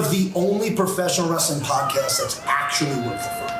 of the only professional wrestling podcasts that's actually worth the fuck.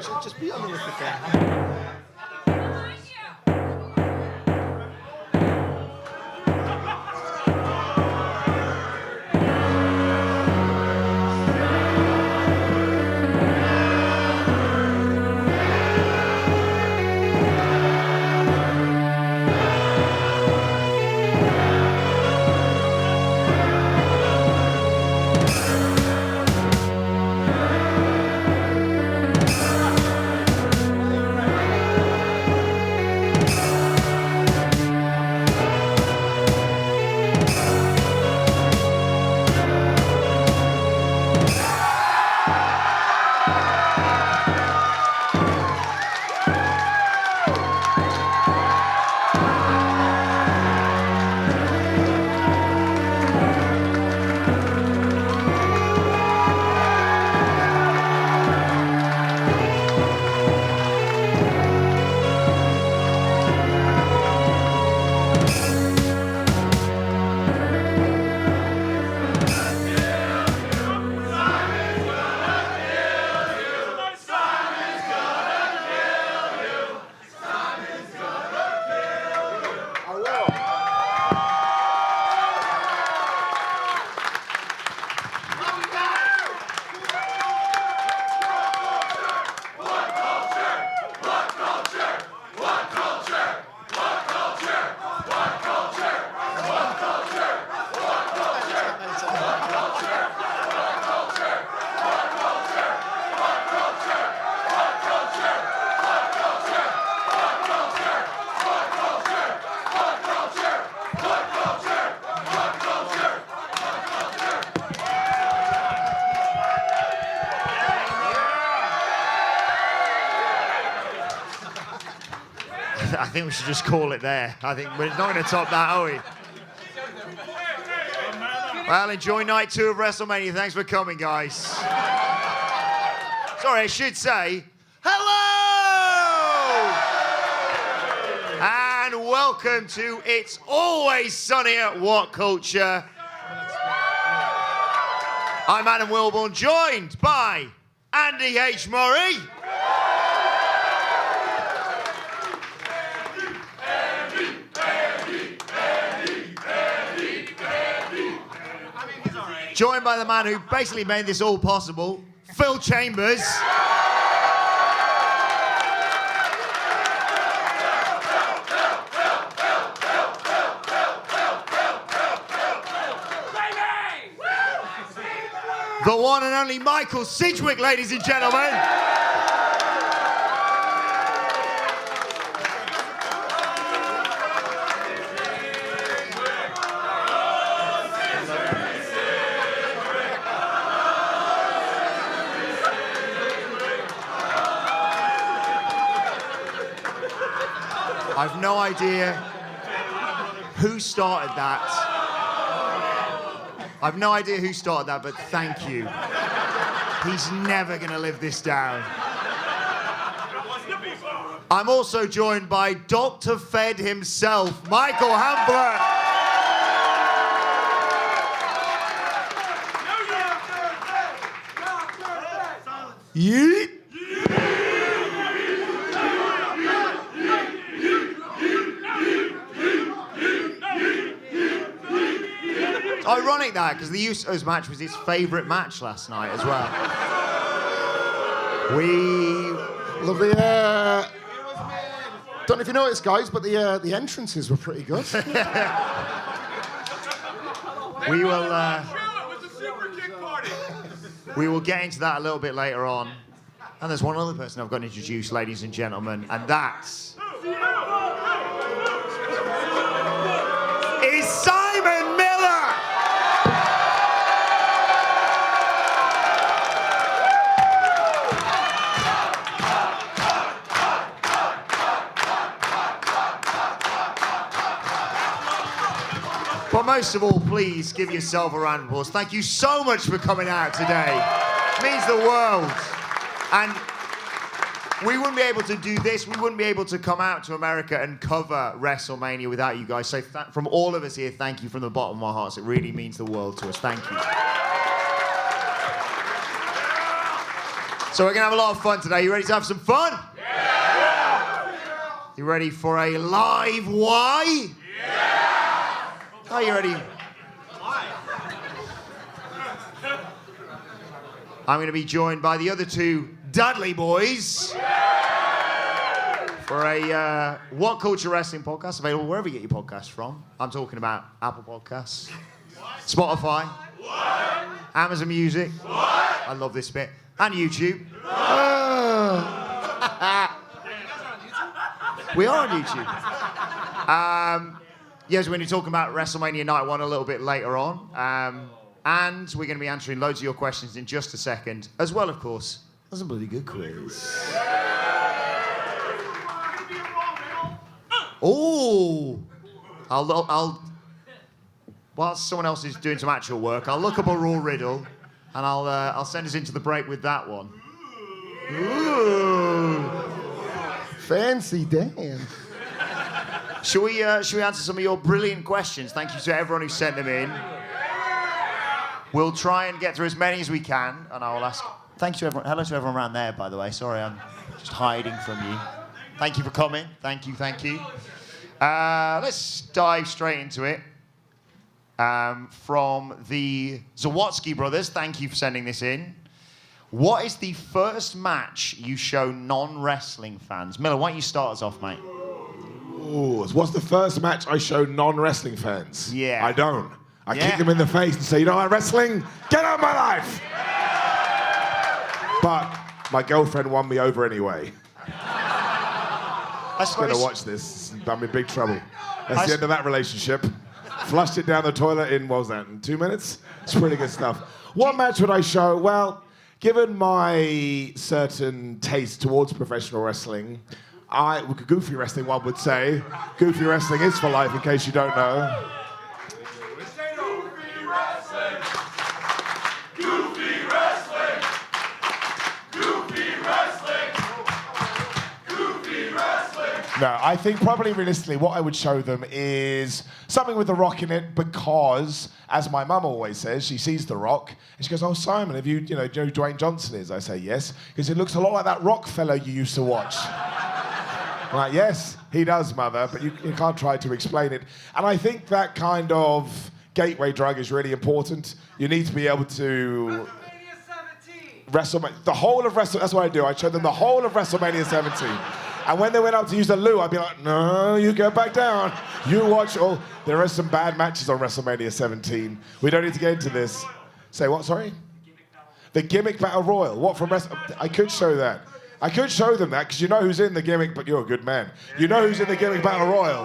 Just be on the lookout there. I think we should just call it there. I think we're not going to top that, are we? Well, enjoy night 2 of WrestleMania. Thanks for coming, guys. Sorry, I should say, hello! And welcome to It's Always Sunny at WhatCulture. I'm Adam Wilborn, joined by Andy H. Murray. Joined by the man who basically made this all possible, Phil Chambers. The one and only Michael Sidgwick, ladies and gentlemen. I've no idea who started that. I've no idea who started that, but thank you. He's never going to live this down. I'm also joined by Dr. Fed himself, Michael Hambler. Yeet. Ironic that, because the Usos match was his favourite match last night as well. We Love the, don't know if you noticed, guys, but the entrances were pretty good. We will get into that a little bit later on. And there's one other person I've got to introduce, ladies and gentlemen, and that's is Simon Miller. But most of all, please give yourself a round of applause. Thank you so much for coming out today. It means the world. And we wouldn't be able to do this. We wouldn't be able to come out to America and cover WrestleMania without you guys. So from all of us here, thank you from the bottom of our hearts. It really means the world to us. Thank you. So we're going to have a lot of fun today. You ready to have some fun? Yeah! You ready for a live why? Yeah! Are you ready? I'm going to be joined by the other two Dudley boys for a WhatCulture Wrestling podcast, available wherever you get your podcasts from. I'm talking about Apple Podcasts, Spotify, Amazon Music. I love this bit. And YouTube. We are on YouTube. Yes, we're going to be talking about WrestleMania Night 1 a little bit later on. And we're going to be answering loads of your questions in just a second. As well, of course, there's a bloody good quiz. Oh! Whilst someone else is doing some actual work, I'll look up a raw riddle and I'll send us into the break with that one. Ooh. Fancy Dan. Shall we answer some of your brilliant questions? Thank you to everyone who sent them in. We'll try and get through as many as we can, and I will ask. Thank you to everyone. Hello to everyone around there, by the way. Sorry, I'm just hiding from you. Thank you for coming. Thank you. Let's dive straight into it. From the Zawotsky brothers, thank you for sending this in. What is the first match you show non-wrestling fans? Miller, why don't you start us off, mate? Ooh, what's the first match I show non-wrestling fans? Yeah. I don't. I kick them in the face and say, you don't like wrestling? Get out of my life! But my girlfriend won me over anyway. I'm Going to watch this. I'm in big trouble. That's the end of that relationship. Flushed it down the toilet in, what was that, in 2 minutes? It's pretty good stuff. What match would I show? Well, given my certain taste towards professional wrestling, goofy wrestling, one would say. Goofy wrestling is for life, in case you don't know. No, I think probably realistically what I would show them is something with The Rock in it because, as my mum always says, she sees The Rock and she goes, oh, Simon, have you know who Dwayne Johnson is? I say, yes, because it looks a lot like that Rock fellow you used to watch. I'm like, yes, he does, mother, but you can't try to explain it. And I think that kind of gateway drug is really important. You need to be able to... WrestleMania, the whole of WrestleMania, that's what I do. I show them the whole of WrestleMania 17. And when they went up to use the loo, I'd be like, no, you go back down. You watch all. There are some bad matches on WrestleMania 17. We don't need to get into this. Say what, sorry? The Gimmick Battle Royal. What from I could show that. I could show them that because you know who's in the gimmick, but you're a good man. You know who's in the Gimmick Battle Royal.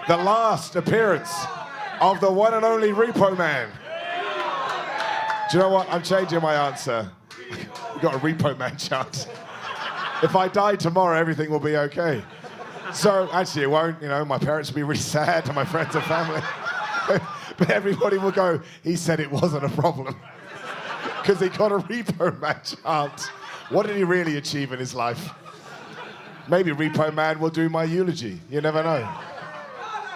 The last appearance of the one and only Repo Man. Do you know what? I'm changing my answer. We've got a Repo Man chant. If I die tomorrow, everything will be okay. So, actually, it won't. You know, my parents will be really sad and my friends and family. But everybody will go, he said it wasn't a problem. Because he got a Repo Man chant. What did he really achieve in his life? Maybe Repo Man will do my eulogy. You never know.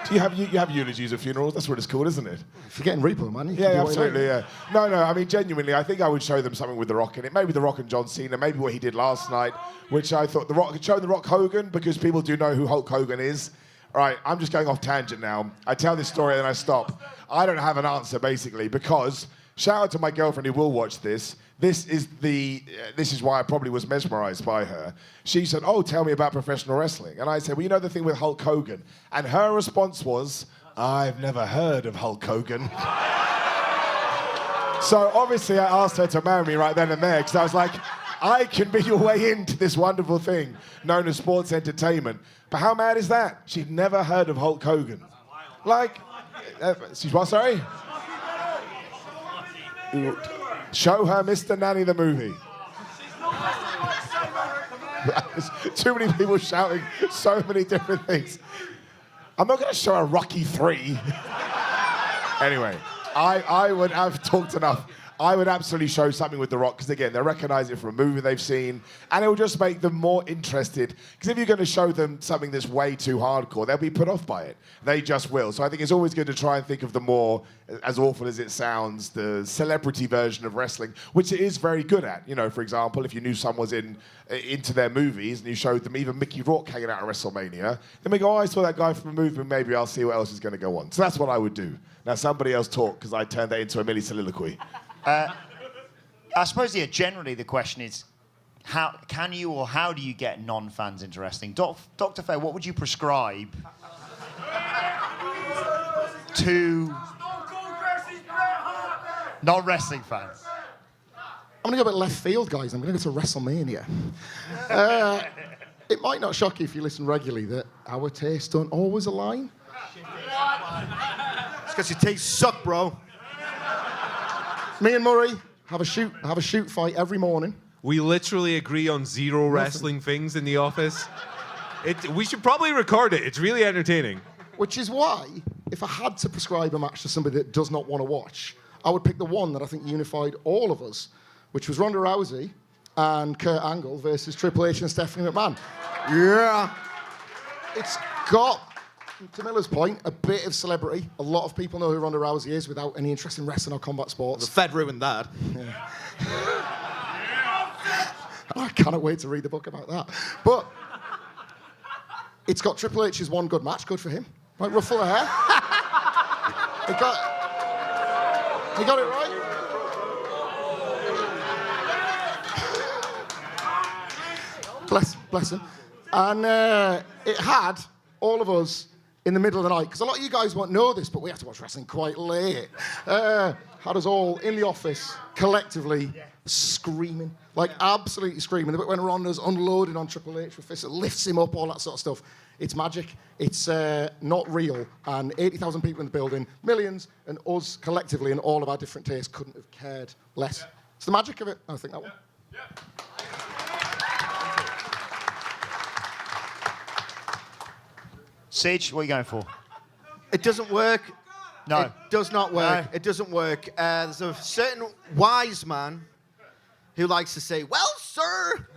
Do you have eulogies at funerals? That's what it's called, isn't it? Forgetting Repo Man. Yeah, absolutely, yeah. No, I mean, genuinely, I think I would show them something with The Rock in it. Maybe The Rock and John Cena, maybe what he did last night, which I thought The Rock, show The Rock Hogan, because people do know who Hulk Hogan is. All right, I'm just going off tangent now. I tell this story and then I stop. I don't have an answer, basically, because, shout out to my girlfriend who will watch this, this is why I probably was mesmerized by her. She said, oh, tell me about professional wrestling. And I said, well, you know the thing with Hulk Hogan? And her response was, I've never heard of Hulk Hogan. So obviously I asked her to marry me right then and there, because I was like, I can be your way into this wonderful thing known as sports entertainment. But how mad is that? She'd never heard of Hulk Hogan. Like, she's what, sorry? Show her Mr. Nanny the movie. Too many people shouting so many different things. I'm not going to show her Rocky 3. Anyway, I would have talked enough. I would absolutely show something with The Rock, because again, they'll recognize it from a movie they've seen, and it will just make them more interested. Because if you're going to show them something that's way too hardcore, they'll be put off by it. They just will. So I think it's always good to try and think of the more, as awful as it sounds, the celebrity version of wrestling, which it is very good at. You know, for example, if you knew someone was into their movies and you showed them even Mickey Rourke hanging out at WrestleMania, then they go, oh, I saw that guy from a movie, maybe I'll see what else is going to go on. So that's what I would do. Now, somebody else talk, because I turned that into a mini soliloquy. I suppose, yeah, generally the question is, how do you get non-fans into wrestling? Dr. Fair, what would you prescribe to non-wrestling fans? I'm going to go a bit left field, guys. I'm going to go to WrestleMania. It might not shock you if you listen regularly that our tastes don't always align. It's because your tastes suck, bro. Me and Murray have a shoot fight every morning. We literally agree on zero wrestling things in the office. We should probably record it. It's really entertaining. Which is why, if I had to prescribe a match to somebody that does not want to watch, I would pick the one that I think unified all of us, which was Ronda Rousey and Kurt Angle versus Triple H and Stephanie McMahon. Yeah. It's got, to Miller's point, a bit of celebrity. A lot of people know who Ronda Rousey is without any interest in wrestling or combat sports. The Fed ruined that. Yeah. I cannot wait to read the book about that. But it's got Triple H's one good match. Good for him. Right, ruffle the hair. He got it right. Bless him. And it had all of us in the middle of the night, because a lot of you guys won't know this, but we have to watch wrestling quite late. Had us all in the office, collectively, screaming. Like, absolutely screaming. The bit when Ronda's unloading on Triple H with fists, it lifts him up, all that sort of stuff. It's magic. It's not real. And 80,000 people in the building, millions, and us collectively and all of our different tastes couldn't have cared less. It's the magic of it. I think that one. Yeah. Sage, what are you going for? It doesn't work. No. It does not work. No. It doesn't work. There's a certain wise man who likes to say, well, sir,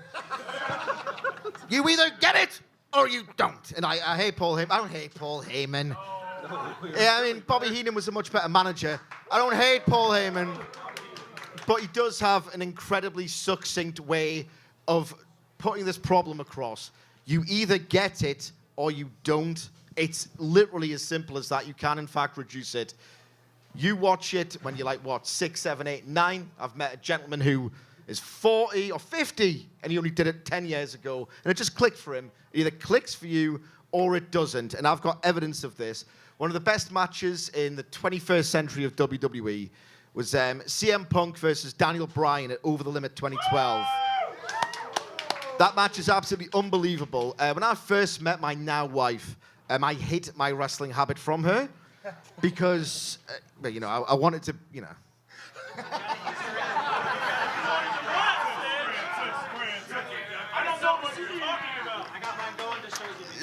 you either get it or you don't. And I hate Paul Heyman. I don't hate Paul Heyman. Yeah, I mean, Bobby Heenan was a much better manager. I don't hate Paul Heyman, but he does have an incredibly succinct way of putting this problem across. You either get it or you don't. It's literally as simple as that. You can, in fact, reduce it. You watch it when you're like, what, 6, 7, 8, 9? I've met a gentleman who is 40 or 50, and he only did it 10 years ago, and it just clicked for him. It either clicks for you or it doesn't, and I've got evidence of this. One of the best matches in the 21st century of WWE was CM Punk versus Daniel Bryan at Over the Limit 2012. That match is absolutely unbelievable. When I first met my now wife, I hid my wrestling habit from her because, I wanted to,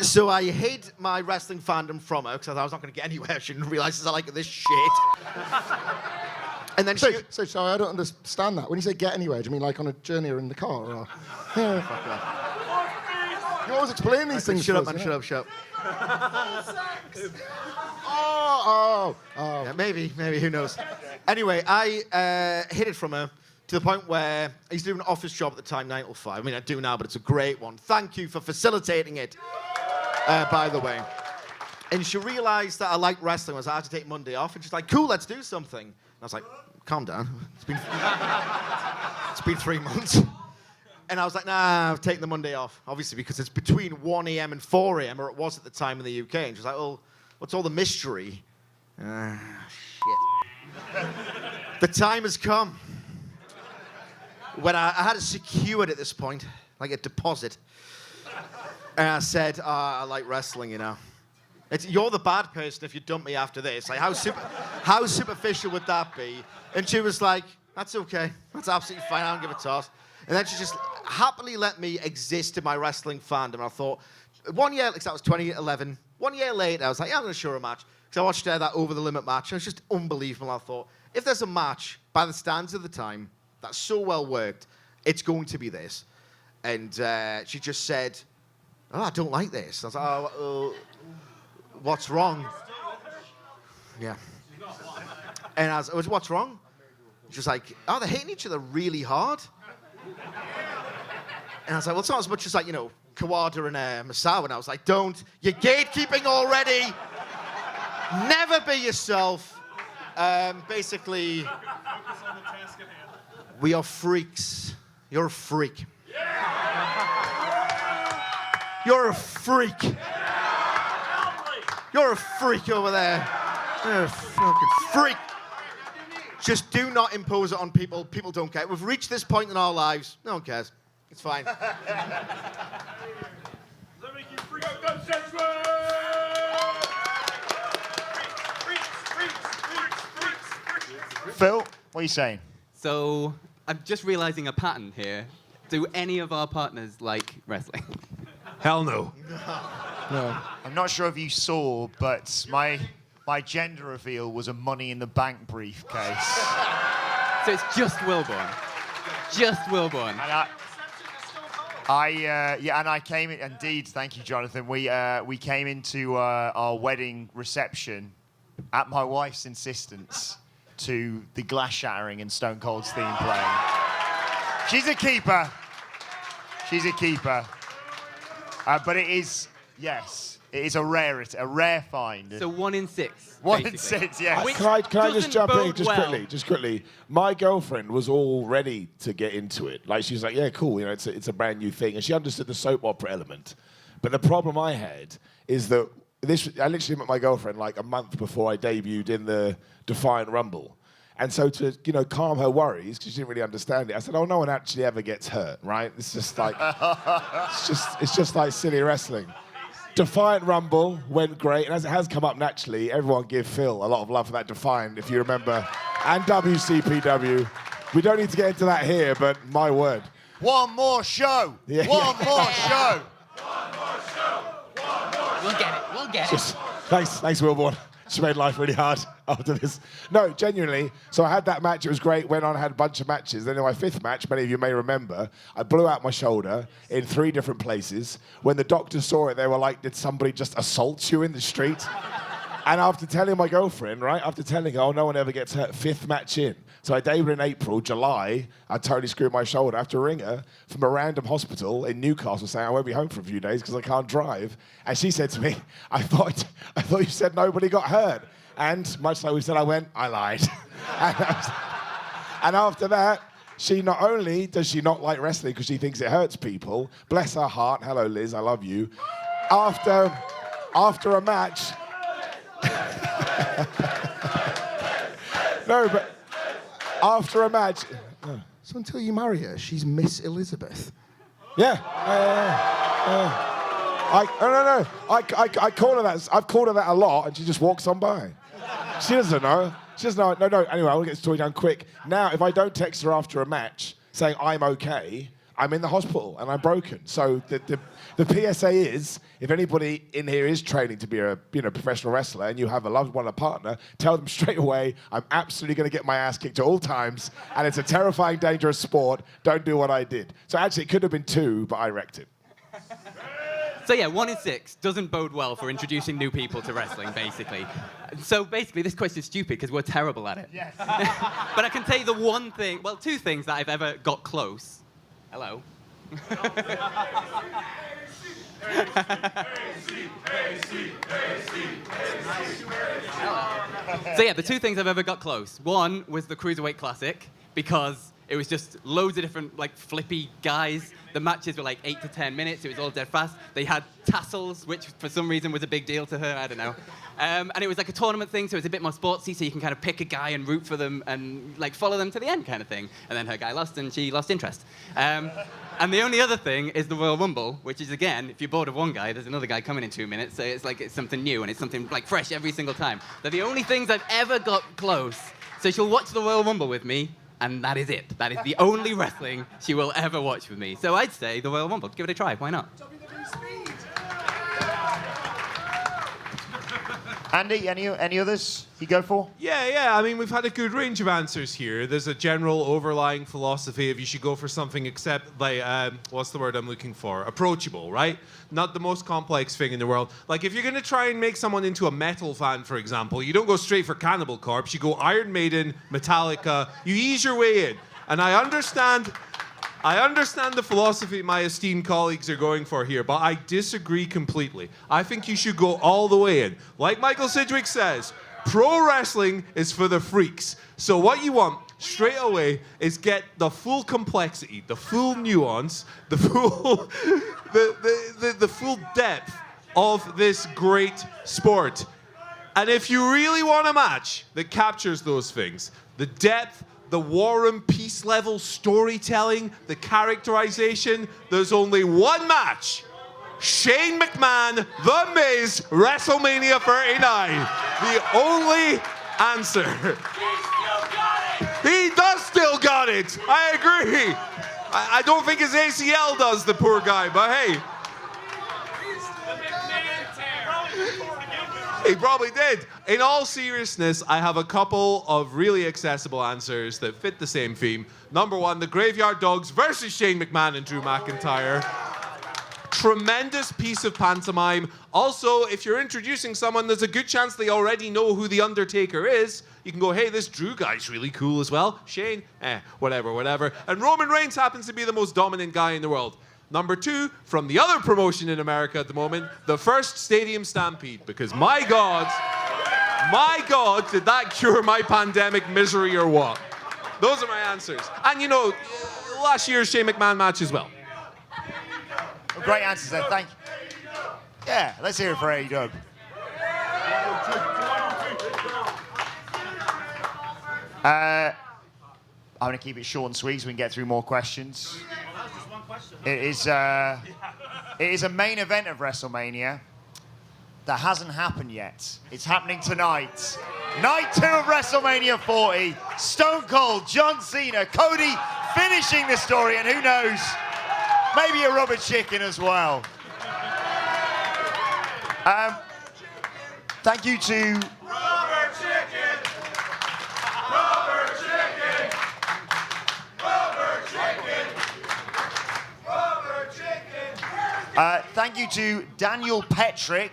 So I hid my wrestling fandom from her because I thought I was not going to get anywhere. She didn't realize I like this shit. And then So sorry, I don't understand that. When you say get anywhere, do you mean like on a journey or in the car? Or... Yeah, fuck that. You always explain these things. Shut up, man. Shut up. Oh. Yeah, maybe, who knows? Anyway, I hid it from her to the point where I used to do an office job at the time, 9 till 5. I mean, I do now, but it's a great one. Thank you for facilitating it, by the way. And she realized that I liked wrestling. I had to take Monday off, and she's like, cool, let's do something. And I was like, calm down. It's been 3 months. And I was like, nah, I've taken the Monday off. Obviously, because it's between 1 a.m. and 4 a.m., or it was at the time in the UK. And she's like, well, what's all the mystery? Shit. The time has come. When I had it secured at this point, like a deposit. And I said, I like wrestling, You're the bad person if you dump me after this. Like, how superficial would that be? And she was like, that's okay. That's absolutely fine. I don't give a toss. And then she just happily let me exist in my wrestling fandom. And I thought, 1 year, like that was 2011. 1 year later, I was like, yeah, I'm going to show her a match. because I watched that Over the Limit match, and it was just unbelievable. I thought, if there's a match by the standards of the time that's so well worked, it's going to be this. And she just said, "Oh, I don't like this." I was like, "Oh, what's wrong?" Yeah. And I was, "What's wrong?" She's like, "Oh, they're hitting each other really hard." And I was like, "Well, it's not as much as like, Kawada and Misawa." And I was like, "Don't. You're gatekeeping already. Never be yourself." Basically, we are freaks. You're a freak. You're a freak. You're a freak over there. You're a fucking freak. Just do not impose it on people. People don't care. We've reached this point in our lives. No one cares. It's fine. Phil, what are you saying? So, I'm just realizing a pattern here. Do any of our partners like wrestling? Hell no. No. I'm not sure if you saw, but my gender reveal was a Money in the Bank briefcase. So it's just Wilborn. Just Wilborn. And I came in. Indeed, thank you, Jonathan. We came into our wedding reception at my wife's insistence to the glass shattering and Stone Cold's theme playing. She's a keeper. She's a keeper. But it is, yes, it is a rarity, a rare find. So 1 in 6. 1 in basically. 6, yes. Which Can I just doesn't jump in bode well. just quickly? My girlfriend was all ready to get into it. Like, she's like, yeah, cool, it's a brand new thing. And she understood the soap opera element. But the problem I had is that I literally met my girlfriend like a month before I debuted in the Defiant Rumble. And so to, calm her worries, because she didn't really understand it, I said, "Oh, no one actually ever gets hurt, right? It's just like, it's just like silly wrestling." Defiant Rumble went great, and as it has come up naturally, everyone give Phil a lot of love for that Defiant, if you remember, and WCPW. We don't need to get into that here, but my word. One more show. Yeah. One more show. We'll get it. We'll get it. Thanks, Wilborn. She made life really hard after this. No, genuinely. So I had that match. It was great. Went on, had a bunch of matches. Then in my 5th match, many of you may remember, I blew out my shoulder in 3 different places. When the doctors saw it, they were like, "Did somebody just assault you in the street?" And after telling my girlfriend, right, after telling her, "Oh, no one ever gets hurt," 5th match in. So I debuted in April, July, I totally screwed my shoulder. I have to ring her from a random hospital in Newcastle saying I won't be home for a few days because I can't drive. And she said to me, I thought you said nobody got hurt. And much like we said, I lied. And after that, she not only does she not like wrestling because she thinks it hurts people, bless her heart, hello Liz, I love you. After a match, no, but after a match, So until you marry her, she's Miss Elizabeth. yeah. I call her that. I've called her that a lot, and she just walks on by. She doesn't know. She doesn't know. No. Anyway, I'll get this story done quick. Now, if I don't text her after a match saying I'm okay, I'm in the hospital and I'm broken. So the PSA is, if anybody in here is training to be a professional wrestler and you have a loved one, a partner, tell them straight away, I'm absolutely going to get my ass kicked at all times, and it's a terrifying, dangerous sport. Don't do what I did. So actually, it could have been 2, but I wrecked it. So yeah, 1 in 6 doesn't bode well for introducing new people to wrestling, basically. So basically, this question is stupid because we're terrible at it. Yes. But I can tell you the 2 things that I've ever got close. Hello. So yeah, the 2 things I've ever got close. One was the Cruiserweight Classic, because it was just loads of different flippy guys. The matches were 8 to 10 minutes. It was all dead fast. They had tassels, which for some reason was a big deal to her. I don't know. And it was a tournament thing, so it was a bit more sportsy, so you can kind of pick a guy and root for them and follow them to the end kind of thing. And then her guy lost, and she lost interest. And the only other thing is the Royal Rumble, which is, again, if you're bored of one guy, there's another guy coming in 2 minutes, so it's something new, and it's something fresh every single time. They're the only things I've ever got close. So she'll watch the Royal Rumble with me, and that is it. That is the only wrestling she will ever watch with me. So I'd say the Royal Rumble. Give it a try. Why not? Andy, any others you go for? Yeah. I mean, we've had a good range of answers here. There's a general overlying philosophy of you should go for something except, like, what's the word I'm looking for? Approachable, right? Not the most complex thing in the world. Like, if you're going to try and make someone into a metal fan, for example, you don't go straight for Cannibal Corpse. You go Iron Maiden, Metallica. You ease your way in. And I understand the philosophy my esteemed colleagues are going for here, but I disagree completely. I think you should go all the way in. Like Michael Sidgwick says, pro wrestling is for the freaks. So what you want straight away is get the full complexity, the full nuance, the full the full depth of this great sport. And if you really want a match that captures those things, the depth, the War and Peace level storytelling, the characterization, there's only one match. Shane McMahon, The Miz, WrestleMania 39. The only answer. He does still got it. I agree. I don't think his ACL does, the poor guy, but hey. He probably did. In all seriousness, I have a couple of really accessible answers that fit the same theme. Number one, the Graveyard Dogs versus Shane McMahon and Drew McIntyre. Tremendous piece of pantomime. Also, if you're introducing someone, there's a good chance they already know who The Undertaker is. You can go, hey, this Drew guy's really cool as well. Shane, whatever. And Roman Reigns happens to be the most dominant guy in the world. Number two, from the other promotion in America at the moment, the first Stadium Stampede. Because my God, did that cure my pandemic misery or what? Those are my answers. And you know, last year's Shane McMahon match as well. Great answers there, thank you. Yeah, let's hear it for AEW. I'm going to keep it short and sweet so we can get through more questions. It is a main event of WrestleMania that hasn't happened yet. It's happening tonight. Night 2 of WrestleMania 40. Stone Cold, John Cena, Cody finishing the story, and who knows, maybe a rubber chicken as well. Thank you to... Rubber chicken! Rubber chicken! Rubber chicken! Rubber chicken! Thank you to Daniel Petrick.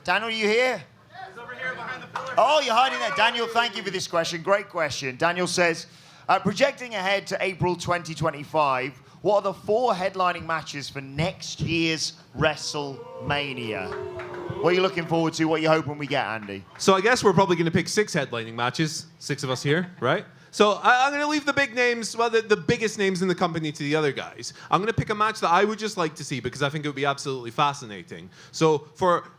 Daniel, are you here? He's over here behind the pillar. Oh, you're hiding there. Daniel, thank you for this question. Great question. Daniel says, projecting ahead to April 2025, what are the 4 headlining matches for next year's WrestleMania? What are you looking forward to? What are you hoping we get, Andy? So I guess we're probably going to pick 6 headlining matches. 6 of us here, right? So I'm going to leave the big names, well, the biggest names in the company to the other guys. I'm going to pick a match that I would just like to see because I think it would be absolutely fascinating. So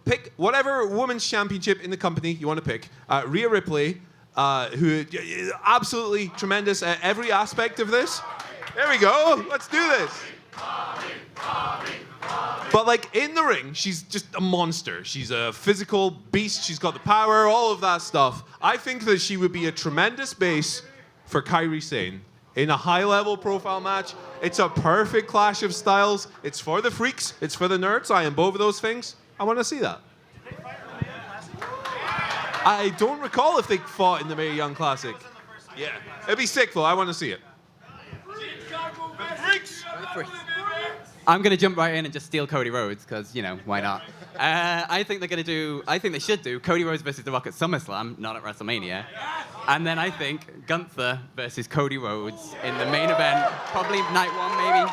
pick whatever women's championship in the company you want to pick. Rhea Ripley, who is absolutely tremendous at every aspect of this. There we go. Let's do this. But like in the ring, she's just a monster. She's a physical beast. She's got the power, all of that stuff. I think that she would be a tremendous base for Kairi Sane in a high-level profile match. It's a perfect clash of styles. It's for the freaks. It's for the nerds. I am both of those things. I want to see that. I don't recall if they fought in the Mae Young Classic. Yeah, it'd be sick though. I want to see it. I'm going to jump right in and just steal Cody Rhodes because, you know, why not? I think they should do Cody Rhodes versus The Rock at SummerSlam, not at WrestleMania. And then I think Gunther versus Cody Rhodes in the main event, probably night 1 maybe,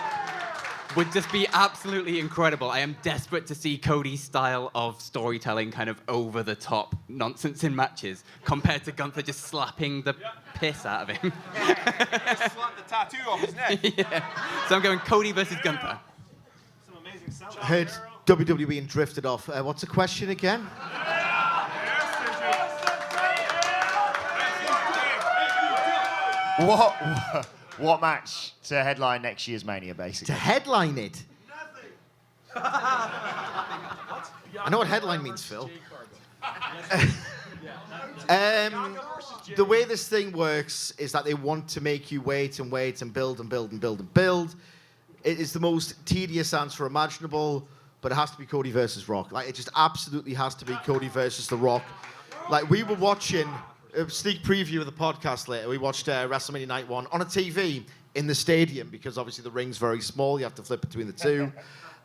would just be absolutely incredible. I am desperate to see Cody's style of storytelling kind of over-the-top nonsense in matches compared to Gunther just slapping the piss out of him. Just slap the tattoo off his neck. Yeah. So I'm going Cody versus Gunther. I heard WWE being drifted off. What's the question again? What match to headline next year's Mania, To basically? headline it? I know what headline means, Phil. The way this thing works is that they want to make you wait and wait and build and build and build and build. It is the most tedious answer imaginable. but it has to be Cody versus Rock. Like, it just absolutely has to be Cody versus The Rock. Like, we were watching a sneak preview of the podcast later. We watched WrestleMania Night 1 on a TV in the stadium because obviously the ring's very small. You have to flip between the two.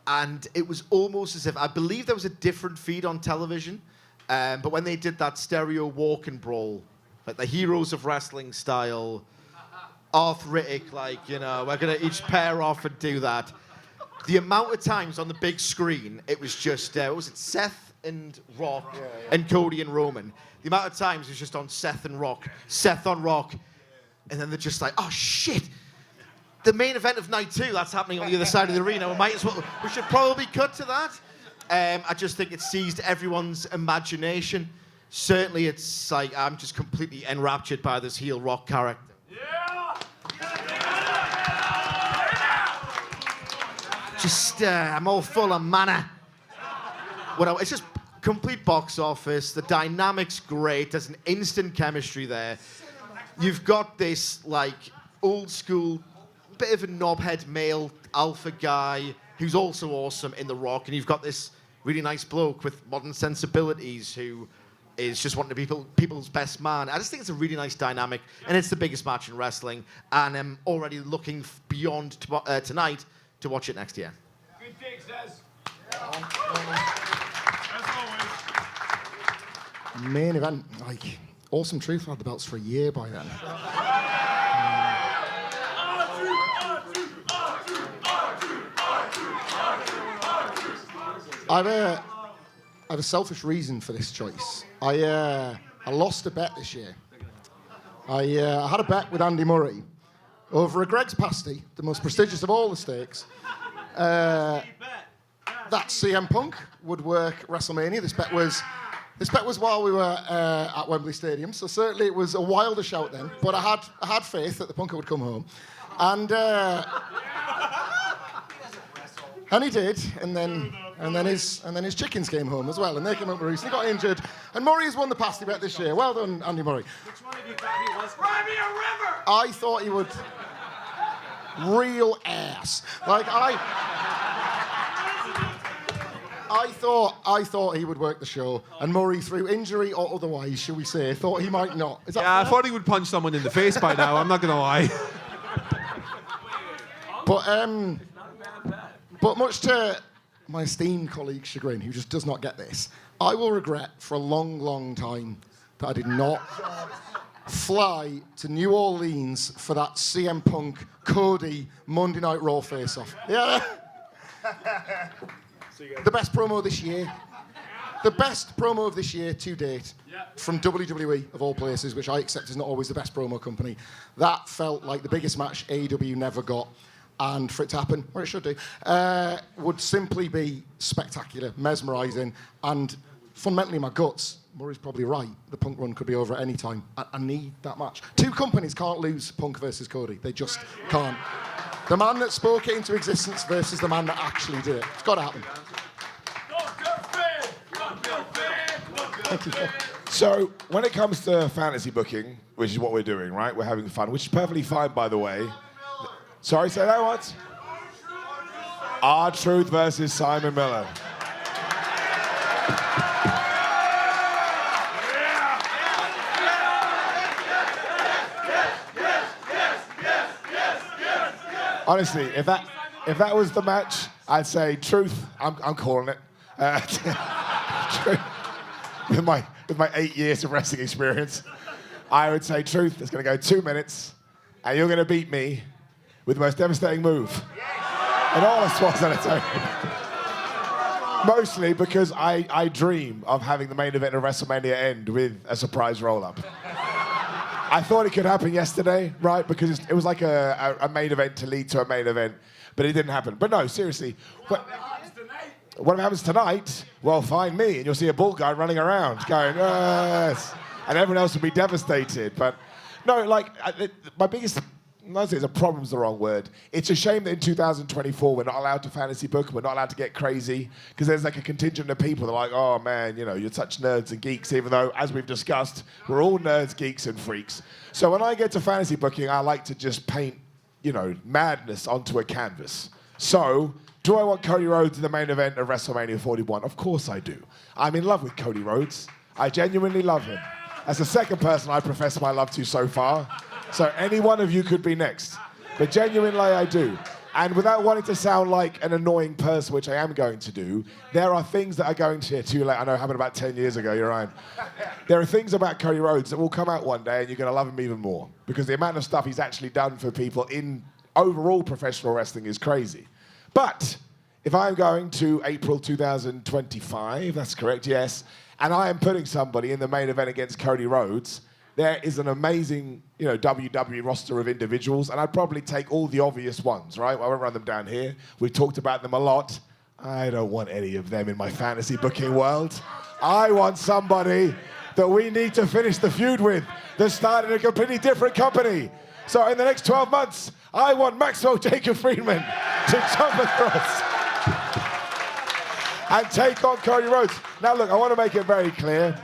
And it was almost as if, I believe there was a different feed on television, but when they did that stereo walk and brawl, like the Heroes of Wrestling style, arthritic, like, you know, we're going to each pair off and do that. The amount of times on the big screen, it was just, what was it, Seth and Rock and Cody and Roman. The amount of times it was just on Seth and Rock, Seth on Rock, and then they're just like, oh, shit. The main event of night 2, that's happening on the other side of the arena. We should probably cut to that. I just think it seized everyone's imagination. Certainly, it's like, I'm just completely enraptured by this heel Rock character. Just, I'm all full of mana. It's just complete box office. The dynamic's great. There's an instant chemistry there. You've got this, like, old school, bit of a knobhead male alpha guy who's also awesome in The Rock. And you've got this really nice bloke with modern sensibilities who is just wanting to be people's best man. I just think it's a really nice dynamic. And it's the biggest match in wrestling. And I'm already looking beyond tonight to watch it next year. Good takes, Des. Main event, like, Awesome Truth had the belts for a year by then. I have a selfish reason for this choice. I lost a bet this year. I had a bet with Andy Murray over a Greg's pasty, the most prestigious of all the stakes. That CM Punk would work WrestleMania. This bet was while we were at Wembley Stadium, so certainly it was a wilder shout then. But I had faith that the Punker would come home, and he did. And then his chickens came home as well, and they came up recently, got injured, and Murray has won the pasty bet this year. Well done, Andy Murray. Which one of you thought he was? Cry me a river! I thought he would. Real ass. Like I thought he would work the show, and Murray, through injury or otherwise, shall we say, thought he might not. Is that fair? I thought he would punch someone in the face by now. I'm not gonna lie. But much to my esteemed colleague chagrin, who just does not get this, I will regret for a long, long time that I did not fly to New Orleans for that CM Punk Cody Monday Night Raw face-off. Yeah. The best promo this year. The best promo of this year to date from WWE, of all places, which I accept is not always the best promo company. That felt like the biggest match AEW never got. And for it to happen, where it should do, would simply be spectacular, mesmerising, and fundamentally in my guts, Murray's probably right. The Punk run could be over at any time. I need that match. Two companies can't lose Punk versus Cody. They just can't. The man that spoke it into existence versus the man that actually did it. It's got to happen. So, when it comes to fantasy booking, which is what we're doing, right? We're having fun, which is perfectly fine, by the way. Sorry, say that once. R-Truth versus Simon Miller. Honestly, if that was the match, I'd say Truth. I'm calling it. With my 8 years of wrestling experience, I would say Truth. It's going to go 2 minutes, and you're going to beat me with the most devastating move in all of sports entertainment. Mostly because I dream of having the main event of WrestleMania end with a surprise roll-up. I thought it could happen yesterday, right? Because it was like a main event to lead to a main event, but it didn't happen. But no, seriously. What happens tonight? Well, find me, and you'll see a bald guy running around going, yes. And everyone else will be devastated. But no, like, my biggest... Not say it's a problem's the wrong word. It's a shame that in 2024 we're not allowed to fantasy book, we're not allowed to get crazy, because there's like a contingent of people that are like, oh man, you know, you're such nerds and geeks, even though, as we've discussed, we're all nerds, geeks, and freaks. So when I get to fantasy booking, I like to just paint, you know, madness onto a canvas. So Do I want Cody Rhodes in the main event of WrestleMania 41? Of course I do. I'm in love with Cody Rhodes. I genuinely love him. As the second person I profess my love to so far. So any one of you could be next. But genuinely I do. And without wanting to sound like an annoying person, which I am going to do, there are things that are going to, too late, I know it happened about 10 years ago, you're right. There are things about Cody Rhodes that will come out one day and you're going to love him even more. Because the amount of stuff he's actually done for people in overall professional wrestling is crazy. But if I'm going to April 2025, that's correct, yes, and I am putting somebody in the main event against Cody Rhodes, there is an amazing, WWE roster of individuals, and I'd probably take all the obvious ones, right? Well, I won't run them down here. We've talked about them a lot. I don't want any of them in my fantasy booking world. I want somebody that we need to finish the feud with that's starting a completely different company. So in the next 12 months, I want Maxwell Jacob Friedman to jump across and take on Cody Rhodes. Now, look, I want to make it very clear.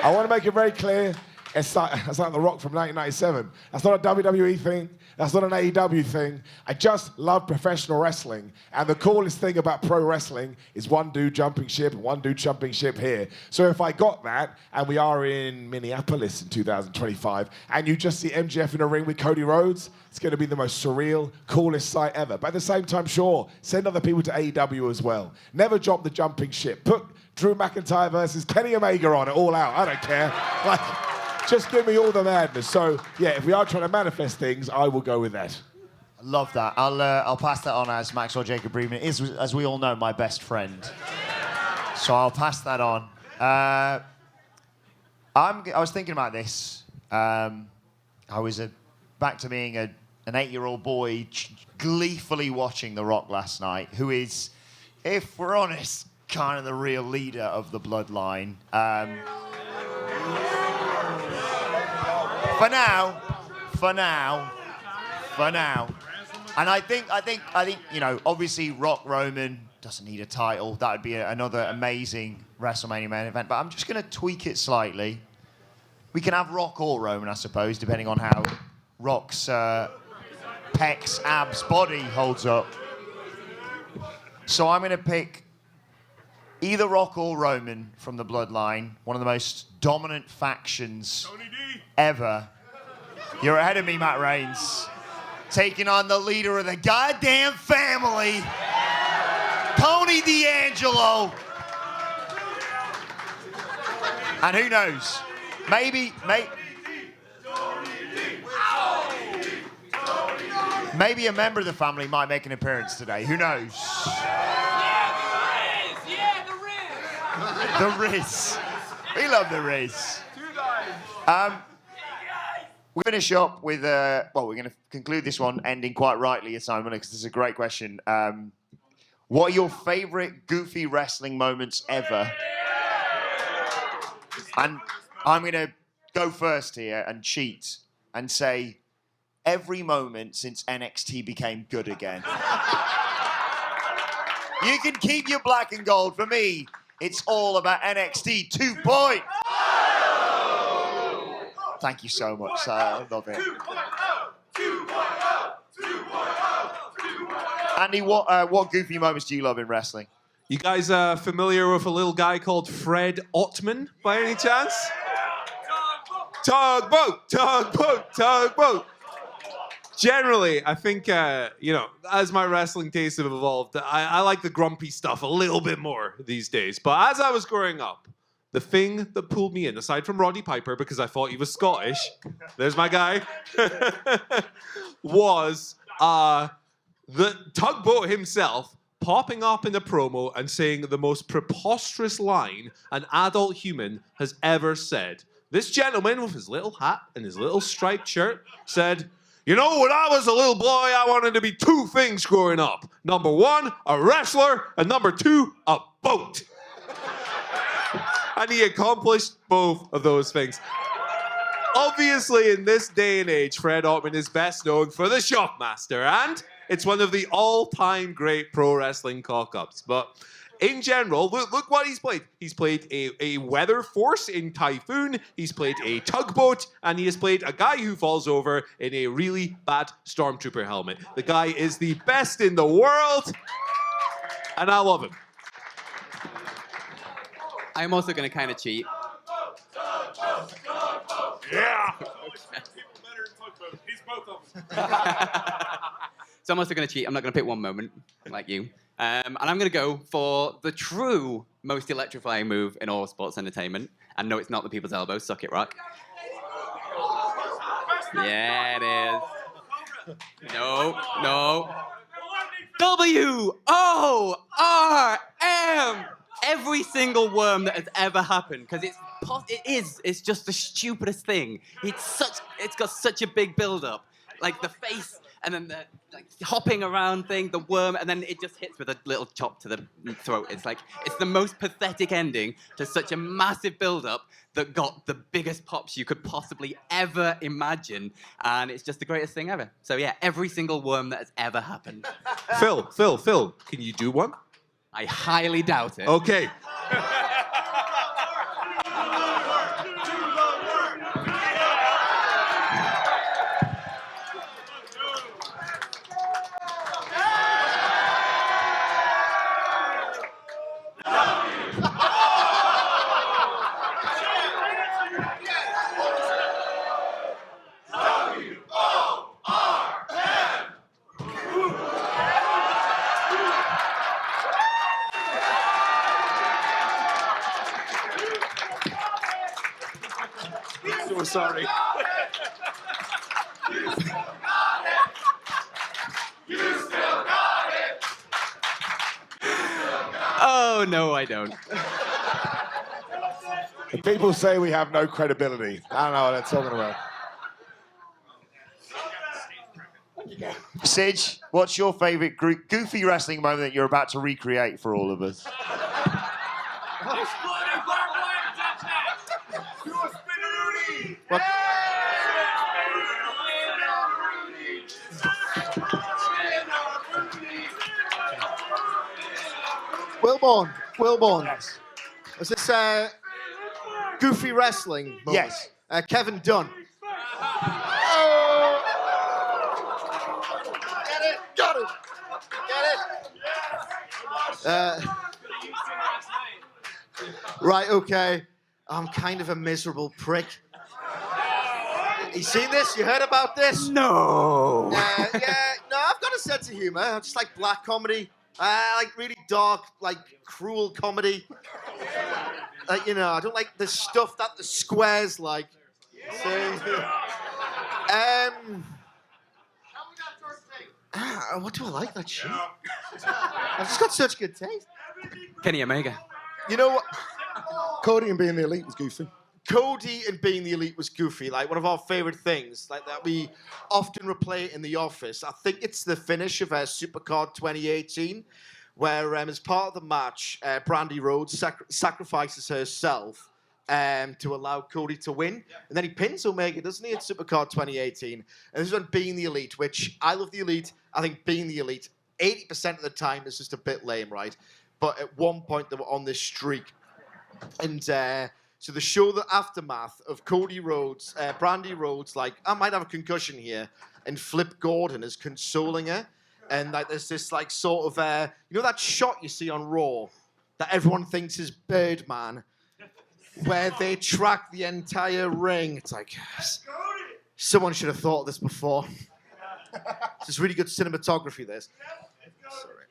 I want to make it very clear. It's like The Rock from 1997. That's not a WWE thing. That's not an AEW thing. I just love professional wrestling. And the coolest thing about pro wrestling is one dude jumping ship and one dude jumping ship here. So if I got that, and we are in Minneapolis in 2025, and you just see MJF in a ring with Cody Rhodes, it's going to be the most surreal, coolest sight ever. But at the same time, sure, send other people to AEW as well. Never drop the jumping ship. Put Drew McIntyre versus Kenny Omega on it, all out. I don't care. Just give me all the madness. So, yeah, if we are trying to manifest things, I will go with that. I love that. I'll pass that on as Maxwell Jacob Friedman is, as we all know, my best friend. So I'll pass that on. I was thinking about this. I was back to being an 8-year-old boy gleefully watching The Rock last night, who is, if we're honest, kind of the real leader of the Bloodline. For now. And I think, obviously Rock Roman doesn't need a title. That would be another amazing WrestleMania main event. But I'm just going to tweak it slightly. We can have Rock or Roman, I suppose, depending on how Rock's pecs, abs, body holds up. So I'm going to pick either Rock or Roman from the Bloodline, one of the most dominant factions ever. You're ahead of me, Matt Reigns. Taking on the leader of the goddamn family, Tony D'Angelo. And who knows? Maybe a member of the family might make an appearance today. Who knows? The Riz. We love the Riz. We're going to finish up with, we're going to conclude this one ending quite rightly, Simon, because this is a great question. What are your favourite goofy wrestling moments ever? And I'm going to go first here and cheat and say every moment since NXT became good again. You can keep your black and gold. For me, it's all about NXT 2.0. Thank you so much. I love it. Andy, what goofy moments do you love in wrestling? You guys familiar with a little guy called Fred Ottman, by any chance? Tugboat, tugboat, tugboat. Generally, I think, as my wrestling tastes have evolved, I like the grumpy stuff a little bit more these days. But as I was growing up, the thing that pulled me in, aside from Roddy Piper, because I thought he was Scottish, there's my guy, was the Tugboat himself popping up in a promo and saying the most preposterous line an adult human has ever said. This gentleman with his little hat and his little striped shirt said, when I was a little boy, I wanted to be two things growing up. Number one, a wrestler, and number two, a boat. And he accomplished both of those things. Obviously, in this day and age, Fred Ottman is best known for the Shockmaster, and it's one of the all-time great pro wrestling cock-ups. But in general, look what he's played. He's played a weather force in Typhoon, he's played a tugboat, and he has played a guy who falls over in a really bad Stormtrooper helmet. The guy is the best in the world, and I love him. I'm also going to kind of cheat. Yeah! He's both of them. So I'm also going to cheat. I'm not going to pick one moment like you. And I'm going to go for the true most electrifying move in all sports entertainment. And no, it's not the people's elbow. Suck it, Rock. Yeah, it is. No. W-O-R-M. Every single worm that has ever happened, because it's just the stupidest thing. It's got such a big build-up. Like the face, and then the hopping around thing, the worm, and then it just hits with a little chop to the throat. It's the most pathetic ending to such a massive build-up that got the biggest pops you could possibly ever imagine, and it's just the greatest thing ever. So yeah, every single worm that has ever happened. Phil, can you do one? I highly doubt it. Okay. So sorry. Oh, no, I don't. People say we have no credibility. I don't know what they're talking about. Sidge, what's your favourite goofy wrestling moment that you're about to recreate for all of us? What? Wilborn. Yes. Was this goofy wrestling moment? Yes. Kevin Dunn. Got it. Right, okay. I'm kind of a miserable prick. You seen this? You heard about this? No. No, I've got a sense of humor. I just like black comedy. I like really dark, like cruel comedy. I don't like the stuff that the squares like. What do I like that shit? I've just got such good taste. Kenny Omega. You know what? Cody and being the elite was goofy. Cody and being the elite was goofy. Like one of our favorite things, like that we often replay in the office. I think it's the finish of Supercard 2018, where as part of the match, Brandy Rhodes sacrifices herself to allow Cody to win, and then he pins Omega, doesn't he? At Supercard 2018, and this is when being the elite, which I love the elite. I think being the elite 80% of the time is just a bit lame, right? But at one point they were on this streak, and so the show, the aftermath of Cody Rhodes, Brandy Rhodes, like, I might have a concussion here, and Flip Gordon is consoling her, and like there's this like sort of that shot you see on Raw that everyone thinks is Birdman, where they track the entire ring. It's like someone should have thought of this before. This is really good cinematography. This. Sorry.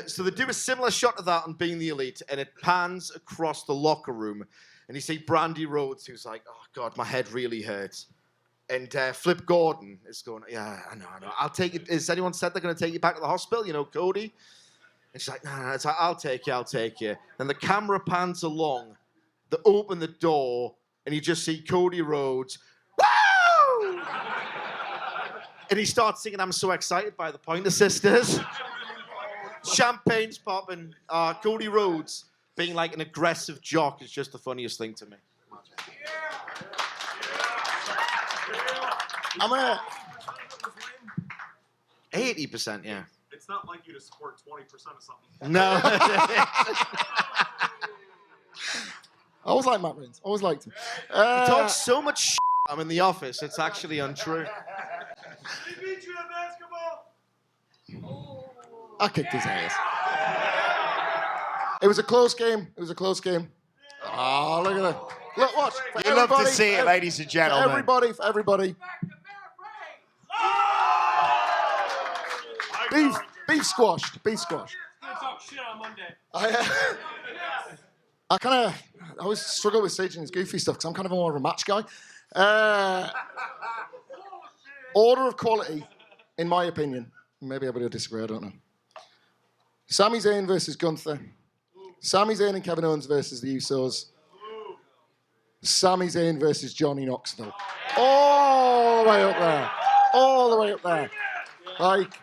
So they do a similar shot of that on Being the Elite, and it pans across the locker room, and you see Brandy Rhodes, who's like, "Oh God, my head really hurts," and Flip Gordon is going, "Yeah, I know. I'll take it." Has anyone said they're going to take you back to the hospital? You know, Cody. And she's like, "No. It's like, I'll take you." Then the camera pans along. They open the door, and you just see Cody Rhodes. Woo! And he starts singing "I'm So Excited" by the Pointer Sisters. Champagne's popping. Cody Rhodes being like an aggressive jock is just the funniest thing to me. I'm gonna 80%, yeah. It's it's not like you to support 20% of something. No. I always liked Matt Reigns. Always liked him. He talks so much shit. I'm in the office. It's actually untrue. He beat you at basketball. I kicked his ass. It was a close game. It was a close game. Oh, look at that. Look, watch. For You love to everybody, see it, ladies and gentlemen. For everybody. Beef squashed. Beef squashed. Gonna talk shit on Monday. I always struggle with Sage and his goofy stuff because I'm kind of more of a match guy. Order of quality, in my opinion. Maybe everybody will disagree, I don't know. Sami Zayn versus Gunther. Sami Zayn and Kevin Owens versus the Usos. Sami Zayn versus Johnny Knoxville. All the way up there. All the way up there. Like,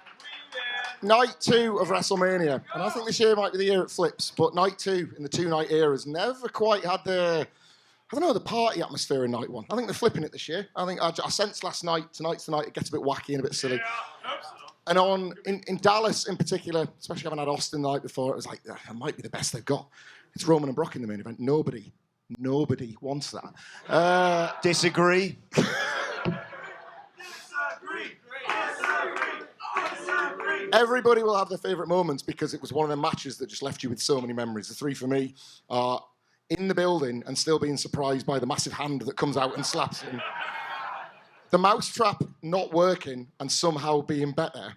night 2 of WrestleMania. And I think this year might be the year it flips, but night 2 in the 2-night era's never quite had the party atmosphere in night 1. I think they're flipping it this year. I think I sensed last night, tonight's the night, it gets a bit wacky and a bit silly. And in Dallas in particular, especially having had Austin the night before, it was like, that might be the best they've got. It's Roman and Brock in the main event. Nobody wants that. Disagree. Everybody will have their favourite moments because it was one of the matches that just left you with so many memories. The 3 for me are in the building and still being surprised by the massive hand that comes out and slaps him. The mousetrap not working and somehow being better.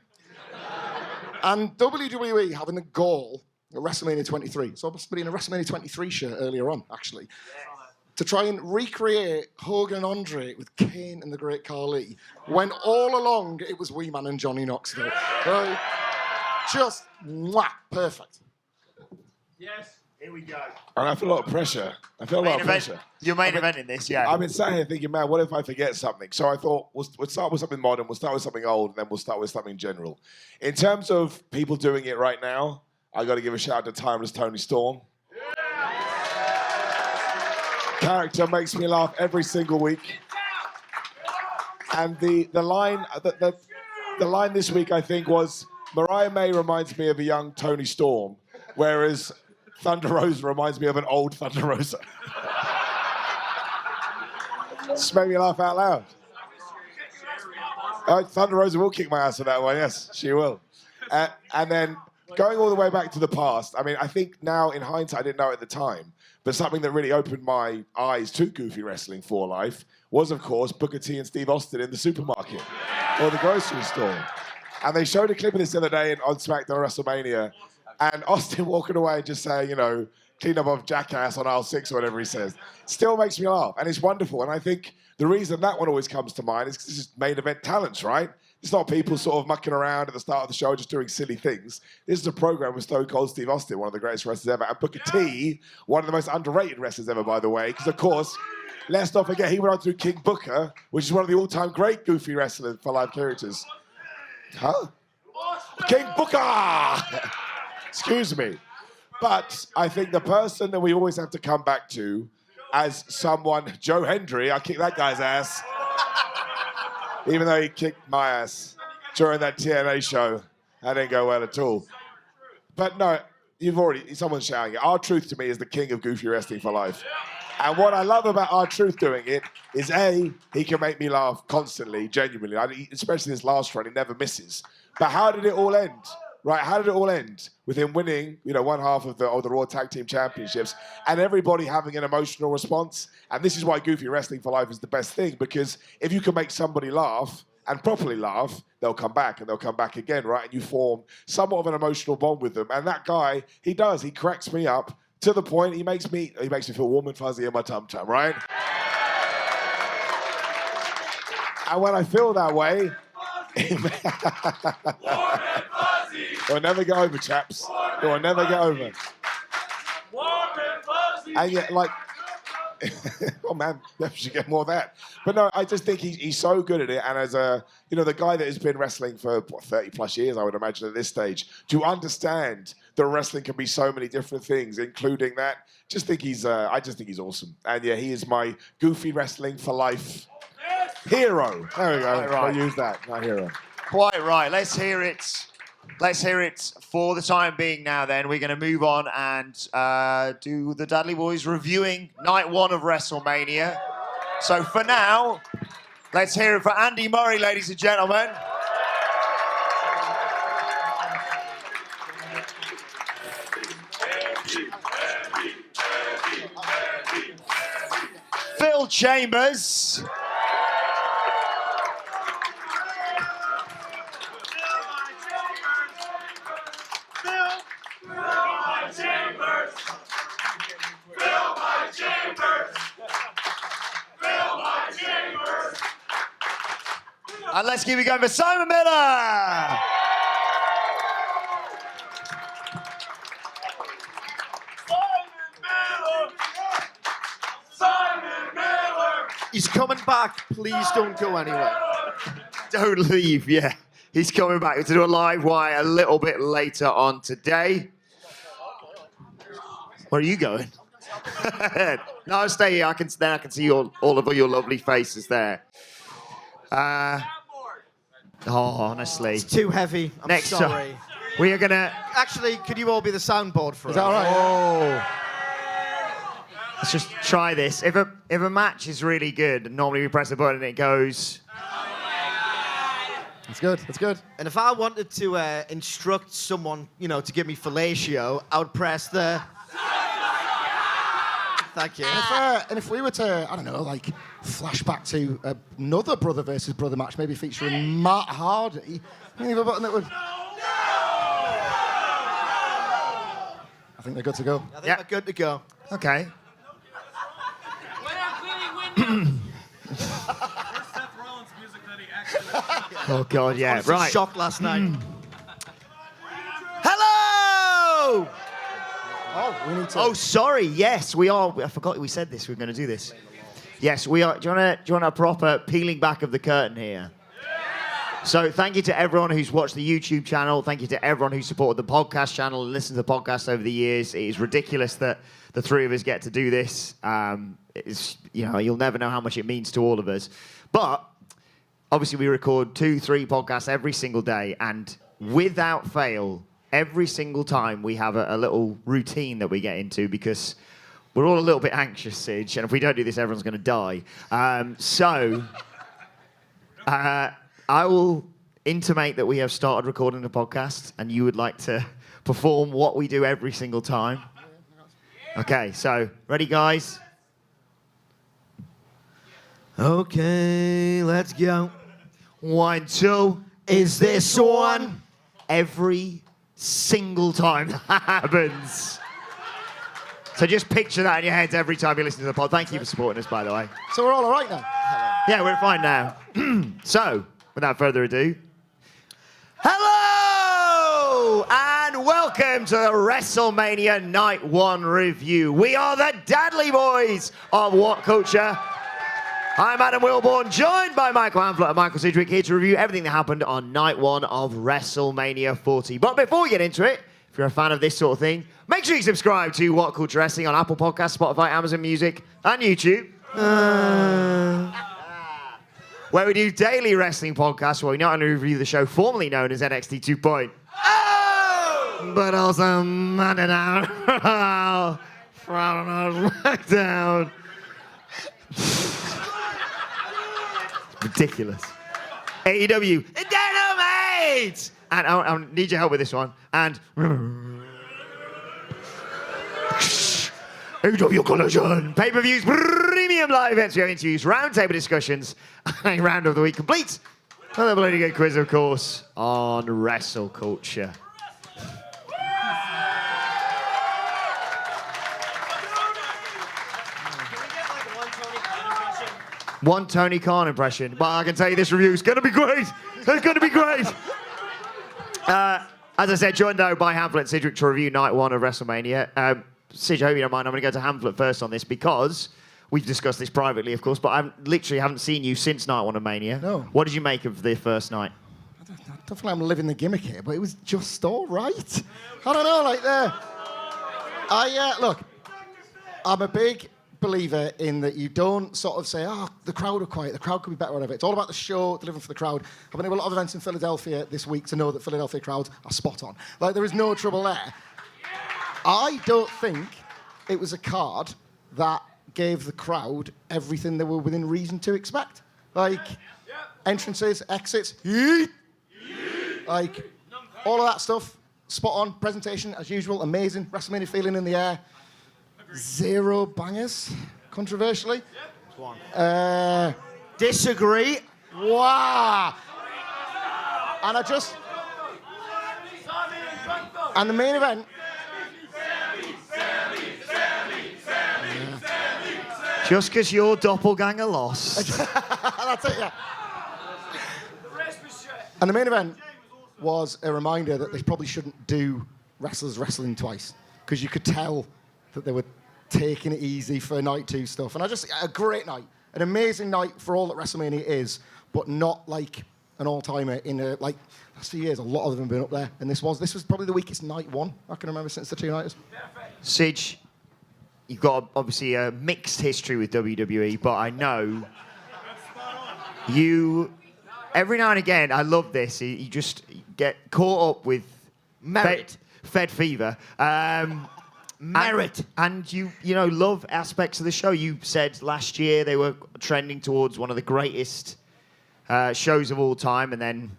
And WWE having the gall at WrestleMania 23. So somebody in a WrestleMania 23 shirt earlier on, actually. To try and recreate Hogan and Andre with Kane and the Great Khali, when all along it was Wee Man and Johnny Knoxville. Right? Just perfect. Yes. Here we go. And I feel a lot of pressure. Your main event in this, yeah. I've been sat here thinking, man, what if I forget something? So I thought, we'll start with something modern, we'll start with something old, and then we'll start with something general. In terms of people doing it right now, I got to give a shout out to Timeless Tony Storm. Character makes me laugh every single week. And the line this week, I think, was Mariah May reminds me of a young Tony Storm, whereas Thunder Rosa reminds me of an old Thunder Rosa. Just made me laugh out loud. Thunder Rosa will kick my ass for that one, yes, she will. And then going all the way back to the past, I mean, I think now in hindsight, I didn't know at the time, but something that really opened my eyes to Goofy Wrestling for life was, of course, Booker T and Steve Austin in the supermarket or the grocery store. And they showed a clip of this the other day on SmackDown WrestleMania, and Austin walking away and just saying, clean up of jackass on aisle 6 or whatever he says, still makes me laugh, and it's wonderful. And I think the reason that one always comes to mind is because it's just main event talents, right? It's not people sort of mucking around at the start of the show just doing silly things. This is a program with Stone Cold Steve Austin, one of the greatest wrestlers ever, and Booker T, one of the most underrated wrestlers ever, by the way, because, of course, let's not forget, he went on to do King Booker, which is one of the all-time great Goofy Wrestling for live characters. Huh? King Booker! Excuse me. But I think the person that we always have to come back to as someone, Joe Hendry, I kicked that guy's ass. Even though he kicked my ass during that TNA show. That didn't go well at all. But no, someone's shouting it. R-Truth to me is the king of Goofy Wrestling for life. And what I love about R-Truth doing it is A, he can make me laugh constantly, genuinely. Especially this last run, he never misses. But how did it all end? Right, how did it all end? With him winning, one half of the Raw Tag Team Championships and everybody having an emotional response. And this is why Goofy Wrestling for life is the best thing, because if you can make somebody laugh and properly laugh, they'll come back and they'll come back again, right? And you form somewhat of an emotional bond with them. And that guy, he cracks me up to the point he makes me feel warm and fuzzy in my tum-tum, right? And when I feel that way, it'll never get over, chaps. It will never get over. And yet, oh man, we should get more of that. But no, I just think he's so good at it. And as the guy that has been wrestling for 30 plus years, I would imagine at this stage, to understand that wrestling can be so many different things, including that, I just think he's awesome. And yeah, he is my Goofy Wrestling for life hero. There we go. Quite right. I'll use that, my hero. Quite right. Let's hear it let's hear it for the time being now then. We're going to move on and do the Dudley Boys reviewing night one of WrestleMania. So for now, let's hear it for Andy Murray, ladies and gentlemen. Phil Chambers. And let's keep it going for Simon Miller. He's coming back. Please don't go anywhere. Don't leave, yeah. He's coming back to do a live wire a little bit later on today. Where are you going? No, stay here. I can see all of your lovely faces there. Honestly. It's too heavy. I'm Next sorry. up, we are gonna. Actually, could you all be the soundboard for Is us? that all right? Oh. Let's just try this. If a match is really good, normally we press a button and it goes. It's good. It's good. And if I wanted to instruct someone, to give me fellatio, I would press the. Thank you. And if we were to, I don't know, like flash back to another brother versus brother match, maybe featuring Matt Hardy, can you have a button that would? I think they're good to go. I think we're good to go. Okay. Oh God, yeah. Honestly, Right. shocked last night. Hello. Oh, we need to. Oh, sorry. Yes, we are. I forgot we said this. We were going to do this. Yes, we are. Do you want a proper peeling back of the curtain here? So thank you to everyone who's watched the YouTube channel. Thank you to everyone who supported the podcast channel and listened to the podcast over the years. It is ridiculous that the three of us get to do this. It's, you'll never know how much it means to all of us. But obviously we record 2-3 podcasts every single day, and without fail, every single time we have a little routine that we get into because we're all a little bit anxious, Sidge, and if we don't do this, everyone's going to die. I will intimate that we have started recording the podcast and you would like to perform what we do every single time. Okay, so ready, guys? Okay, let's go. 1, 2. Is this one? Every single time that happens. So just picture that in your heads every time you listen to the pod. Thank you for supporting us, by the way. So we're all right now. Yeah, we're fine now. So, without further ado, hello and welcome to the WrestleMania Night 1 review. We are the Dudley Boys of WhatCulture. I'm Adam Wilborn, joined by Michael Hamflett and Michael Sidgwick, here to review everything that happened on night 1 of WrestleMania 40. But before we get into it, if you're a fan of this sort of thing, make sure you subscribe to WhatCulture Wrestling on Apple Podcasts, Spotify, Amazon Music, and YouTube. Where we do daily wrestling podcasts where we not only review the show formerly known as NXT 2.0, but also Monday Night Raw, Friday Night SmackDown. Ridiculous. AEW, Dynamite! And I need your help with this one. And AEW Collision, pay-per-views, premium live events, we have interviews, roundtable discussions, and a round of the week complete. And the bloody good quiz, of course, on WrestleCulture. One Tony Khan impression. Well, I can tell you this review is going to be great. It's going to be great. As I said, joined though by Hamflett and Sidgwick to review night 1 of WrestleMania. Sidge, I hope you don't mind. I'm going to go to Hamflett first on this because we've discussed this privately, of course, but I literally haven't seen you since night 1 of Mania. No. What did you make of the first night? I don't feel like I'm living the gimmick here, but it was just all right. I don't know, like look, I'm a big believer in that you don't sort of say, oh, the crowd are quiet, the crowd could be better, whatever. It's all about the show, delivering for the crowd. I've been to a lot of events in Philadelphia this week to know that Philadelphia crowds are spot on. Like, there is no trouble there. I don't think it was a card that gave the crowd everything they were within reason to expect. Like, entrances, exits, like, all of that stuff, spot on. Presentation, as usual, amazing. WrestleMania feeling in the air. 0 bangers, controversially. Disagree. Wow. And and the main event. Just because your doppelganger lost. That's it, yeah. And the main event was a reminder that they probably shouldn't do wrestlers wrestling twice, because you could tell that they were taking it easy for night 2 stuff. And a great night, an amazing night for all that WrestleMania is, but not like an all-timer in last few years. A lot of them have been up there, and this was probably the weakest night 1 I can remember since the 2-nighters. Sige, you've got obviously a mixed history with WWE, but I know you, every now and again, I love this, you just get caught up with Merit. Fed fever. Merit. And you love aspects of the show. You said last year they were trending towards one of the greatest shows of all time, and then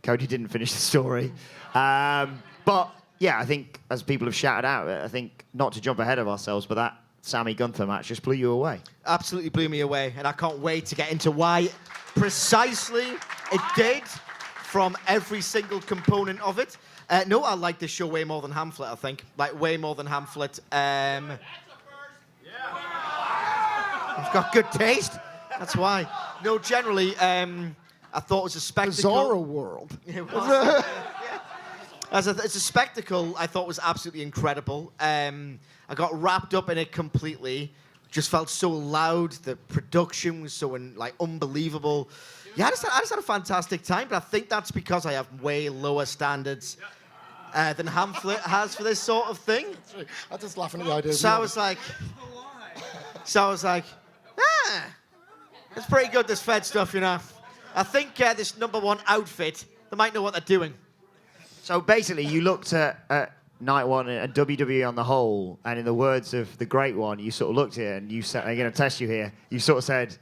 Cody didn't finish the story. But yeah, I think as people have shouted out, I think not to jump ahead of ourselves, but that Sami Gunther match just blew you away. Absolutely blew me away, and I can't wait to get into why precisely it did from every single component of it. No, I like this show way more than Hamflet, I think. Like, way more than Hamflet. I've got good taste. That's why. No, generally, I thought it was a spectacle. Bizarro world. It was. As it's a spectacle, I thought was absolutely incredible. I got wrapped up in it completely. Just felt so loud. The production was so unbelievable. Yeah, I just had a fantastic time, but I think that's because I have way lower standards than Hamflet has for this sort of thing. I'm just laughing at the idea. So I was like, it's pretty good, this Fed stuff, you know. I think this #1 outfit, they might know what they're doing. So basically, you looked at Night 1 and WWE on the whole, and in the words of the great one, you sort of looked at it and you said, I'm going to test you here, you sort of said,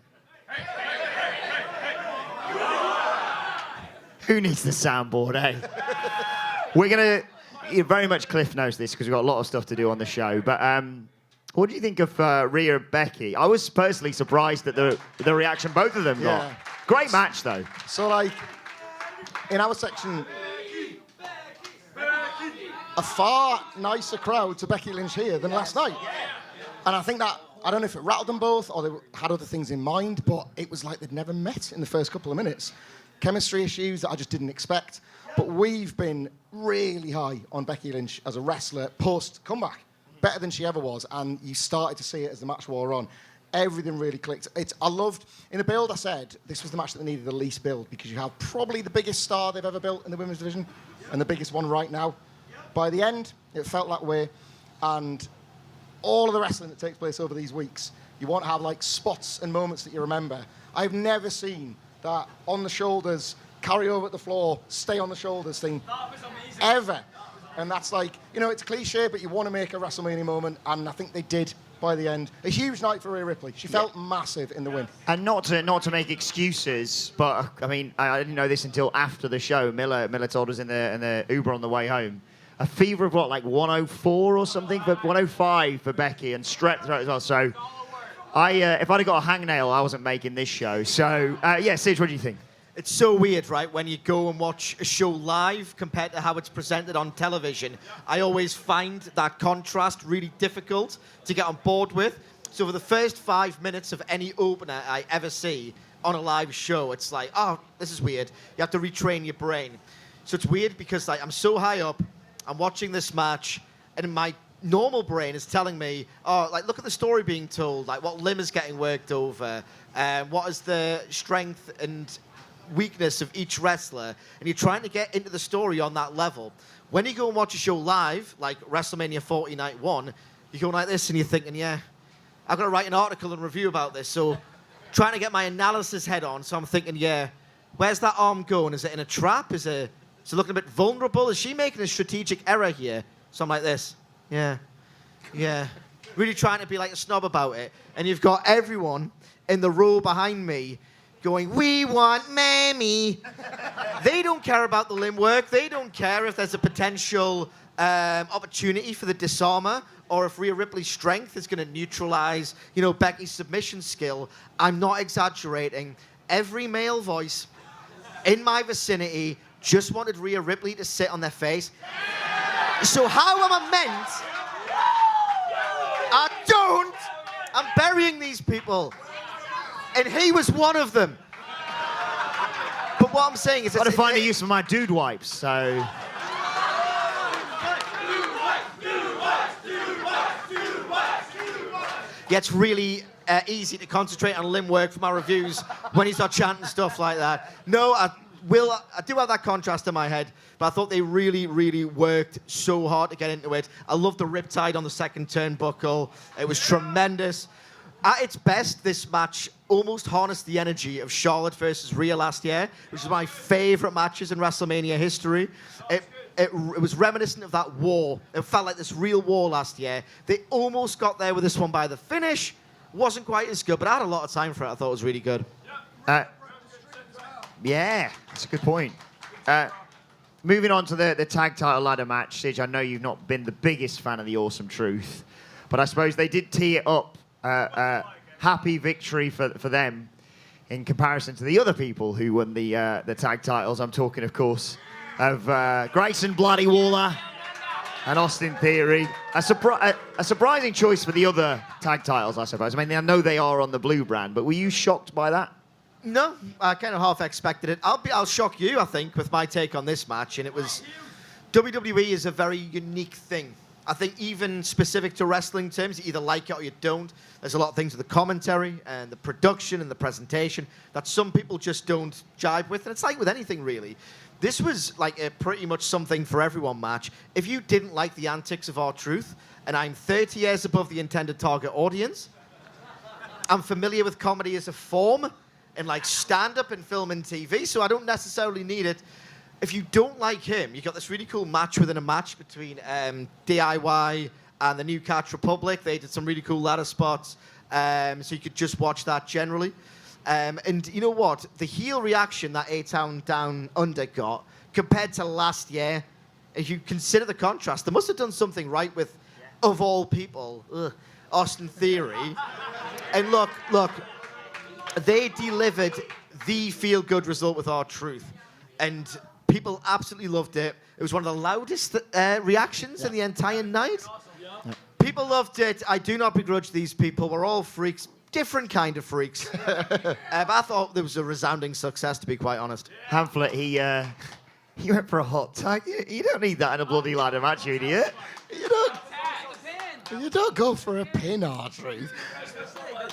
who needs the soundboard, eh? We're going to very much Cliff knows this because we've got a lot of stuff to do on the show, but what do you think of Rhea and Becky? I was personally surprised at the reaction both of them got. Great match, though. So, in our section, a far nicer crowd to Becky Lynch here than last night. And I think that, I don't know if it rattled them both or they had other things in mind, but it was like they'd never met in the first couple of minutes. Chemistry issues that I just didn't expect. But we've been really high on Becky Lynch as a wrestler post-comeback. Better than she ever was, and you started to see it as the match wore on. Everything really clicked. I loved, in the build I said, this was the match that they needed the least build because you have probably the biggest star they've ever built in the women's division and the biggest one right now. By the end, it felt that way, and all of the wrestling that takes place over these weeks, you want to have spots and moments that you remember. I've never seen that on the shoulders, carry over at the floor, stay on the shoulders thing ever. And that's it's a cliche, but you want to make a WrestleMania moment, and I think they did by the end. A huge night for Rhea Ripley. She felt massive in the win. And not to make excuses, but I mean, I didn't know this until after the show. Miller told us in the Uber on the way home. A fever of 104 or something, but 105 for Becky and strep throat as well. So, if I'd have got a hangnail, I wasn't making this show. So, Sige, what do you think? It's so weird, right, when you go and watch a show live compared to how it's presented on television. I always find that contrast really difficult to get on board with. So for the first 5 minutes of any opener I ever see on a live show, it's like, oh, this is weird. You have to retrain your brain. So it's weird because I'm so high up, I'm watching this match, and my normal brain is telling me, oh, look at the story being told, what limb is getting worked over, what is the strength and weakness of each wrestler, and you're trying to get into the story on that level. When you go and watch a show live, like WrestleMania 40 Night 1, you're going like this and you're thinking, yeah, I've got to write an article and review about this. So trying to get my analysis head on. So I'm thinking, yeah, where's that arm going? Is it in a trap? Is it looking a bit vulnerable? Is she making a strategic error here? So I'm like this. Yeah. Really trying to be like a snob about it. And you've got everyone in the row behind me going, we want Mammy. They don't care about the limb work. They don't care if there's a potential opportunity for the disarmer or if Rhea Ripley's strength is going to neutralize, Becky's submission skill. I'm not exaggerating. Every male voice in my vicinity just wanted Rhea Ripley to sit on their face. So how am I meant? I'm burying these people. And he was one of them. But what I'm saying is... I've got to find a use for my dude wipes, so... Yeah, it's really easy to concentrate on limb work for my reviews when you start chanting stuff like that. No, I do have that contrast in my head, but I thought they really, really worked so hard to get into it. I love the riptide on the second turnbuckle. It was tremendous. At its best, this match almost harnessed the energy of Charlotte versus Rhea last year, which is my favorite matches in WrestleMania history. It was reminiscent of that war. It felt like this real war last year. They almost got there with this one by the finish. Wasn't quite as good, but I had a lot of time for it. I thought it was really good. Yeah, that's a good point. Moving on to the tag title ladder match, Sid, I know you've not been the biggest fan of the Awesome Truth, but I suppose they did tee it up. Happy victory for them in comparison to the other people who won the tag titles. I'm talking, of course, of Grayson Bloody Waller and Austin Theory. A surprising choice for the other tag titles, I suppose. I mean, I know they are on the blue brand, but were you shocked by that? No, I kind of half expected it. I'll shock you, I think, with my take on this match. And it was... WWE is a very unique thing. I think even specific to wrestling terms, you either like it or you don't. There's a lot of things with the commentary and the production and the presentation that some people just don't jive with. And it's like with anything, really. This was like a pretty much something for everyone match. If you didn't like the antics of R-Truth, and I'm 30 years above the intended target audience, I'm familiar with comedy as a form in like stand-up and film and TV, so I don't necessarily need it. If you don't like him, you got this really cool match within a match between DIY and the New Catch Republic. They did some really cool ladder spots, so you could just watch that generally. And you know what? The heel reaction that A-Town Down Under got, compared to last year, if you consider the contrast, they must have done something right with, of all people, Austin Theory. And look, they delivered the feel-good result with R-Truth. And people absolutely loved it. It was one of the loudest reactions in the entire night. People loved it. I do not begrudge these people. We're all freaks. Different kind of freaks. But I thought there was a resounding success, to be quite honest. Hamlet, he went for a hot tag. You don't need that in a bloody ladder match, you idiot. You don't go for a pin, R-Truth.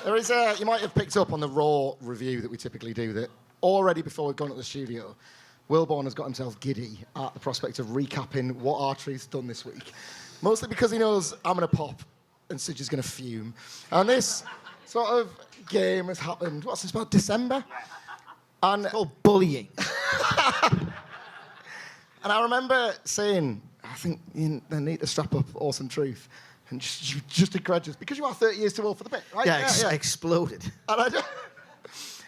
There is you might have picked up on the Raw review that we typically do that already before we've gone to the studio, Wilborn has got himself giddy at the prospect of recapping what R-Truth's done this week. Mostly because he knows I'm going to pop and Sidge is going to fume. And this sort of game has happened, what's this, about December? And It's called bullying. And I remember saying, I think they need to strap up Awesome Truth. And just egregious, because you are 30 years too old for the bit, right? Yeah, exploded.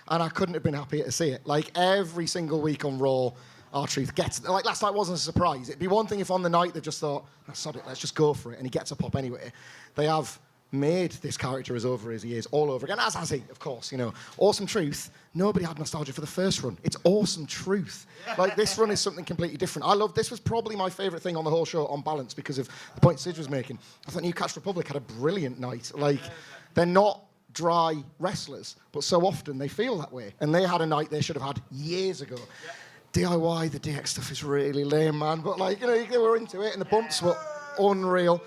And I couldn't have been happier to see it. Like, every single week on Raw, R-Truth gets it. Like, last night wasn't a surprise. It'd be one thing if on the night they just thought, oh, sod it, let's just go for it, and he gets a pop anyway. They have made this character as over as he is all over again, as has he, of course, you know. Awesome Truth, nobody had nostalgia for the first run. It's Awesome Truth. Like, this run is something completely different. This was probably my favourite thing on the whole show on balance because of the point Sidge was making. I thought New Catch Republic had a brilliant night. Like, they're not dry wrestlers, but so often they feel that way. And they had a night they should have had years ago. DIY, the DX stuff is really lame, man. But, like, you know, they were into it, and the bumps were unreal.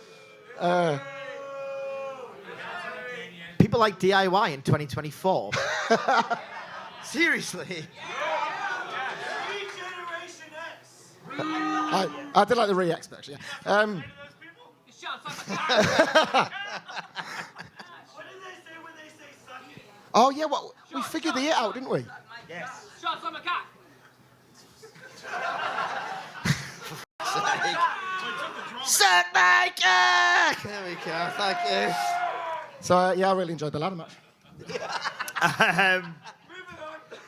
People like DIY in 2024. Seriously. I did like the Rhea X, actually. Yeah. Oh, yeah, well, we figured the it out, didn't we? Shots on the cock. Suck my cock! There we go, thank you. So, yeah, I really enjoyed the ladder match.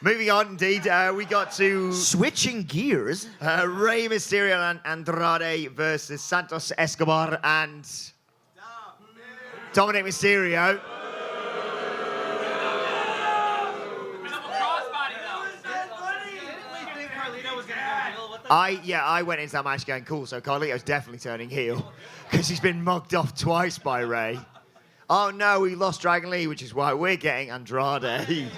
Moving on, indeed, we got to Switching gears. Rey Mysterio and Andrade versus Santos Escobar and Dominic Mysterio. I went into that match going, cool, so Carlito's definitely turning heel because he's been mugged off twice by Rey. Oh no, we lost Dragon Lee, which is why we're getting Andrade.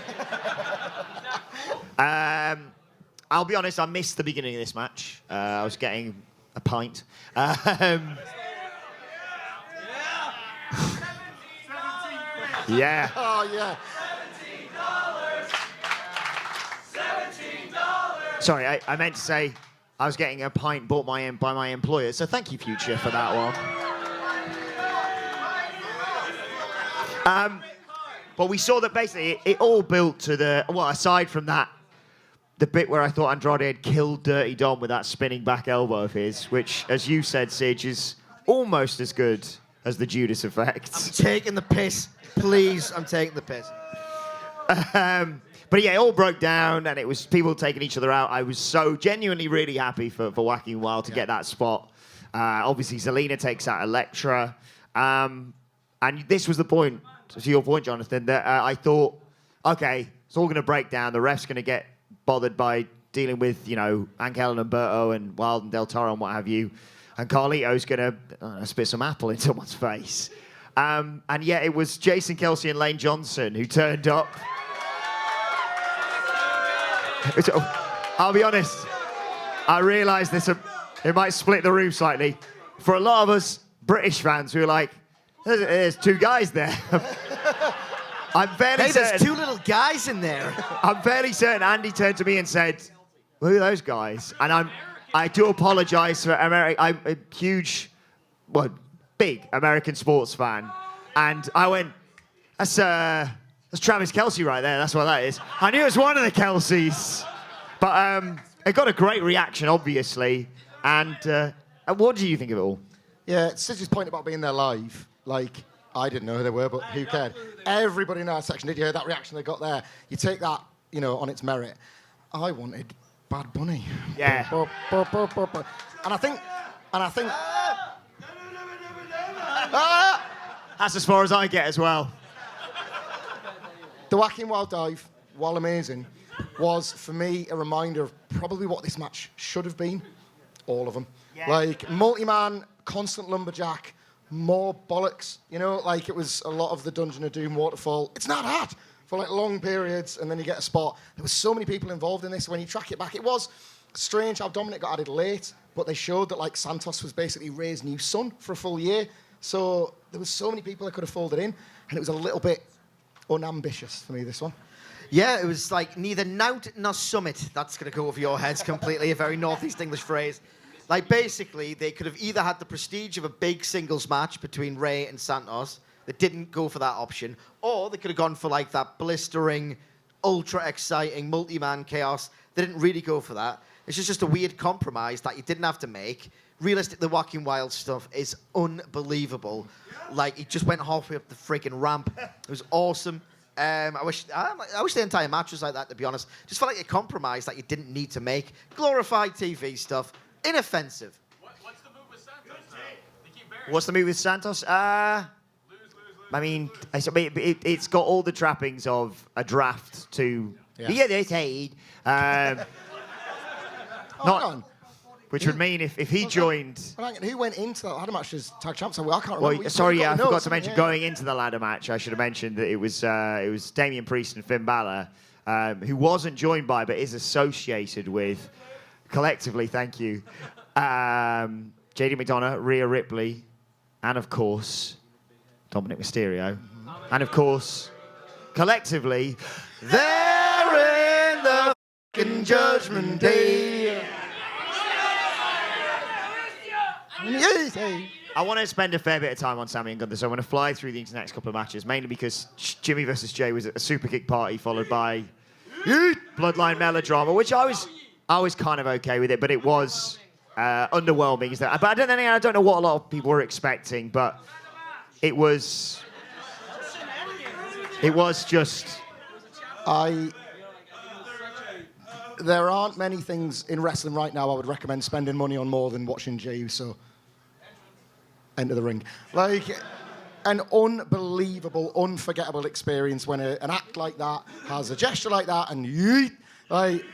I'll be honest, I missed the beginning of this match. I was getting a pint. Yeah. Oh, yeah. Sorry, I meant to say I was getting a pint bought by my employer, so thank you, Future, for that one. But we saw that basically it all built to the, well, aside from that, the bit where I thought Andrade had killed Dirty Dom with that spinning back elbow of his, which, as you said, Sige, is almost as good as the Judas effect. I'm taking the piss. Please, I'm taking the piss. But yeah, it all broke down, and it was people taking each other out. I was so genuinely really happy for Wacky Wild to get that spot. Obviously, Zelina takes out Elektra. And this was the point, to your point, Jonathan, that I thought, okay, it's all going to break down. The ref's going to get bothered by dealing with, you know, Angel and Humberto and Wild and Del Toro and what have you. And Carlito's going to spit some apple in someone's face. And yet it was Jason Kelsey and Lane Johnson who turned up. I'll be honest, I realised this, it might split the room slightly. For a lot of us British fans who are like, there's two guys there. I'm fairly certain, there's two little guys in there. I'm fairly certain Andy turned to me and said, who are those guys? And I do apologise for America. I'm a huge, well, big American sports fan. And I went, that's Travis Kelce right there. That's what that is. I knew it was one of the Kelceys. But it got a great reaction, obviously. And what do you think of it all? Yeah, Sidge's point about being there live, like, I didn't know who they were, but who cared? Everybody in our section, did you hear that reaction they got there? You take that, you know, on its merit. I wanted Bad Bunny. Yeah. And I think... That's as far as I get as well. The Wacky and Wild Dive, while amazing, was, for me, a reminder of probably what this match should have been. All of them. Yeah. Like, multi-man, constant lumberjack, more bollocks, you know? Like, it was a lot of the Dungeon of Doom waterfall. It's not hard for, like, long periods, and then you get a spot. There were so many people involved in this. When you track it back, it was strange how Dominic got added late, but they showed that, like, Santos was basically Rey's new son for a full year. So there was so many people that could have folded in, and it was a little bit unambitious for me, this one. Yeah, it was like neither nout nor summit. That's going to go over your heads completely, a very Northeast English phrase. Like, basically, they could have either had the prestige of a big singles match between Rey and Santos. They didn't go for that option. Or they could have gone for, like, that blistering, ultra-exciting, multi-man chaos. They didn't really go for that. It's just a weird compromise that you didn't have to make. Realistically, the Wacky Wild stuff is unbelievable. Like, he just went halfway up the freaking ramp. It was awesome. I wish the entire match was like that, to be honest. Just felt like a compromise that you didn't need to make. Glorified TV stuff. Inoffensive. What's the move with Santos now? They keep burying What's the move with Santos? I mean, it's got all the trappings of a draft to the other side. Which would mean if he joined... Who went into that ladder match as tag champs? I can't remember. Well, sorry, I forgot to mention going into the ladder match. I should have mentioned that it was Damian Priest and Finn Balor, who wasn't joined by but is associated with, collectively, thank you, JD McDonough, Rhea Ripley, and of course, Dominic Mysterio. And of course, collectively, they're in the fucking Judgment Day. I want to spend a fair bit of time on Sami and Gunther, so I'm going to fly through these next couple of matches, mainly because Jimmy versus Jay was a super kick party followed by Bloodline melodrama, which I was kind of okay with it, but it was underwhelming. But I don't know what a lot of people were expecting, but it was just. There aren't many things in wrestling right now I would recommend spending money on more than watching Jey Uso enter the ring. Like, an unbelievable, unforgettable experience when an act like that has a gesture like that, and like,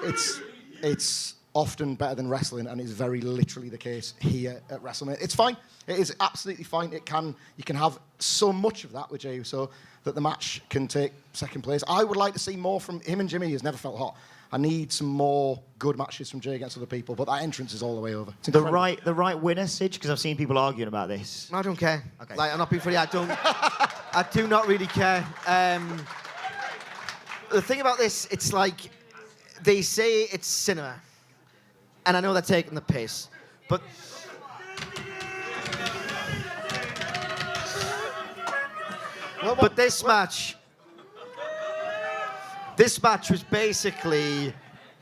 it's often better than wrestling, and it's very literally the case here at WrestleMania. It's fine. It is absolutely fine. You can have so much of that with Jey Uso that the match can take second place. I would like to see more from him and Jimmy. He's never felt hot. I need some more good matches from Jey against other people, but that entrance is all the way over. The right winner, Sidge, because I've seen people arguing about this. I don't care. Okay. Like, I'm not being funny. I do not really care. The thing about this, it's like they say it's cinema, and I know they're taking the piss, but this match was basically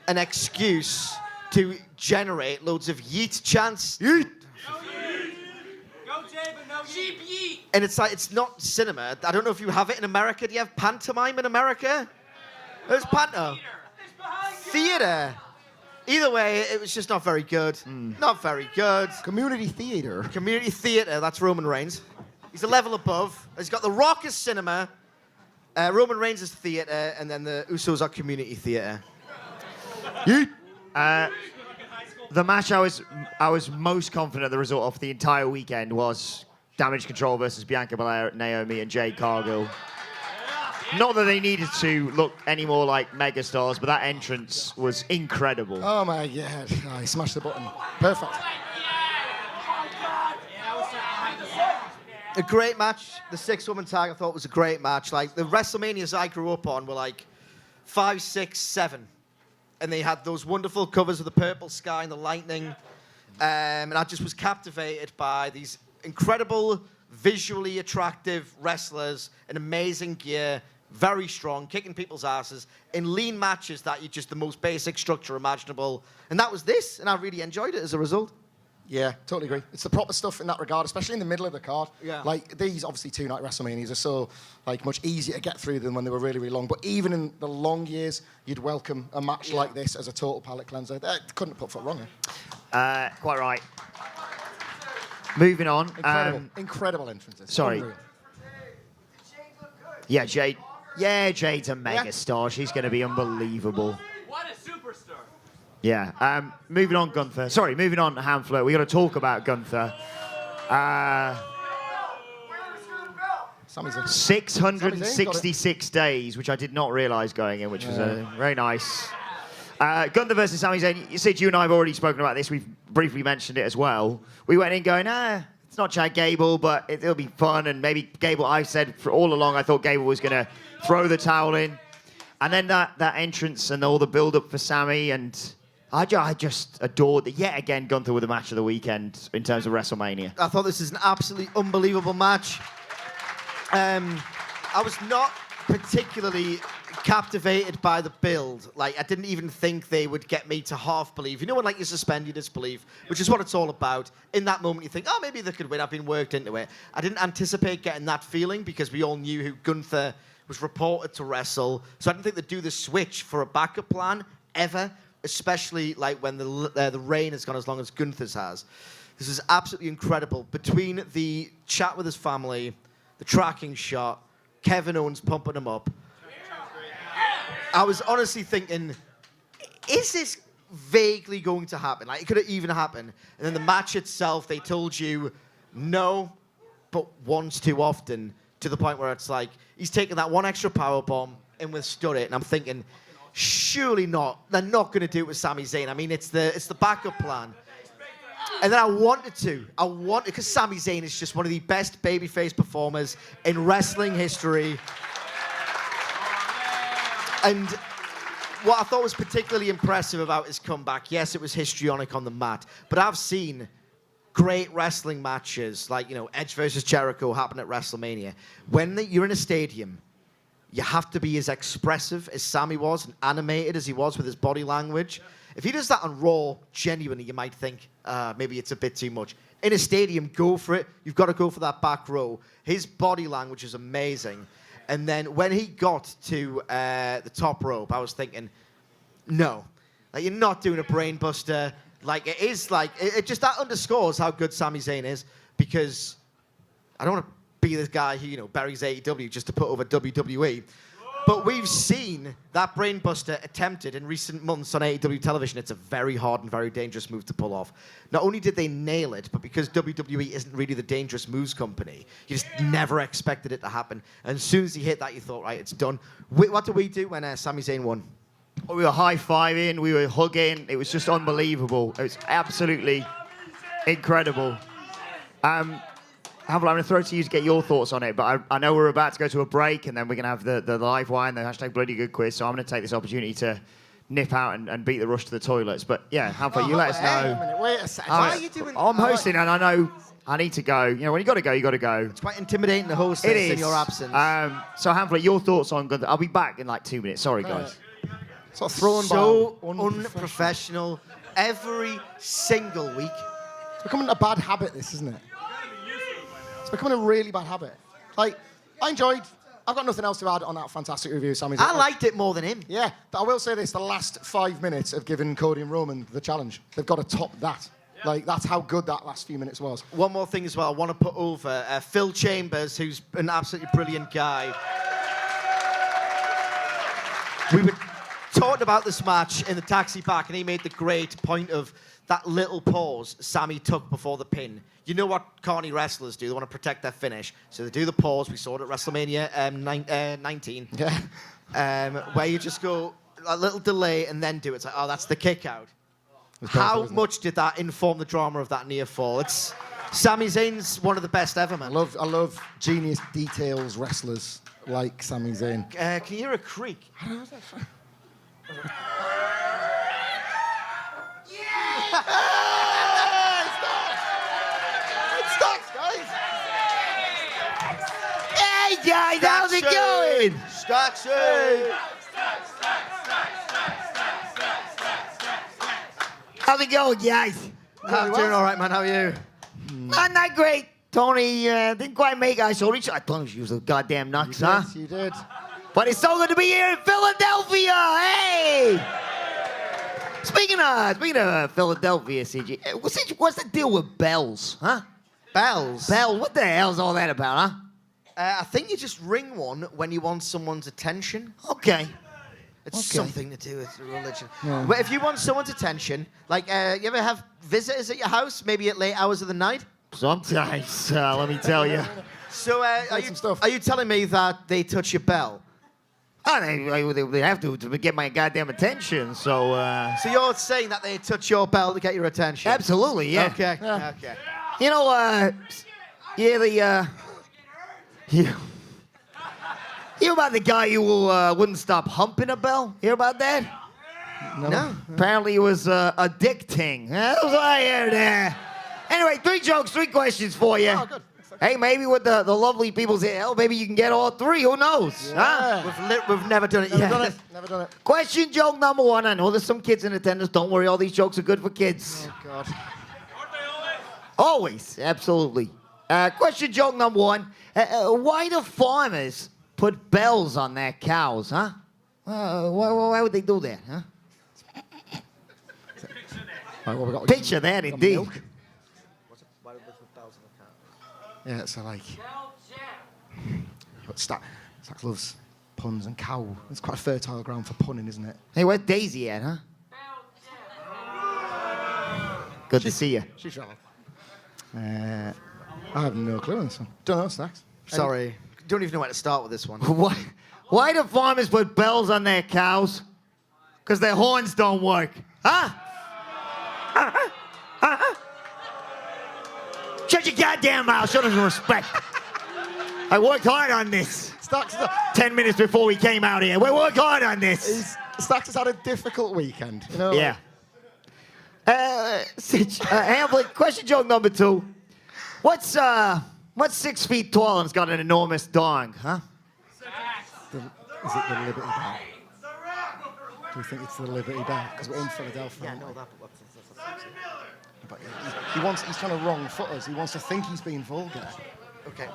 an excuse to generate loads of yeet chants. Yeet! Go Jay, but no yeet. Yeet. And it's like, it's not cinema. I don't know if you have it in America. Do you have pantomime in America? There's panto. Theater. Either way, it was just not very good. Not very good. Community theater. Community theater, that's Roman Reigns. He's a level above. He's got The Rock as cinema. Roman Reigns is theatre, and then the Usos are community theatre. The match I was most confident the result of the entire weekend was Damage Control versus Bianca Belair, Naomi, and Jade Cargill. Not that they needed to look any more like megastars, but that entrance was incredible. Oh my God! I smashed the button. Perfect. A great match. The 6-woman tag I thought was a great match. Like, the WrestleManias I grew up on were like 5, 6, 7. And they had those wonderful covers of the purple sky and the lightning. And I just was captivated by these incredible, visually attractive wrestlers in amazing gear, very strong, kicking people's asses, in lean matches that you just the most basic structure imaginable. And that was this, and I really enjoyed it as a result. Yeah, totally agree. It's the proper stuff in that regard, especially in the middle of the card. Yeah. Like, these, obviously, two-night WrestleManias are so, like, much easier to get through than when they were really, really long. But even in the long years, you'd welcome a match like this as a total palate cleanser. They couldn't have put foot wrong here. Quite right. Moving on. Incredible entrances. Sorry. Unreal. Yeah, Jade. Yeah, Jade's a megastar. She's going to be unbelievable. What a superstar. Yeah. Moving on, Gunther. Sorry, moving on, Hamflet. We got to talk about Gunther. Sammy's a- 666 days, which I did not realise going in, which was very nice. Gunther versus Sami Zayn. You said you and I have already spoken about this. We've briefly mentioned it as well. We went in going, it's not Chad Gable, but it'll be fun. And maybe Gable, I said for all along, I thought Gable was going to throw the towel in. And then that entrance and all the build-up for Sami, and I just adored it. Yet again, Gunther with the match of the weekend in terms of WrestleMania. I thought this is an absolutely unbelievable match. I was not particularly captivated by the build. Like, I didn't even think they would get me to half believe. You know when, like, you suspend your disbelief, which is what it's all about. In that moment, you think, oh, maybe they could win. I've been worked into it. I didn't anticipate getting that feeling because we all knew who Gunther was reported to wrestle. So I didn't think they'd do the switch for a backup plan ever, especially like when the reign has gone as long as Gunther's has. This is absolutely incredible. Between the chat with his family, the tracking shot, Kevin Owens pumping him up, I was honestly thinking, is this vaguely going to happen? Like, it could have even happened. And then the match itself, they told you no, but once too often, to the point where it's like, he's taken that one extra powerbomb and withstood it. And I'm thinking, surely not. They're not going to do it with Sami Zayn. I mean, it's the backup plan. And then I wanted, because Sami Zayn is just one of the best babyface performers in wrestling history. And what I thought was particularly impressive about his comeback, yes, it was histrionic on the mat, but I've seen great wrestling matches, like, you know, Edge versus Jericho happened at WrestleMania. When you're in a stadium, you have to be as expressive as Sami was and animated as he was with his body language. If he does that on Raw, genuinely, you might think maybe it's a bit too much. In a stadium, go for it. You've got to go for that back row. His body language is amazing. And then when he got to the top rope, I was thinking, no. Like, you're not doing a brain buster. Like, it is like, it just, that underscores how good Sami Zayn is, because I don't want to be this guy who, you know, buries AEW just to put over WWE. But we've seen that brain buster attempted in recent months on AEW television. It's a very hard and very dangerous move to pull off. Not only did they nail it, but because WWE isn't really the dangerous moves company, you just never expected it to happen. And as soon as he hit that, you thought, right, it's done. What did we do when Sami Zayn won? We were high-fiving, we were hugging. It was just unbelievable. It was absolutely incredible. Havel, I'm going to throw it to you to get your thoughts on it, but I know we're about to go to a break, and then we're going to have the live wine, the hashtag Bloody Good Quiz, so I'm going to take this opportunity to nip out and beat the rush to the toilets. But yeah, Havel, you let us know. Wait a second. Why are you doing I'm hosting, and I know I need to go. You know, when you got to go, you got to go. It's quite intimidating to host It this is. in your absence. So Havel, your thoughts on Gunther? I'll be back in like 2 minutes. Sorry, guys. Sort of thrown So by unprofessional. Every single week. It's becoming a bad habit, this, isn't it? It's becoming a really bad habit. Like, I enjoyed. I've got nothing else to add on that fantastic review, Sami. I liked it more than him. Yeah, but I will say this: the last 5 minutes have given Cody and Roman the challenge. They've got to top that. Like, that's how good that last few minutes was. One more thing as well, I want to put over Phil Chambers, who's an absolutely brilliant guy. We were talking about this match in the taxi park, and he made the great point of that little pause Sami took before the pin. You know what carny wrestlers do? They want to protect their finish. So they do the pause. We saw it at WrestleMania 19. Yeah. Where you just go a little delay and then do it. It's like, oh, that's the kick out. It's How perfect, isn't it? much did that inform the drama of that near fall? It's Sami Zayn's one of the best ever, man. I love genius details wrestlers like Sami Zayn. Can you hear a creak? Hey guys, how's it going? Staxy! How's it going, guys? I'm doing all right, man. How are you? Not great. Tony didn't quite make I saw each. I told you she was a goddamn nuts, huh? You did. But it's so good to be here in Philadelphia. Hey! Speaking of Philadelphia, CG, what's the deal with bells, huh? Bells? Bells? What the hell's all that about, huh? I think you just ring one when you want someone's attention. Okay. It's Okay. something to do with religion. But if you want someone's attention, like, you ever have visitors at your house, maybe at late hours of the night? Sometimes, let me tell you. So, some stuff. are you telling me that they touch your bell? Oh, they have to get my goddamn attention, so... So you're saying that they touch your bell to get your attention? Absolutely, yeah. Okay, Yeah. okay. You know, you about the guy who wouldn't stop humping a bell? Hear about that? No. Apparently it was a dick ting. That's what I heard. Anyway, 3 jokes, 3 questions for you. Oh, good. Hey, maybe with the lovely people's hell, maybe you can get all 3. Who knows? Huh? We've never done it yet. Never done it. Question joke number 1. I know there's some kids in attendance. Don't worry, all these jokes are good for kids. Oh, God. Always, absolutely. Question joke number 1. Why do farmers put bells on their cows, huh? Why would they do that, huh? Right, what we got? Picture that, Got indeed. milk. Yeah, so like... But Stack loves puns and cow. It's quite a fertile ground for punning, isn't it? Hey, where's Daisy at, huh? Good to see you. She's right. I have no clue on this one. Don't know, Stacks. Sorry. Don't even know where to start with this one. Why do farmers put bells on their cows? Because their horns don't work. Huh? Shut your goddamn mouth. Show them some respect. I worked hard on this. Stacks, 10 minutes before we came out here. We worked hard on this. Stacks has had a difficult weekend. You know? Yeah. Hamlet, question joke number 2. What's 6 feet tall and has got an enormous dong, huh? Is it the Liberty Bell? Do you think it's the Liberty Bell? Because we're in Philadelphia. Yeah, no, but he's trying to wrong foot us. He wants to think he's being vulgar. Okay,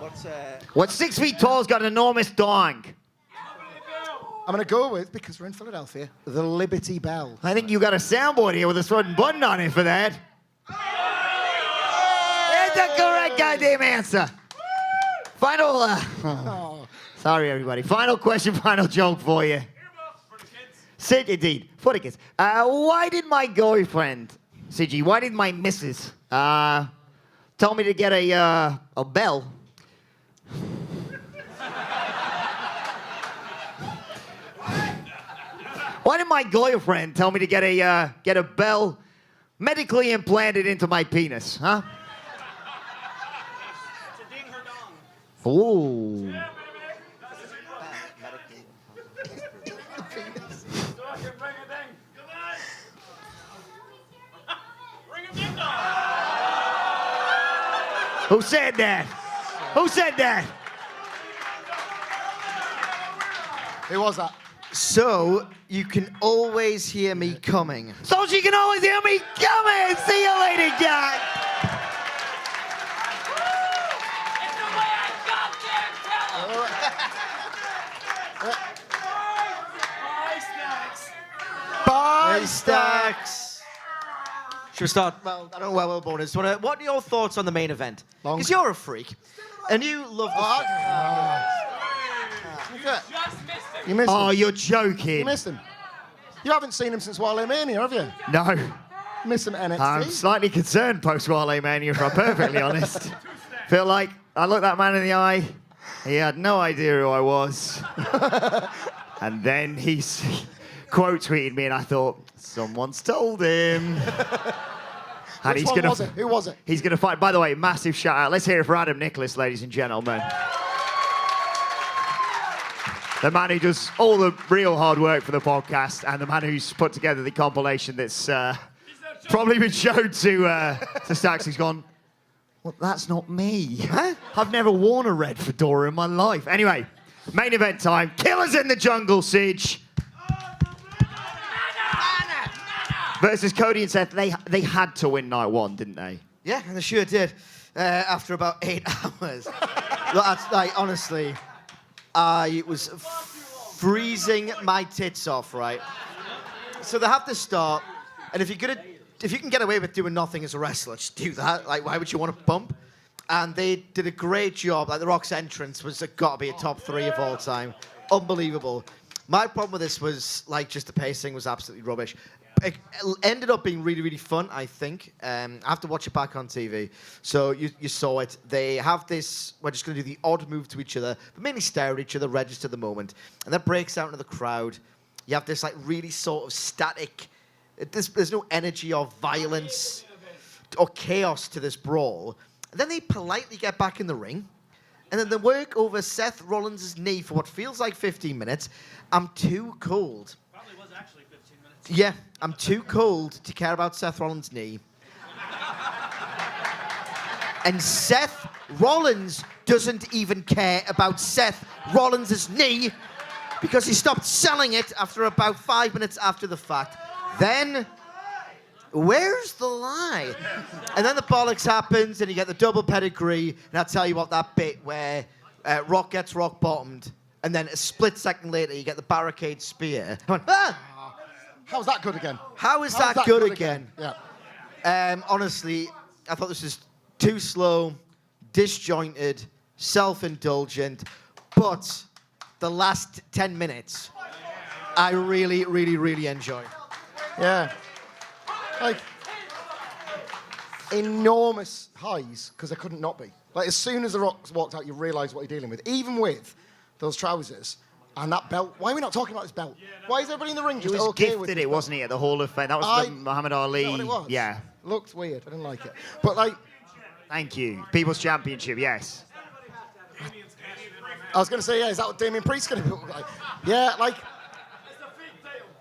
What's 6 feet tall has got an enormous dong? I'm going to go with, because we're in Philadelphia, the Liberty Bell. I think you got a soundboard here with a certain button on it for that. It's the correct goddamn answer. Final, sorry everybody. Final question, final joke for you. Sid, indeed, for the kids. Why did my girlfriend, CG, why did my missus, tell me to get a bell? Why did my girlfriend tell me to get a bell medically implanted into my penis, huh? To ding her dong. Ooh. So I can bring a ding. Come on. Bring a ding dong. Who said that? Who said that? Who was that? So, you can always hear me coming. So she can always hear me coming. See you later, guys. It's the way I got there, tell him. Bye, Stacks. Should we start? Well, I don't know where we're born is. What are your thoughts on the main event? Long. Because you're a freak, and you love the... Just missed him. You missed Oh, him. you're joking. You missed him. You haven't seen him since WrestleMania, have you? No. You missed him at NXT. I'm slightly concerned post-WrestleMania, if I'm perfectly honest. Feel like I looked that man in the eye. He had no idea who I was. And then he quote tweeted me, and I thought, someone's told him. And Which one was it? Who was it? He's going to fight. By the way, massive shout out. Let's hear it for Adam Nicholas, ladies and gentlemen. The man who does all the real hard work for the podcast, and the man who's put together the compilation that's probably been shown to Stacks. He's gone, well, that's not me. Huh? I've never worn a red fedora in my life. Anyway, main event time. Killers in the Jungle, Siege. Versus Cody and Seth. They had to win night 1, didn't they? Yeah, and they sure did. After about 8 hours. Look, that's, like, honestly, I was freezing my tits off, right? So they have to start, and if you can get away with doing nothing as a wrestler, just do that. Like, why would you want to bump? And they did a great job. Like, The Rock's entrance was got to be a top 3 of all time. Unbelievable. My problem with this was, like, just the pacing was absolutely rubbish. It ended up being really, really fun, I think. I have to watch it back on TV. So you saw it. They have this, we're just going to do the odd move to each other, but mainly stare at each other, register the moment. And that breaks out into the crowd. You have this, like, really sort of static, there's no energy or violence or chaos to this brawl. And then they politely get back in the ring. And then they work over Seth Rollins' knee for what feels like 15 minutes. I'm too cold. Probably was actually 15 minutes. Yeah, I'm too cold to care about Seth Rollins' knee. And Seth Rollins doesn't even care about Seth Rollins' knee because he stopped selling it after about 5 minutes after the fact. Then, where's the lie? And then the bollocks happens and you get the double pedigree. And I'll tell you what, that bit where Rock gets rock bottomed and then a split second later you get the barricade spear. I went, ah! How's that good again? How is that good again? Yeah. Honestly, I thought this was too slow, disjointed, self-indulgent, but the last 10 minutes, I really, really, really enjoyed. Yeah. Like, enormous highs, because there couldn't not be. Like, as soon as The Rock walked out, you realise what you're dealing with. Even with those trousers and that belt. Why are we not talking about this belt? Why is everybody in the ring He just was okay with gifted this it, belt? wasn't he, at the Hall of Fame? That was the Muhammad Ali. Is that what it was? Yeah. Looked weird. I didn't like it. But, like, Thank you. People's Championship, yes. I was going to say, yeah, is that what Damien Priest's going to look like? Yeah, like,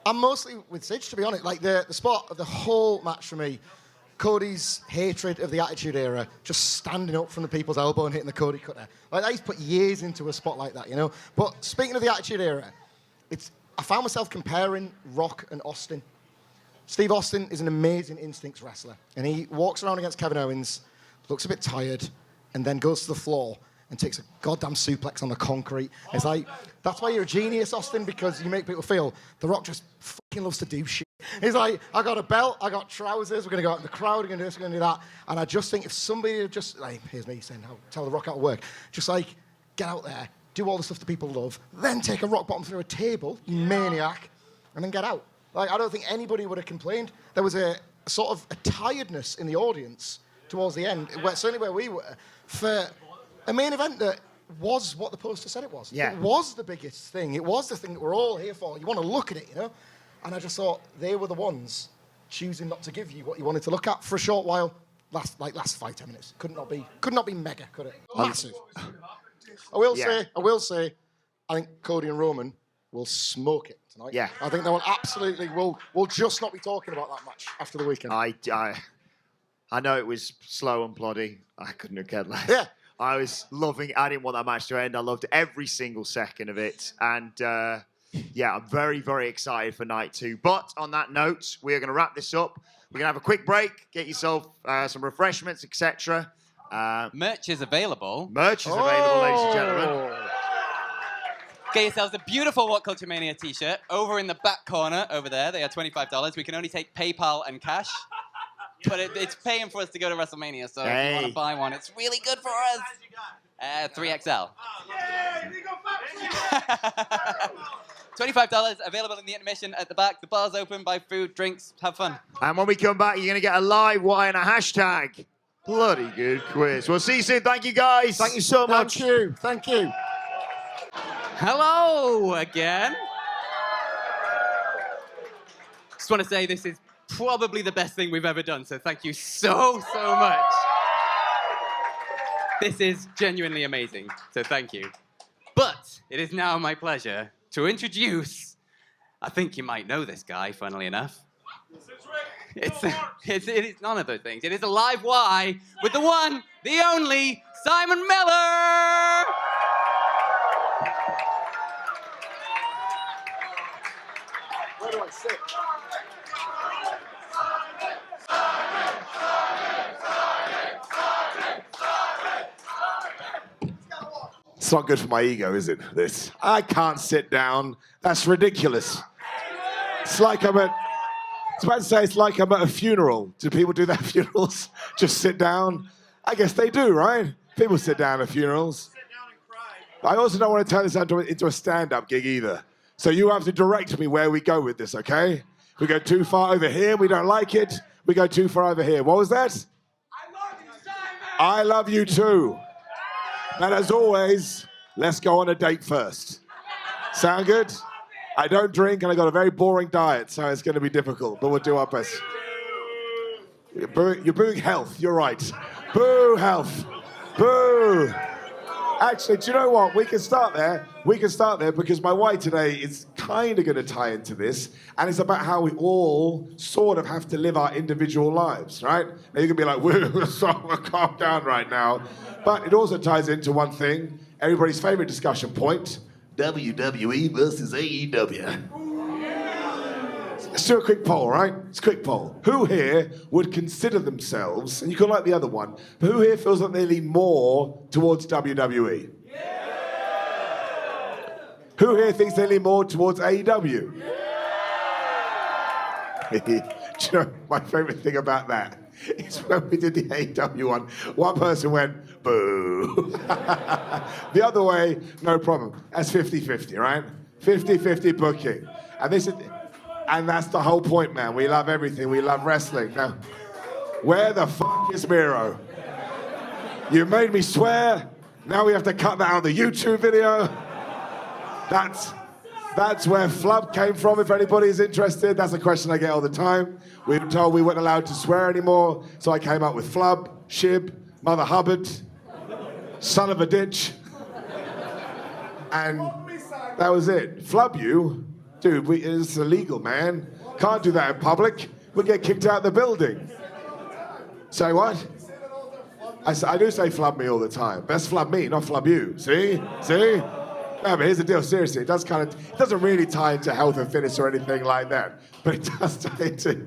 I'm mostly with Sidge, to be honest. Like, the spot of the whole match for me, Cody's hatred of the Attitude Era, just standing up from the people's elbow and hitting the Cody cutter. Like, he's put years into a spot like that, you know? But speaking of the Attitude Era, I found myself comparing Rock and Austin. Steve Austin is an amazing instincts wrestler, and he walks around against Kevin Owens, looks a bit tired, and then goes to the floor and takes a goddamn suplex on the concrete. It's like, that's why you're a genius, Austin, because you make people feel The Rock just fucking loves to do shit. He's like, I got a belt, I got trousers, we're going to go out in the crowd, we're going to do this, we're going to do that. And I just think if somebody would just, like, here's me saying, tell The Rock how to work, just like, get out there, do all the stuff that people love, then take a rock bottom through a table, you maniac, and then get out. Like, I don't think anybody would have complained. There was a sort of a tiredness in the audience towards the end, certainly where we were, for a main event that was what the poster said it was. Yeah. It was the biggest thing. It was the thing that we're all here for. You want to look at it, you know? And I just thought they were the ones choosing not to give you what you wanted to look at for a short while. Last 5-10 minutes. Could not be mega, could it? Massive. I will say, I think Cody and Roman will smoke it tonight. Yeah. I think they will absolutely, we'll just not be talking about that match after the weekend. I know it was slow and ploddy. I couldn't have cared less. Yeah. I was loving it. I didn't want that match to end. I loved every single second of it. And yeah, I'm very, very excited for night 2. But on that note, we are going to wrap this up. We're going to have a quick break, get yourself some refreshments, etc. Merch is available. Merch is available, ladies and gentlemen. Get yourselves a beautiful What Culture Mania t-shirt over in the back corner over there. They are $25. We can only take PayPal and cash. But it's paying for us to go to WrestleMania, so if you want to buy one, it's really good for us. 3XL. $25, available in the intermission at the back. The bar's open, buy food, drinks, have fun. And when we come back, you're going to get a live why and a hashtag. Bloody good quiz. We'll see you soon. Thank you, guys. Thank you so much. Thank you. Hello again. Just want to say this is probably the best thing we've ever done, so thank you so much. This is genuinely amazing, so thank you. But it is now my pleasure to I think you might know this guy, funnily enough. It is none of those things. It is a live Y with the one, the only, Simon Miller! Where do I sit? It's not good for my ego, is it, this? I can't sit down. That's ridiculous. It's like I'm at a funeral. Do people do that at funerals? Just sit down? I guess they do, right? People sit down at funerals. Sit down and cry. I also don't want to turn this into a stand-up gig either. So you have to direct me where we go with this, okay? We go too far over here, we don't like it. We go too far over here. What was that? I love you, Simon! I love you too. And as always, let's go on a date first. Sound good? I don't drink and I got a very boring diet, so it's going to be difficult, but we'll do our best. You're booing health, you're right. Boo health. Boo. Actually, do you know what? We can start there. Because my why today is kind of going to tie into this, and it's about how we all sort of have to live our individual lives, right? Now you can be like, we're so calm down right now. But it also ties into one thing, everybody's favorite discussion point, WWE versus AEW. Let's do a quick poll, right? It's a quick poll. Who here would consider themselves, and you can like the other one, but who here feels like they lean more towards WWE? Yeah. Who here thinks they lean more towards AEW? Yeah. Do you know my favorite thing about that? Is when we did the AEW one person went, boo. The other way, no problem. That's 50-50, right? 50-50 booking. And that's the whole point, man. We love everything. We love wrestling. Now, where the fuck is Miro? You made me swear. Now we have to cut that out of the YouTube video. That's where flub came from, if anybody's interested. That's a question I get all the time. We were told we weren't allowed to swear anymore, so I came up with flub, shib, Mother Hubbard, son of a ditch. And that was it. Flub you? Dude, it's illegal, man. Can't do that in public. We'll get kicked out of the building. Say what? I do say flub me all the time. Best flub me, not flub you. See? See? No, but here's the deal. Seriously, it doesn't really tie into health and fitness or anything like that. But it does tie into...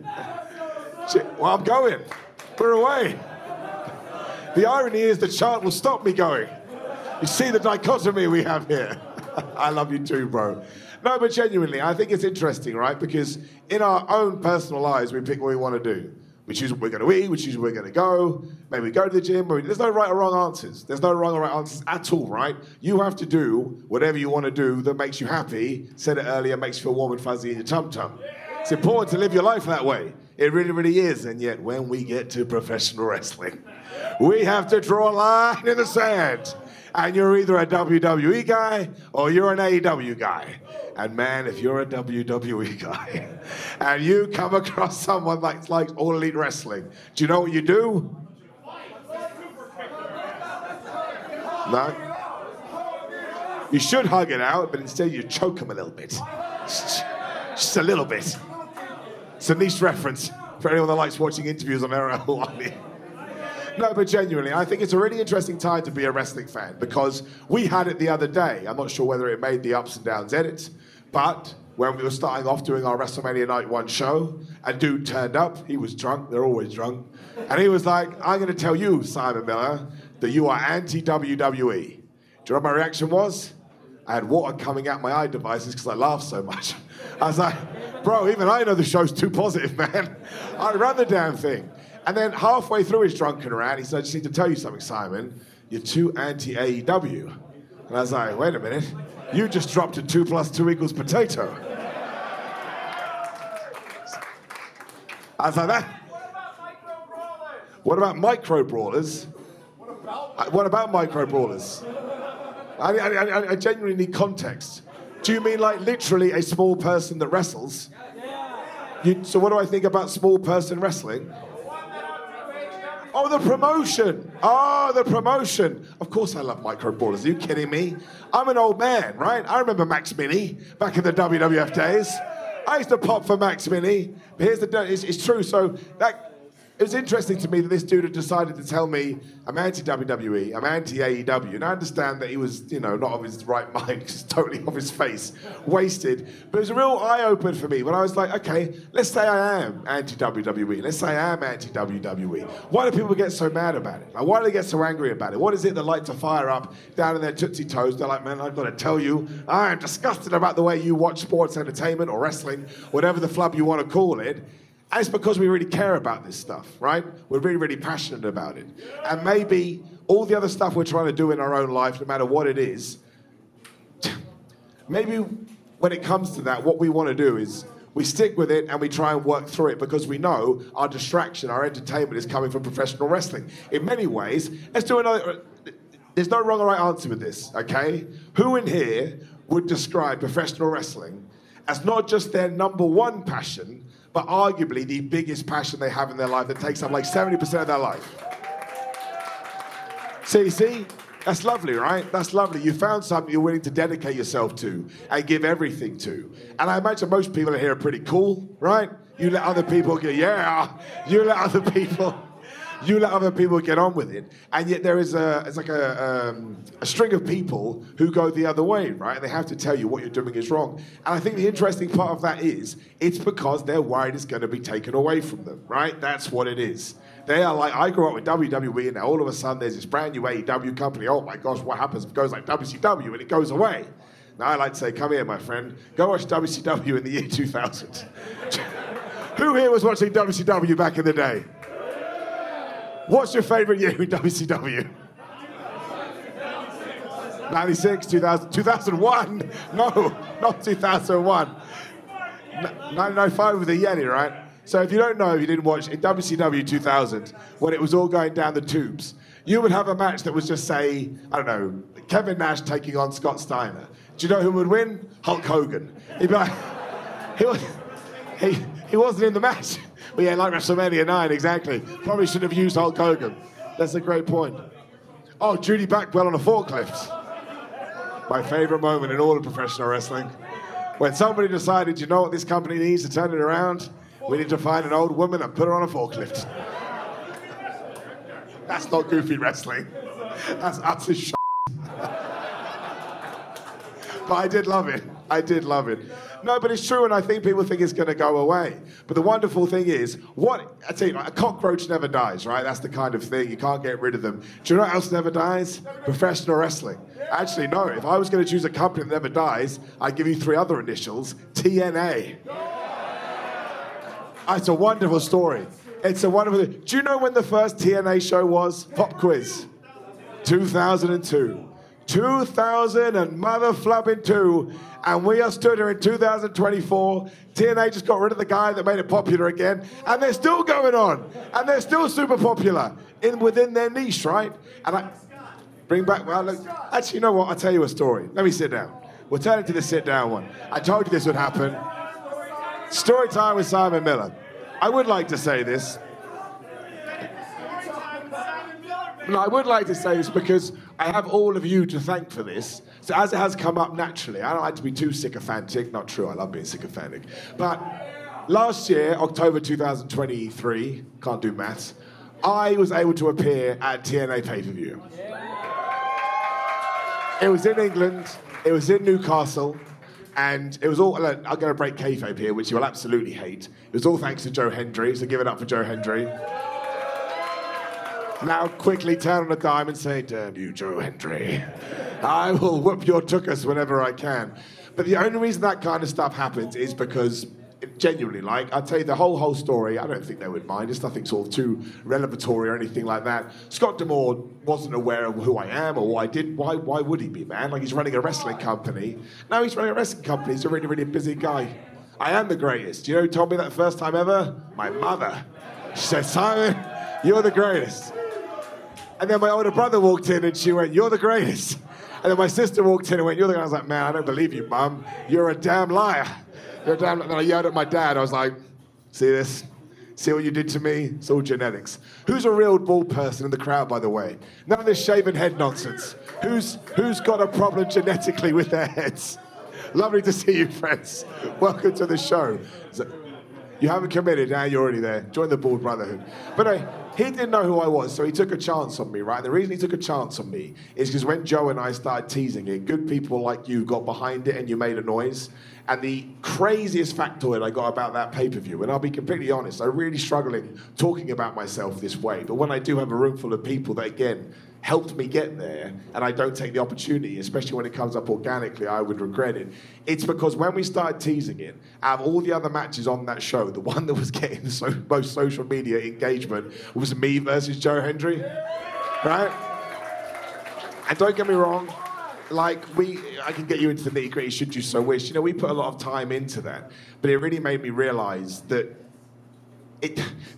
Well, I'm going. We're away. The irony is the chant will stop me going. You see the dichotomy we have here. I love you too, bro. No, but genuinely, I think it's interesting, right? Because in our own personal lives, we pick what we want to do. We choose what we're going to eat, we choose where we're going to go. Maybe we go to the gym. There's no right or wrong answers. There's no wrong or right answers at all, right? You have to do whatever you want to do that makes you happy. Said it earlier, makes you feel warm and fuzzy in your tum-tum. It's important to live your life that way. It really, really is. And yet, when we get to professional wrestling, we have to draw a line in the sand. And you're either a WWE guy or you're an AEW guy. And man, if you're a WWE guy and you come across someone like All Elite Wrestling, do you know what you do? No? You should hug it out, but instead you choke him a little bit. Just a little bit. It's a niche reference for anyone that likes watching interviews on RL. No, but genuinely, I think it's a really interesting time to be a wrestling fan because we had it the other day. I'm not sure whether it made the ups and downs edits, but when we were starting off doing our WrestleMania Night 1 show, a dude turned up. He was drunk. They're always drunk. And he was like, I'm going to tell you, Simon Miller, that you are anti-WWE. Do you know what my reaction was? I had water coming out my eye devices because I laughed so much. I was like, bro, even I know the show's too positive, man. I run the damn thing. And then halfway through his drunken rant, he said, I just need to tell you something, Simon. You're too anti-AEW. And I was like, wait a minute. You just dropped a 2 + 2 = potato. I was like, that. What about micro brawlers? What about micro brawlers? I genuinely need context. Do you mean like literally a small person that wrestles? So what do I think about small person wrestling? Oh, the promotion. Oh, the promotion. Of course I love micro brawlers. Are you kidding me? I'm an old man, right? I remember Max Mini back in the WWF days. I used to pop for Max Mini. But here's the it's true. So it was interesting to me that this dude had decided to tell me I'm anti-WWE, I'm anti-AEW. And I understand that he was, not of his right mind, because totally off his face, wasted. But it was a real eye-opener for me when I was like, okay, let's say I am anti-WWE. Let's say I am anti-WWE. Why do people get so mad about it? Like, why do they get so angry about it? What is it that lights a fire up down in their tootsie toes? They're like, man, I've got to tell you, I am disgusted about the way you watch sports entertainment or wrestling, whatever the flub you want to call it. And it's because we really care about this stuff, right? We're really, really passionate about it. And maybe all the other stuff we're trying to do in our own life, no matter what it is, maybe when it comes to that, what we want to do is we stick with it and we try and work through it because we know our distraction, our entertainment is coming from professional wrestling. In many ways, let's do another... There's no wrong or right answer with this, okay? Who in here would describe professional wrestling as not just their number one passion, but arguably the biggest passion they have in their life that takes up like 70% of their life? See? That's lovely, right? That's lovely. You found something you're willing to dedicate yourself to and give everything to. And I imagine most people in here are pretty cool, right? You let other people get, you let other people get on with it. And yet there is a string of people who go the other way, right? And they have to tell you what you're doing is wrong. And I think the interesting part of that is, it's because they're worried it's going to be taken away from them, right? That's what it is. They are like, I grew up with WWE, and now all of a sudden there's this brand new AEW company. Oh my gosh, what happens if it goes like WCW and it goes away? Now I like to say, come here, my friend. Go watch WCW in the year 2000. Who here was watching WCW back in the day? What's your favorite year in WCW? 96, 2000, 2001? No, not 2001. 1905 with the Yeti, right? So if you don't know, if you didn't watch, in WCW 2000, when it was all going down the tubes, you would have a match that was just, say, I don't know, Kevin Nash taking on Scott Steiner. Do you know who would win? Hulk Hogan. He'd be like, he wasn't in the match. Well, yeah, like WrestleMania 9, exactly. Probably should have used Hulk Hogan. That's a great point. Oh, Judy Backwell on a forklift. My favorite moment in all of professional wrestling. When somebody decided, you know what this company needs to turn it around? We need to find an old woman and put her on a forklift. That's not goofy wrestling. That's utter shit. But I did love it. I did love it. No, but it's true, and I think people think it's going to go away. But the wonderful thing is, I tell you, a cockroach never dies, right? That's the kind of thing. You can't get rid of them. Do you know what else never dies? Professional wrestling. Actually, no. If I was going to choose a company that never dies, I'd give you 3 other initials. TNA. It's a wonderful story. It's a wonderful... Do you know when the first TNA show was? Pop quiz. 2002. 2000 and mother flubbing 2, and we are stood here in 2024. TNA just got rid of the guy that made it popular again, and they're still going on, and they're still super popular within their niche, right? And I bring back. Well, look, actually, you know what? I'll tell you a story. Let me sit down. We'll turn it to the sit down one. I told you this would happen. Story time with Simon Miller. I would like to say this. No, I would like to say this because I have all of you to thank for this. So as it has come up naturally, I don't like to be too sycophantic. Not true, I love being sycophantic. But last year, October 2023, can't do maths, I was able to appear at TNA pay-per-view. It was in England, it was in Newcastle, and it was all, I'm going to break kayfabe here, which you will absolutely hate. It was all thanks to Joe Hendry, so give it up for Joe Hendry. Now quickly turn on a dime and say, damn you, Joe Hendry. I will whoop your tuchus whenever I can. But the only reason that kind of stuff happens is because, genuinely, like, I'll tell you the whole story, I don't think they would mind. It's nothing sort of too revelatory or anything like that. Scott D'Amore wasn't aware of who I am or what I did. Why would he be, man? Like, he's running a wrestling company. No, he's running a wrestling company. He's a really, really busy guy. I am the greatest. You know who told me that first time ever? My mother. She said, Simon, you're the greatest. And then my older brother walked in and she went, you're the greatest. And then my sister walked in and went, you're the greatest. I was like, man, I don't believe you, Mum. You're a damn liar. You're a damn liar. And then I yelled at my dad. I was like, see this? See what you did to me? It's all genetics. Who's a real bald person in the crowd, by the way? None of this shaven head nonsense. Who's got a problem genetically with their heads? Lovely to see you, friends. Welcome to the show. You haven't committed, now you're already there. Join the Bald Brotherhood. But he didn't know who I was, so he took a chance on me, right? And the reason he took a chance on me is because when Joe and I started teasing it, good people like you got behind it and you made a noise. And the craziest factoid I got about that pay-per-view, and I'll be completely honest, I'm really struggling talking about myself this way. But when I do have a room full of people that, again, helped me get there, and I don't take the opportunity, especially when it comes up organically, I would regret it. It's because when we started teasing it, out of all the other matches on that show, the one that was getting the most social media engagement was me versus Joe Hendry, right? And don't get me wrong, like, I can get you into the nitty-gritty should you so wish. You know, we put a lot of time into that, but it really made me realize that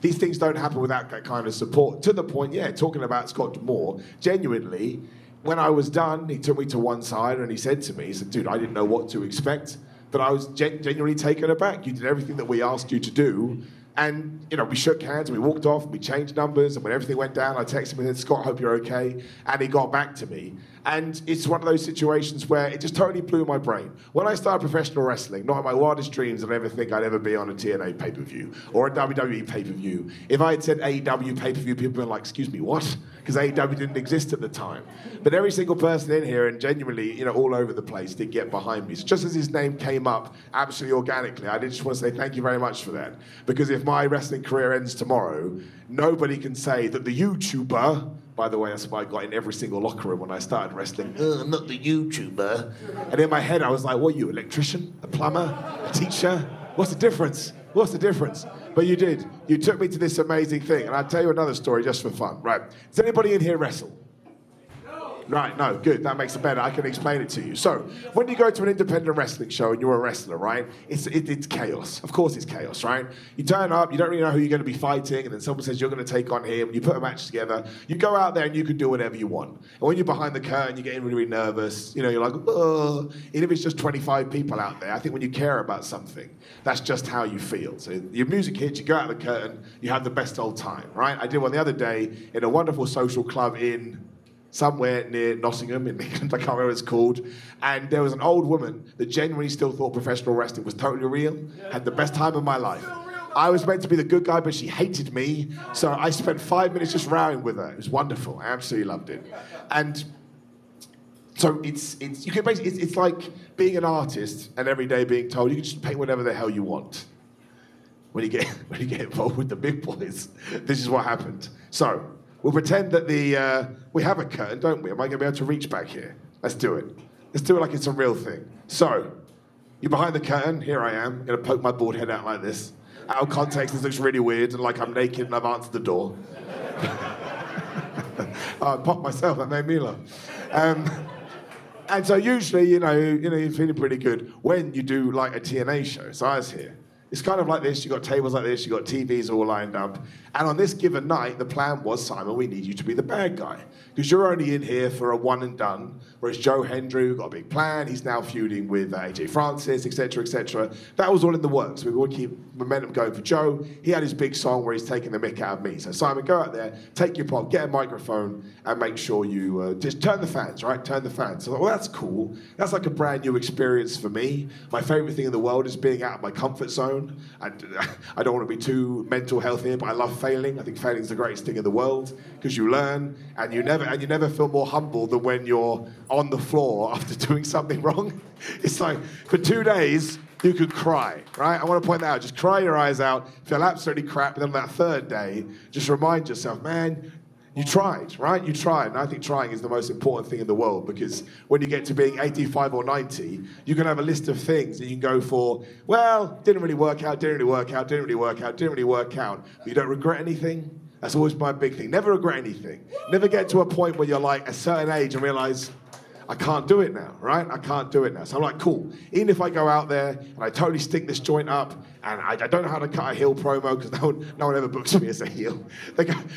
these things don't happen without that kind of support. To the point, talking about Scott D'Amore, genuinely, when I was done, he took me to one side and he said to me, he said, dude, I didn't know what to expect, but I was genuinely taken aback. You did everything that we asked you to do. And, you know, we shook hands, we walked off, we changed numbers, and when everything went down, I texted him and said, Scott, hope you're okay. And he got back to me. And it's one of those situations where it just totally blew my brain. When I started professional wrestling, not in my wildest dreams did I ever think I'd ever be on a TNA pay-per-view or a WWE pay-per-view. If I had said AEW pay-per-view, people would be like, excuse me, what? Because AEW didn't exist at the time. But every single person in here, and genuinely, you know, all over the place, did get behind me. So just as his name came up absolutely organically, I did just want to say thank you very much for that. Because if my wrestling career ends tomorrow, nobody can say that the YouTuber, by the way, that's what I got in every single locker room when I started wrestling. I'm not the YouTuber. And in my head, I was like, what are you, electrician? A plumber? A teacher? What's the difference? What's the difference? But you did. You took me to this amazing thing. And I'll tell you another story just for fun. Right. Does anybody in here wrestle? Right, no, good, that makes it better. I can explain it to you. So, when you go to an independent wrestling show and you're a wrestler, right, it's chaos. Of course it's chaos, right? You turn up, you don't really know who you're going to be fighting, and then someone says you're going to take on him, and you put a match together. You go out there and you can do whatever you want. And when you're behind the curtain, you're getting really, really nervous. You know, you're like, oh. Even if it's just 25 people out there, I think when you care about something, that's just how you feel. So your music hits, you go out the curtain, you have the best old time, right? I did one the other day in a wonderful social club in somewhere near Nottingham in England, I can't remember what it's called. And there was an old woman that genuinely still thought professional wrestling was totally real, had the best time of my life. I was meant to be the good guy, but she hated me. So I spent 5 minutes just rowing with her. It was wonderful. I absolutely loved it. And so you can basically, it's like being an artist and every day being told you can just paint whatever the hell you want. When you get involved with the big boys, this is what happened. So we'll pretend that we have a curtain, don't we? Am I going to be able to reach back here? Let's do it. Let's do it like it's a real thing. So you're behind the curtain. Here I am. I'm going to poke my bald head out like this. Out of context, this looks really weird and like I'm naked and I've answered the door. I popped myself. That made me laugh. And so usually, you know, you're feeling pretty good when you do like a TNA show. So I was here. It's kind of like this. You've got tables like this. You've got TVs all lined up. And on this given night, the plan was, Simon, we need you to be the bad guy. Because you're only in here for a one and done. Whereas Joe Hendry got a big plan. He's now feuding with AJ Francis, etc., etc. That was all in the works. We would keep momentum going for Joe. He had his big song where he's taking the mick out of me. So Simon, go out there, take your pop, get a microphone, and make sure you just turn the fans, right? Turn the fans. So I thought, well, that's cool. That's like a brand new experience for me. My favorite thing in the world is being out of my comfort zone. I don't want to be too mental health here, but I love failing. I think failing is the greatest thing in the world because you learn and you never feel more humble than when you're on the floor after doing something wrong. It's like for 2 days you could cry, right? I want to point that out. Just cry your eyes out, feel absolutely crap, and then on that third day, just remind yourself, man, you tried, right? You tried. And I think trying is the most important thing in the world because when you get to being 85 or 90, you can have a list of things that you can go for, well, didn't really work out, didn't really work out, didn't really work out, didn't really work out. But you don't regret anything. That's always my big thing. Never regret anything. Never get to a point where you're like a certain age and realize, I can't do it now, right? I can't do it now. So I'm like, cool. Even if I go out there and I totally stink this joint up and I don't know how to cut a heel promo because no one ever books me as a heel.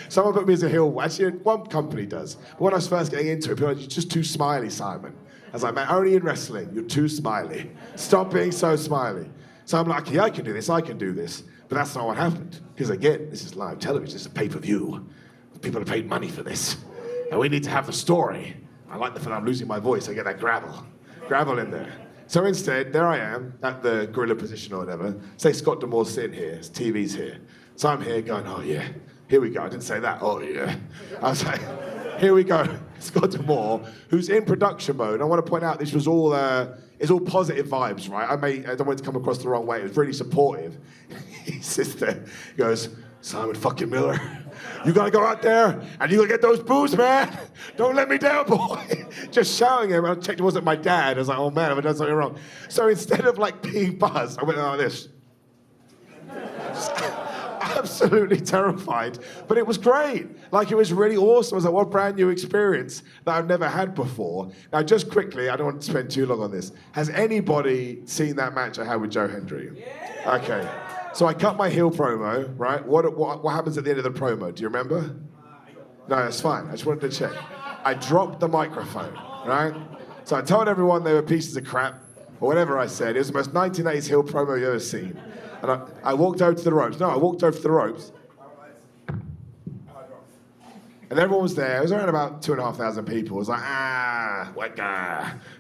Someone booked me as a heel. Actually, one company does. But when I was first getting into it, people were like, you're just too smiley, Simon. I was like, man, only in wrestling, you're too smiley. Stop being so smiley. So I'm like, yeah, I can do this, I can do this. But that's not what happened. Because again, this is live television, this is pay-per-view. People have paid money for this. And we need to have the story. I like the fact I'm losing my voice. I get that gravel in there. So instead, there I am at the gorilla position or whatever. Say Scott D'Amore's sitting here, his TV's here. So I'm here going, oh yeah, here we go. I didn't say that, oh yeah. I was like, here we go. Scott D'Amore, who's in production mode. I want to point out this was all, it's all positive vibes, right? I don't want it to come across the wrong way. It was really supportive. He sits there, he goes, Simon fucking Miller, you gotta go out there and you gotta get those boos, man. Don't let me down, boy. Just shouting at him. I checked it wasn't my dad. I was like, oh man, have I done something wrong? So instead of like being buzzed, I went like this. Absolutely terrified, but it was great. Like it was really awesome. It was like, what a brand new experience that I've never had before. Now, just quickly, I don't want to spend too long on this. Has anybody seen that match I had with Joe Hendry? Yeah. Okay. So I cut my heel promo, right? What happens at the end of the promo? Do you remember? No, that's fine. I just wanted to check. I dropped the microphone, right? So I told everyone they were pieces of crap, or whatever I said. It was the most 1980s heel promo you've ever seen. And I walked over to the ropes. No, I walked over to the ropes. And everyone was there. It was around about 2,500 people. It was like,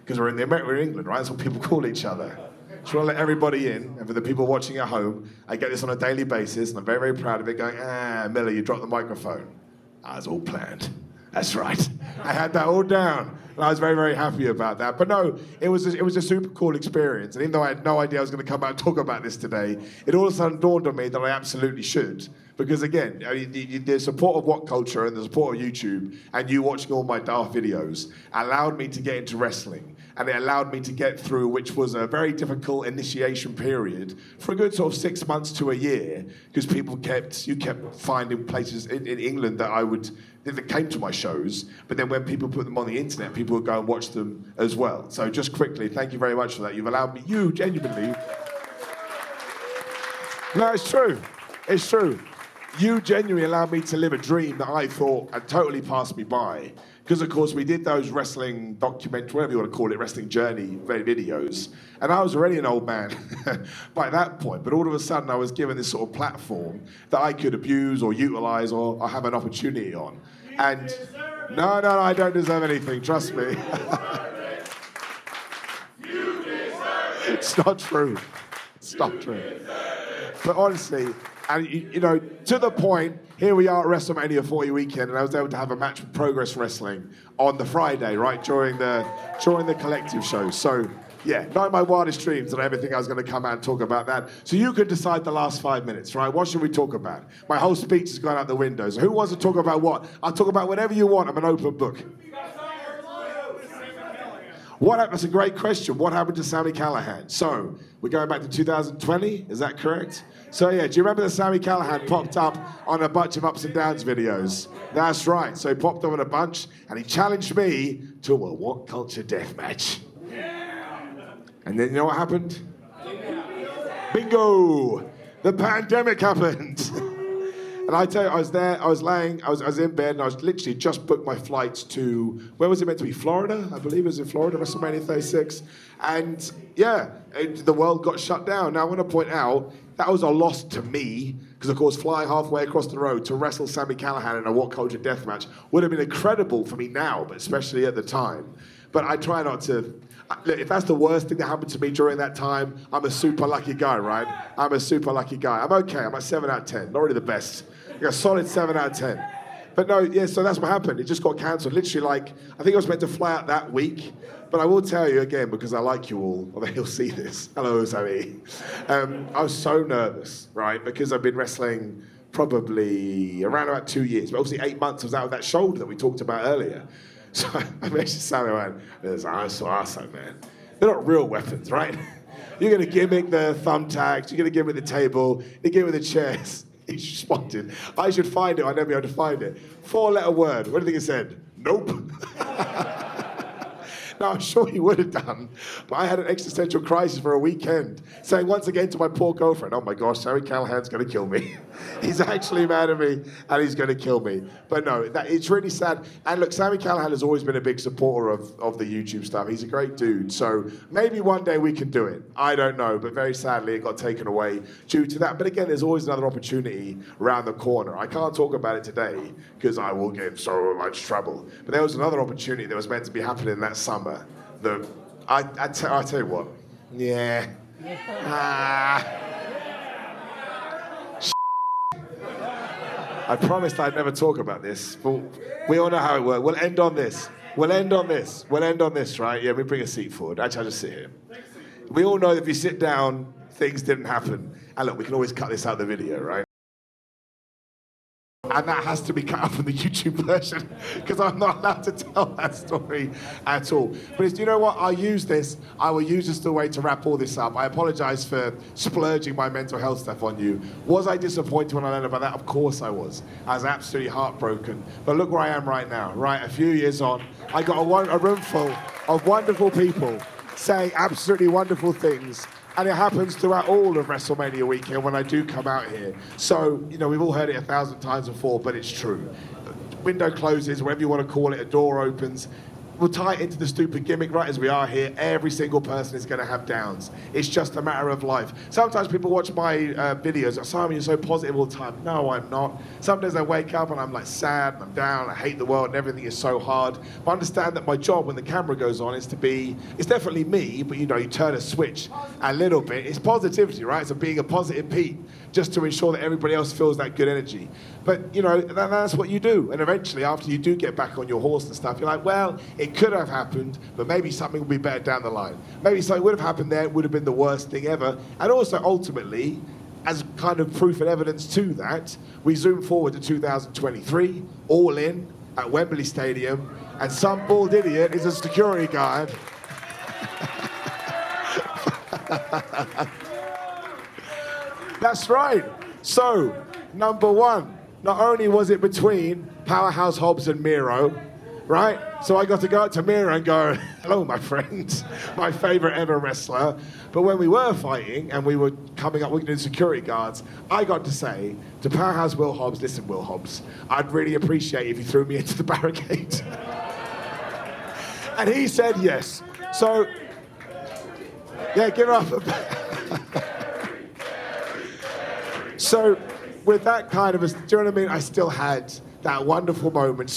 because we're in England, right? That's what people call each other. Just want to let everybody in, and for the people watching at home, I get this on a daily basis, and I'm very, very proud of it, going, Miller, you dropped the microphone. That was all planned. That's right. I had that all down, and I was very, very happy about that. But no, it was a super cool experience, and even though I had no idea I was going to come out and talk about this today, it all of a sudden dawned on me that I absolutely should. Because again, the support of WhatCulture and the support of YouTube, and you watching all my daft videos, allowed me to get into wrestling. And it allowed me to get through, which was a very difficult initiation period for a good sort of 6 months to a year, because you kept finding places in England that came to my shows, but then when people put them on the internet, people would go and watch them as well. So just quickly, thank you very much for that. You've allowed me, you genuinely. No, it's true. It's true. You genuinely allowed me to live a dream that I thought had totally passed me by. Because, of course, we did those wrestling documentary, whatever you want to call it, wrestling journey videos. And I was already an old man by that point. But all of a sudden, I was given this sort of platform that I could abuse or utilize or have an opportunity on. And No, I don't deserve anything, trust me. It's not true. It's not true. But honestly, and you know, to the point, here we are at WrestleMania 40 weekend, and I was able to have a match with Progress Wrestling on the Friday, right, during the collective show. So, yeah, not in my wildest dreams that I ever think I was going to come out and talk about that. So you could decide the last 5 minutes, right? What should we talk about? My whole speech has gone out the window. So who wants to talk about what? I'll talk about whatever you want. I'm an open book. That's a great question. What happened to Sami Callihan? So, we're going back to 2020, is that correct? So yeah, do you remember that Sami Callihan popped up on a bunch of ups and downs videos? That's right, so he popped up on a bunch and he challenged me to a WhatCulture death match. And then you know what happened? Bingo! The pandemic happened. And I tell you, I was there, I was in bed, and I was literally just booked my flights to, where was it meant to be? Florida? I believe it was in Florida, WrestleMania 36. And yeah, the world got shut down. Now I want to point out, that was a loss to me, because of course flying halfway across the road to wrestle Sami Callihan in a WhatCulture death match would have been incredible for me now, but especially at the time. But I try not to, look, if that's the worst thing that happened to me during that time, I'm a super lucky guy, right? I'm a super lucky guy. I'm okay, I'm a 7 out of 10, not really the best. A solid 7 out of 10. But no, yeah, so that's what happened. It just got cancelled. Literally, like, I think I was meant to fly out that week. But I will tell you again, because I like you all, although you'll see this. Hello, Sami. I was so nervous, right? Because I've been wrestling probably around about 2 years. But obviously 8 months I was out of that shoulder that we talked about earlier. So I messaged Sami and went, "That's so awesome, man. They're not real weapons, right? You're going to gimmick the thumbtacks. You're going to gimmick the table. You gimmick the chairs." He responded, "I should find it. I'll never be able to find it." 4-letter word. What do you think he said? Nope. Now, I'm sure he would have done, but I had an existential crisis for a weekend, saying once again to my poor girlfriend, "Oh my gosh, Sami Callihan's going to kill me. He's actually mad at me, and he's going to kill me." But no, it's really sad. And look, Sami Callihan has always been a big supporter of the YouTube stuff. He's a great dude, so maybe one day we can do it. I don't know, but very sadly, it got taken away due to that. But again, there's always another opportunity around the corner. I can't talk about it today, because I will get in so much trouble. But there was another opportunity that was meant to be happening that summer. I tell you what. Yeah. I promised I'd never talk about this, but we all know how it works. We'll end on this. Right? Yeah, we bring a seat forward. Actually, I'll just sit here. We all know that if you sit down, things didn't happen. And look, we can always cut this out of the video, right? And that has to be cut out from the YouTube version, because I'm not allowed to tell that story at all. But you know what? I will use this as a way to wrap all this up. I apologize for splurging my mental health stuff on you. Was I disappointed when I learned about that? Of course I was. I was absolutely heartbroken. But look where I am right now, right? A few years on, I got a room full of wonderful people saying absolutely wonderful things. And it happens throughout all of WrestleMania weekend when I do come out here. So, you know, we've all heard it 1,000 times before, but it's true. Window closes, whatever you want to call it, a door opens. We'll tie it into the stupid gimmick, right, as we are here. Every single person is going to have downs. It's just a matter of life. Sometimes people watch my videos, "Simon, you're so positive all the time." No, I'm not. Some days I wake up and I'm like sad, and I'm down, I hate the world, and everything is so hard. But I understand that my job when the camera goes on is to be, it's definitely me, but you know, you turn a switch a little bit. It's positivity, right? So being a positive Pete, just to ensure that everybody else feels that good energy. But, you know, that's what you do. And eventually, after you do get back on your horse and stuff, you're like, well, it could have happened, but maybe something will be better down the line. Maybe something would have happened there, it would have been the worst thing ever. And also, ultimately, as kind of proof and evidence to that, we zoom forward to 2023, all in, at Wembley Stadium, and some bald idiot is a security guard. That's right. So, number one, not only was it between Powerhouse Hobbs and Miro, right? So I got to go up to Miro and go, "Hello, my friend, my favorite ever wrestler." But when we were fighting and we were coming up, we were doing security guards, I got to say to Powerhouse Will Hobbs, "Listen, Will Hobbs, I'd really appreciate if you threw me into the barricade." And he said yes. So, yeah, give it up. So, with that kind of a, do you know what I mean? I still had that wonderful moment.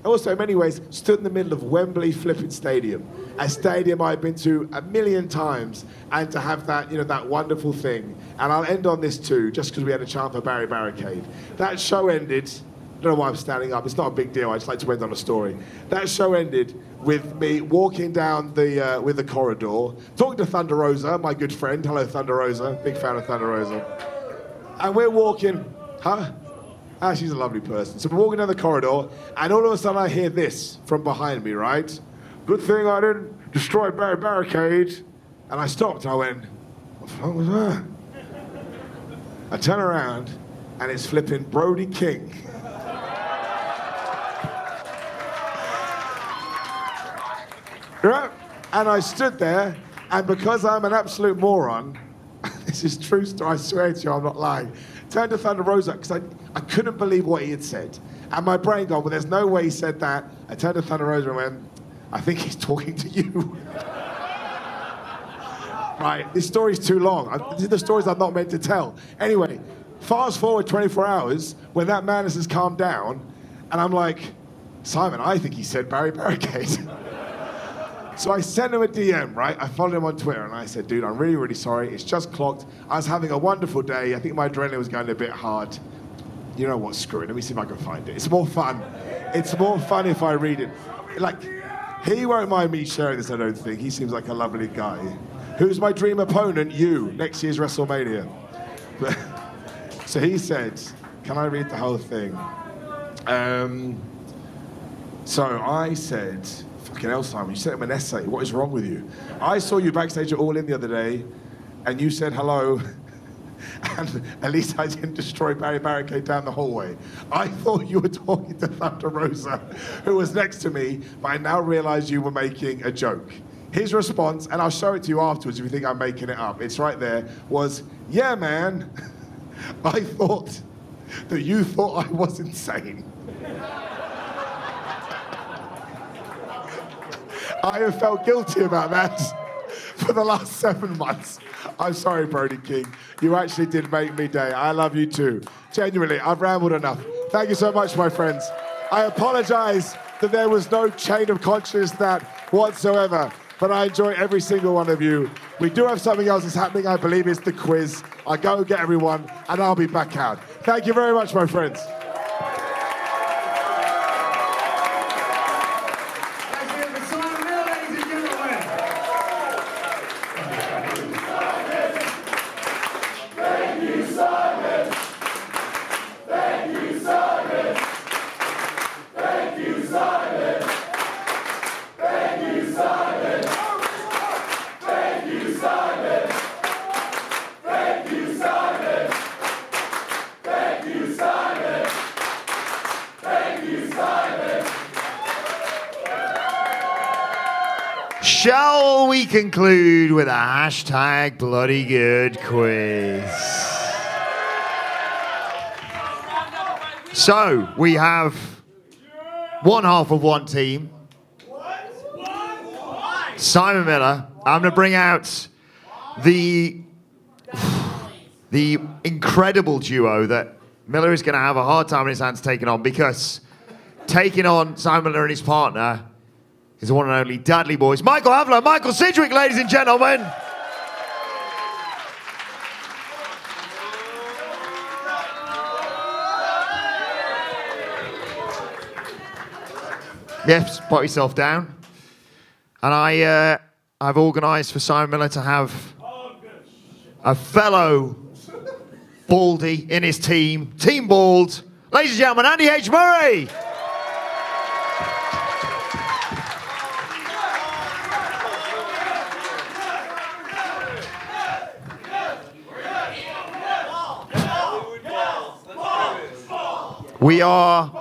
Also in many ways, stood in the middle of Wembley flipping Stadium, a stadium I've been to a million times, and to have that, that wonderful thing. And I'll end on this too, just because we had a chant for Barry Barricade. That show ended, I don't know why I'm standing up, it's not a big deal, I just like to end on a story. That show ended with me walking down with the corridor, talking to Thunder Rosa, my good friend. Hello, Thunder Rosa, big fan of Thunder Rosa. And we're walking, she's a lovely person. So we're walking down the corridor, and all of a sudden I hear this from behind me, right? Good thing I didn't destroy Barry Barricade. And I stopped, and I went, what the fuck was that? I turn around, and it's flipping Brody King. Right? And I stood there, and because I'm an absolute moron, this is true story, I swear to you, I'm not lying, turned to Thunder Rosa, because I couldn't believe what he had said. And my brain gone, well, there's no way he said that. I turned to Thunder Rosa and went, I think he's talking to you. Right, this story's too long. These are the stories I'm not meant to tell. Anyway, fast forward 24 hours, when that madness has calmed down, and I'm like, Simon, I think he said Barry Barricade. So I sent him a DM, right? I followed him on Twitter, and I said, dude, I'm really, really sorry. It's just clocked. I was having a wonderful day. I think my adrenaline was going a bit hard. You know what, screw it. Let me see if I can find it. It's more fun. It's more fun if I read it. Like, he won't mind me sharing this, I don't think. He seems like a lovely guy. Who's my dream opponent? You, next year's WrestleMania. So he said, can I read the whole thing? So I said, fucking hell, Simon, you sent him an essay. What is wrong with you? I saw you backstage at All In the other day, and you said hello, and at least I didn't destroy Barry Barricade down the hallway. I thought you were talking to Thunder Rosa, who was next to me, but I now realize you were making a joke. His response, and I'll show it to you afterwards if you think I'm making it up, it's right there, was, yeah, man, I thought that you thought I was insane. I have felt guilty about that for the last 7 months. I'm sorry, Brody King. You actually did make me day. I love you too. Genuinely, I've rambled enough. Thank you so much, my friends. I apologize that there was no chain of consciousness that whatsoever, but I enjoy every single one of you. We do have something else that's happening. I believe it's the quiz. I go and get everyone, and I'll be back out. Thank you very much, my friends. Shall we conclude with a hashtag bloody good quiz? So, we have one half of one team. Simon Miller. I'm going to bring out the incredible duo that Miller is going to have a hard time in his hands taking on, because taking on Simon Miller and his partner is the one and only Dudley Boys. Michael Havler, Michael Sidgwick, ladies and gentlemen. Yes, put yourself down. And I've organised for Simon Miller to have a fellow Baldy in his team, Team Bald. Ladies and gentlemen, Andy H. Murray. We are...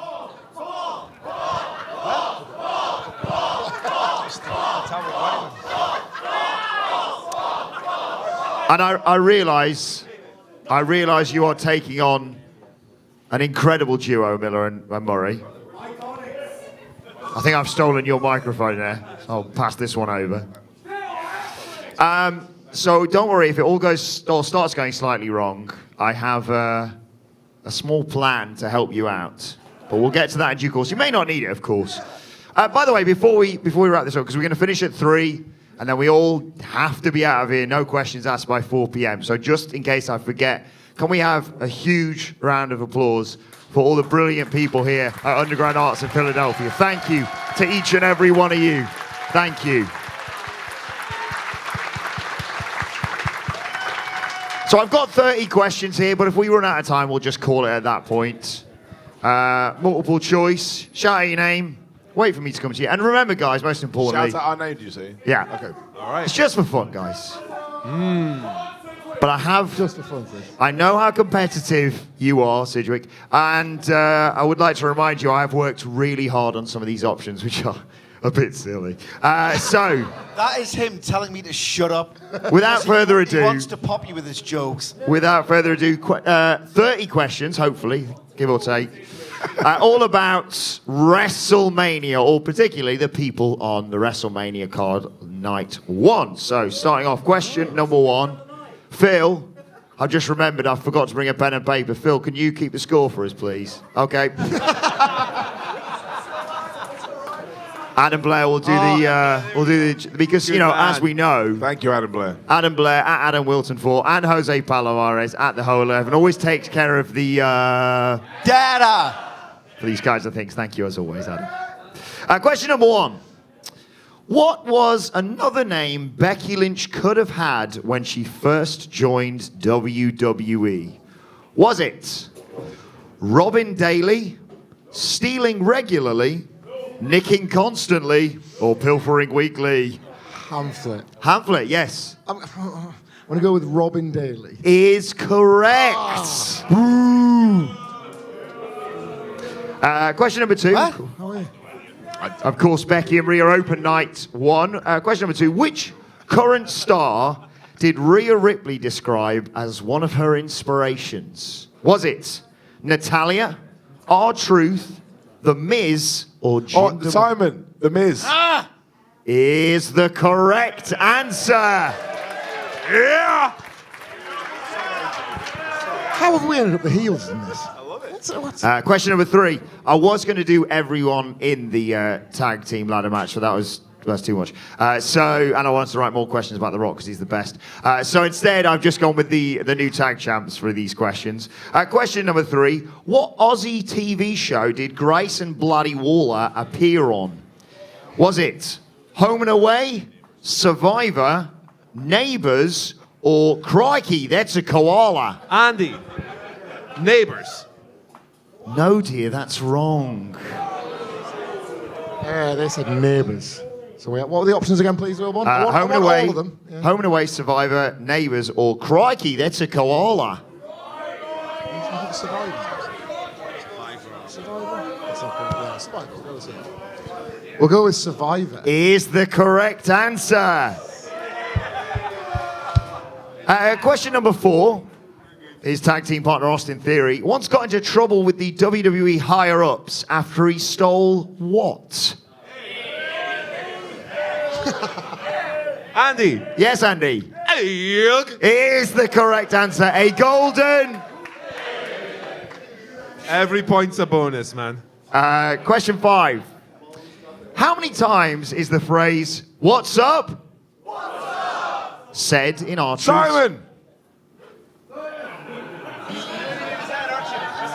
And I realise you are taking on an incredible duo, Miller and Murray. I think I've stolen your microphone there. So I'll pass this one over. So don't worry if it all starts going slightly wrong. I have a a small plan to help you out. But we'll get to that in due course. You may not need it, of course. By the way, before we wrap this up, because we're going to finish at 3, and then we all have to be out of here, no questions asked by 4 p.m. So just in case I forget, can we have a huge round of applause for all the brilliant people here at Underground Arts in Philadelphia? Thank you to each and every one of you. Thank you. So I've got 30 questions here, but if we run out of time, we'll just call it at that point. Multiple choice, shout out your name, wait for me to come to you. And remember, guys, most importantly... Shout out our name, do you see? Yeah. Okay. All right. It's just for fun, guys. But I have... Just for fun, Chris. I know how competitive you are, Sidgwick, and I would like to remind you I have worked really hard on some of these options, which are a bit silly. So, That is him telling me to shut up. without further ado... He wants to pop you with his jokes. Without further ado, 30 questions, hopefully, give or take, all about WrestleMania, or particularly the people on the WrestleMania card night 1. So, starting off, question number 1. Phil, I've just remembered I forgot to bring a pen and paper. Phil, can you keep the score for us, please? Okay. Adam Blair will do the because, you know, man. as we know... Thank you, Adam Blair. Adam Blair at Adam Wilton 4 and Jose Palomares at the Whole 11 always takes care of the Data! for these kinds of things. Thank you as always, Adam. Question number 1. What was another name Becky Lynch could have had when she first joined WWE? Was it Robin Daly, Stealing Regularly, Nicking Constantly, or Pilfering Weekly? Pamphlet. Pamphlet, yes. I'm going to go with Robin Daly. Is correct. Question number 2. What? How are you? Of course, Becky and Rhea open night 1. Question number 2. Which current star did Rhea Ripley describe as one of her inspirations? Was it Natalia, R-Truth, The Miz, or Jinder? Oh, Simon, The Miz. Is the correct answer. Yeah. How have we ended up the heels in this? Question number 3. I was going to do everyone in the tag team ladder match, but that's too much. And I wanted to write more questions about The Rock because he's the best. So instead, I've just gone with the new tag champs for these questions. Question number 3. What Aussie TV show did Grayson Bloody Waller appear on? Was it Home and Away, Survivor, Neighbours, or Crikey, That's a Koala? Andy, Neighbours. No, dear, that's wrong. Yeah, they said Neighbours. So what were the options again, please, Wilbon? Home and Away, all of them. Yeah. Home and Away, Survivor, Neighbours, or Crikey, That's a Koala? Survivor. We'll go with Survivor. Is the correct answer. Question number 4. His tag team partner, Austin Theory, once got into trouble with the WWE higher-ups after he stole what? Andy. Yes, Andy. Egg. Is the correct answer a golden? Every point's a bonus, man. Question 5. How many times is the phrase, "What's up?" said in our Simon!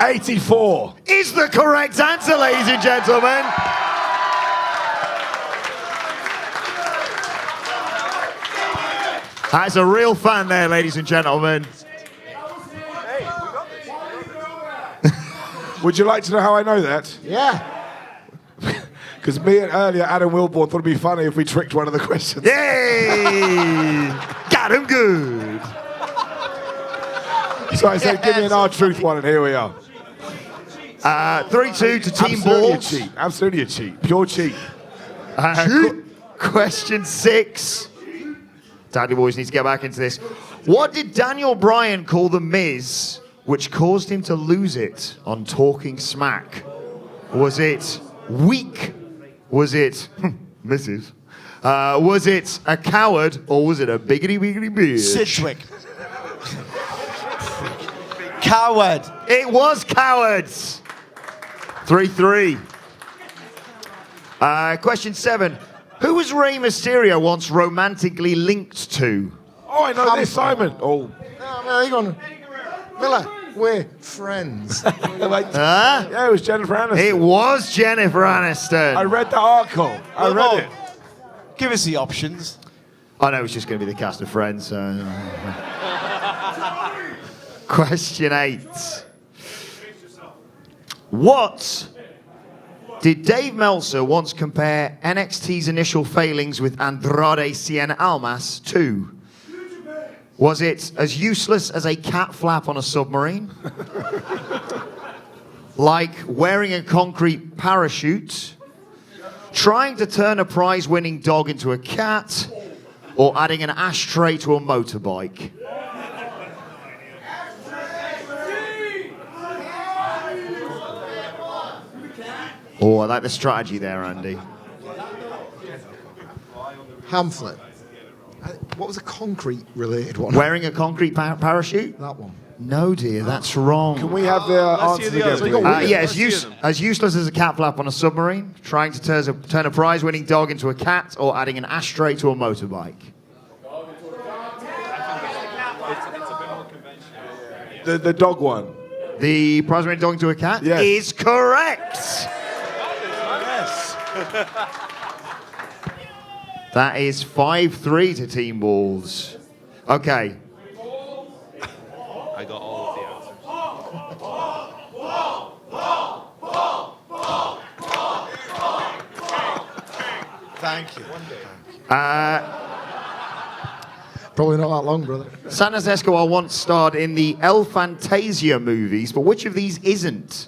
84. Is the correct answer, ladies and gentlemen. That's a real fan there, ladies and gentlemen. Would you like to know how I know that? Yeah. Because me and earlier Adam Wilborn thought it'd be funny if we tricked one of the questions. Yay! Got him good. So I said, give me an R-Truth one, and here we are. 3-2 to Team Absolutely a Balls. cheat. Absolutely a cheat. Pure cheat. Question 6. Dudley boys need to get back into this. What did Daniel Bryan call The Miz, which caused him to lose it on Talking Smack? Was it weak? Was it Mrs.? Was it a coward, or was it a biggity biggity bitch? Sidgwick. Coward. It was cowards. 3-3. Question 7. Who was Rey Mysterio once romantically linked to? Oh, I know this, Simon. Oh. Hang on. Miller, we're friends. Huh? Yeah, it was Jennifer Aniston. It was Jennifer Aniston. I read the article. I read it. Give us the options. I know it's just going to be the cast of Friends. Question 8. What did Dave Meltzer once compare NXT's initial failings with Andrade Cien Almas to? Was it as useless as a cat flap on a submarine? Like wearing a concrete parachute? Trying to turn a prize-winning dog into a cat? Or adding an ashtray to a motorbike? Oh, I like the strategy there, Andy. Hamflet. What was a concrete-related one? Wearing a concrete parachute? That one. No, dear, that's wrong. Can we have the answers hear the again, others. please? Yeah, Let's hear them. as useless as a cat flap on a submarine, trying to turn a prize-winning dog into a cat, or adding an ashtray to a motorbike. The dog one. The prize-winning dog into a cat Yes. is correct. Yes. That is 5-3 to Team Balls. Okay. I got all of the answers. Thank you. Probably not that long, brother. Santos Escobar once starred in the El Fantasia movies, but which of these isn't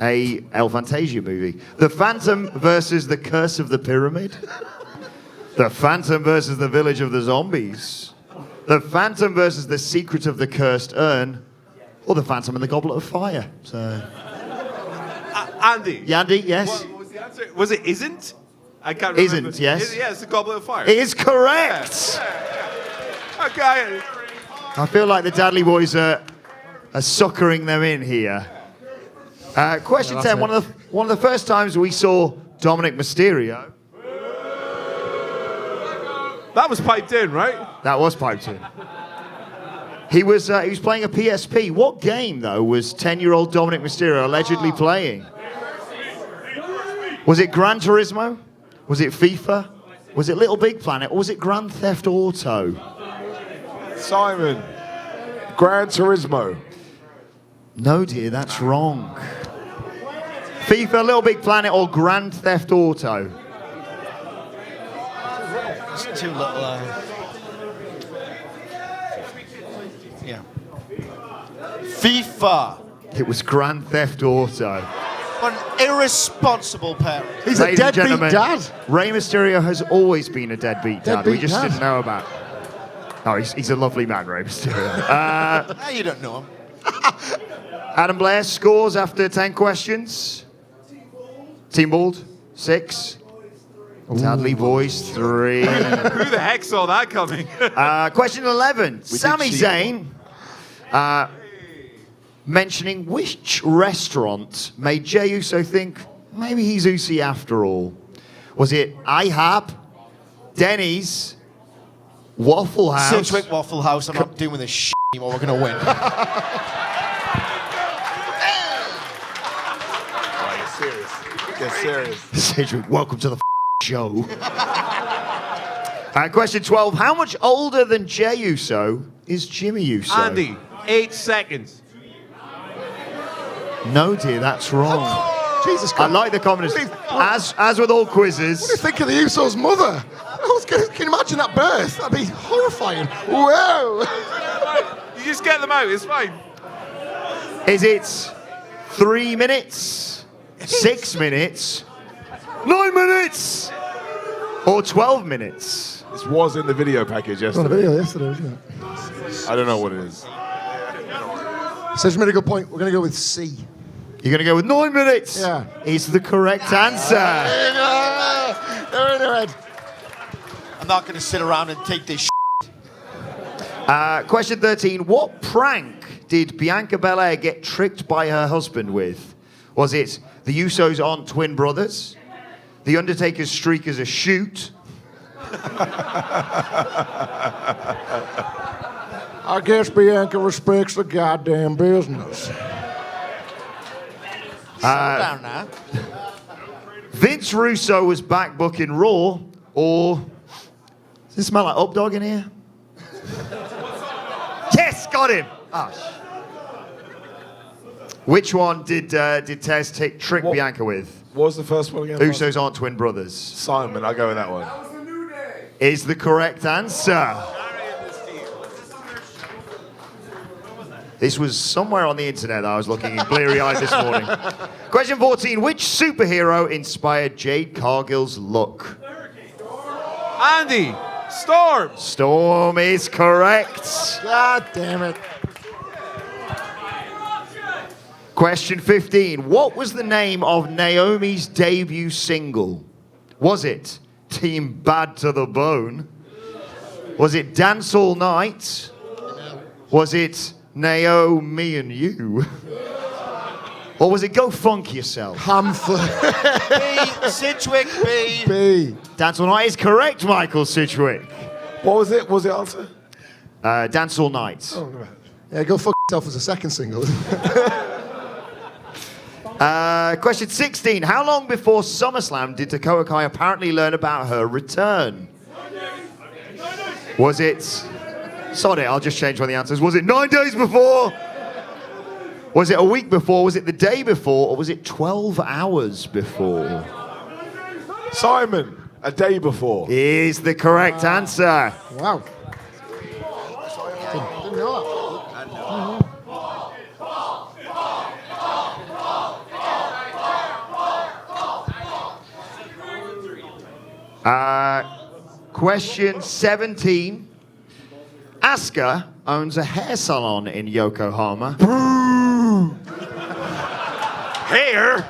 a El Fantasia movie? The Phantom versus the Curse of the Pyramid? The Phantom versus the Village of the Zombies? The Phantom versus the Secret of the Cursed Urn? Or the Phantom and the Goblet of Fire? So, Andy. Yandy, yes? What was the answer? Was it isn't? I can't remember. Isn't, yes. Yeah, it's the Goblet of Fire. It is correct! Okay. I feel like the Dudley boys are suckering them in here. Question 10. One of the first times we saw Dominic Mysterio. That was piped in, right? That was piped in. He was playing a PSP. What game, though, was 10-year-old Dominic Mysterio allegedly playing? Was it Gran Turismo? Was it FIFA? Was it Little Big Planet? Or was it Grand Theft Auto? Simon. Gran Turismo. No, dear, that's wrong. FIFA, Little Big Planet, or Grand Theft Auto? It's too little. Yeah. FIFA. It was Grand Theft Auto. An irresponsible parent. He's a Ladies and deadbeat gentlemen, dad. Rey Mysterio has always been a deadbeat dad. We Deadbeat just dad. didn't know about. Oh, he's a lovely man, Rey Mysterio. Ah, you don't know him. Adam Blair scores after 10 questions. Team Bald, 6. Dudley Boys, 3. Who the heck saw that coming? Question 11. Sami cheat. Zayn mentioning which restaurant made Jey Uso think maybe he's Usi after all. Was it IHOP, Denny's, Waffle House? Sidgwick Waffle House. I'm not doing this shit anymore. We're going to win. Get serious. Sidgwick, welcome to the show. Question 12. How much older than Jey Uso is Jimmy Uso? Andy, 8 seconds. No, dear, that's wrrong. Jesus I Christ. like the confidence. As with all quizzes, What do you think of the Usos' mother? Can you imagine that birth? That'd be horrifying. Whoa! You just get them out, it's fine. is it 3 minutes, 6 minutes, 9 minutes, or 12 minutes? This was in the video package It's on the yesterday. video yesterday, wasn't it? I don't know what it is. Says made a good point. We're going to go with C. You're going to go with 9 minutes? Yeah. Is the correct answer. They're in their head. I'm not going to sit around and take this shit. Question 13. What prank did Bianca Belair get tricked by her husband with? Was it the Usos aren't twin brothers? The Undertaker's streak is a shoot? I guess Bianca respects the goddamn business. Down now. Vince Russo was back booking Raw, or does it smell like Updog in here? Yes, got him. Which one did Tez trick Bianca with? What was the first one again? Usos aren't twin brothers. Simon, I'll go with that one. Is the correct answer. This was somewhere on the internet that I was looking bleary-eyed this morning. Question 14. Which superhero inspired Jade Cargill's look? Andy, Storm. Storm is correct. God damn it. Question 15. What was the name of Naomi's debut single? Was it Team Bad to the Bone? Was it Dance All Night? Was it Naomi and You? Or was it Go Funk Yourself? Hamflet. B. Sidgwick, B. B. Dance All Night is correct, Michael Sidgwick. What was it? What was the answer? Dance All Night. Yeah, Go Fuck Yourself was the second single. Question 16. How long before SummerSlam did Dakota Kai apparently learn about her return? Was it... Sorry, I'll just change one of the answers. Was it 9 days before? Was it a week before? Was it the day before? Or was it 12 hours before? Simon, a day before. Is the correct answer. Wow. Didn't know Question 17. Asuka owns a hair salon in Yokohama. Hair?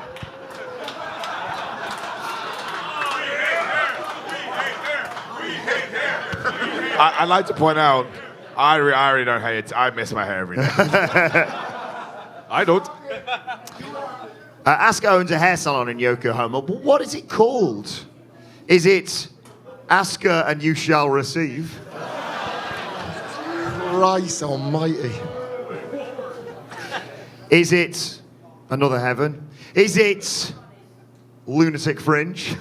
I'd like to point out, I really don't hate it. I miss my hair every day. I don't. Asuka owns a hair salon in Yokohama. But what is it called? Is it Asuka and You Shall Receive? Christ almighty. Is it Another Heaven? Is it Lunatic Fringe?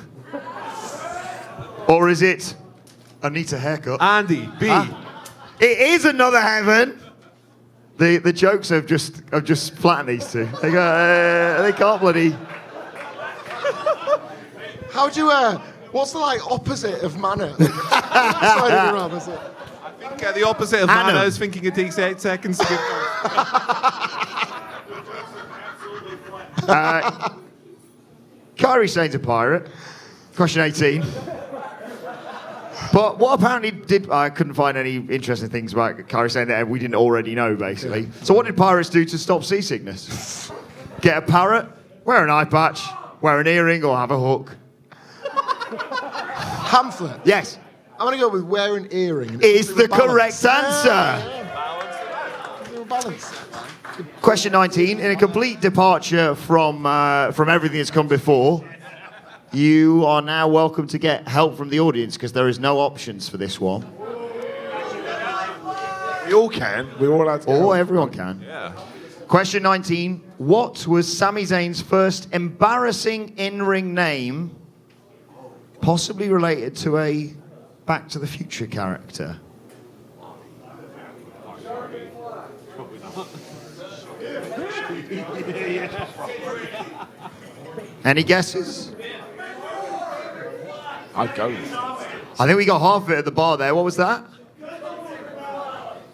Or is it Anita Haircut? Andy, B. It is Another Heaven. The jokes have just flattened these two. They can't bloody. How do you, what's the opposite of manner? Side of your arm, is it? I think the opposite of Adam. man. I was thinking it takes 8 seconds to get Kairi Sane's a pirate. Question 18. But what apparently I couldn't find any interesting things about Kairi Sane that we didn't already know, basically. So what did pirates do to stop seasickness? Get a parrot, wear an eye patch, wear an earring, or have a hook? Pamphlet. Yes. I'm going to go with wear an earring. It is the correct answer. Balance. Question 19. In a complete departure from everything that's come before, you are now welcome to get help from the audience because there is no options for this one. We all can. We're all allowed to. Or everyone can. Yeah. Question 19. What was Sami Zayn's first embarrassing in-ring name, possibly related to a Back to the Future character? Any guesses? I'd go. I think we got half of it at the bar there. What was that?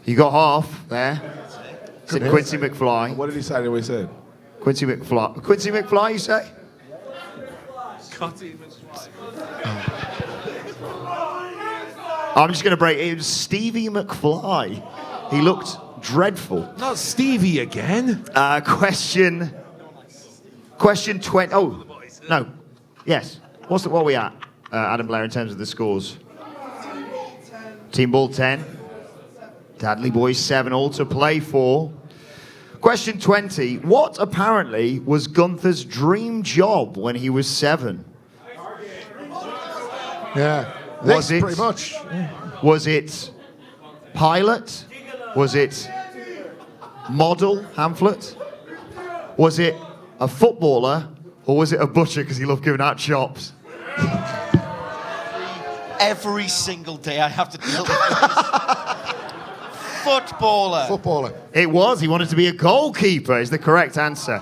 You got half there. Said Quincy McFly. What did he say that we said? Quincy McFly. Quincy McFly, you say? I'm just going to break it. It was Stevie McFly. He looked dreadful. Not Stevie again. Question 20. Oh, no. Yes. What are we at, Adam Blair, in terms of the scores? Team Ball 10. Dudley Boys 7, all to play for. Question 20. What apparently was Gunther's dream job when he was 7? Yeah. Was This, it? pretty much. Was it pilot? Was it model, Hamlet? Was it a footballer? Or was it a butcher because he loved giving out chops? Every single day I have to deal with this. Footballer. Footballer. It was. He wanted to be a goalkeeper is the correct answer.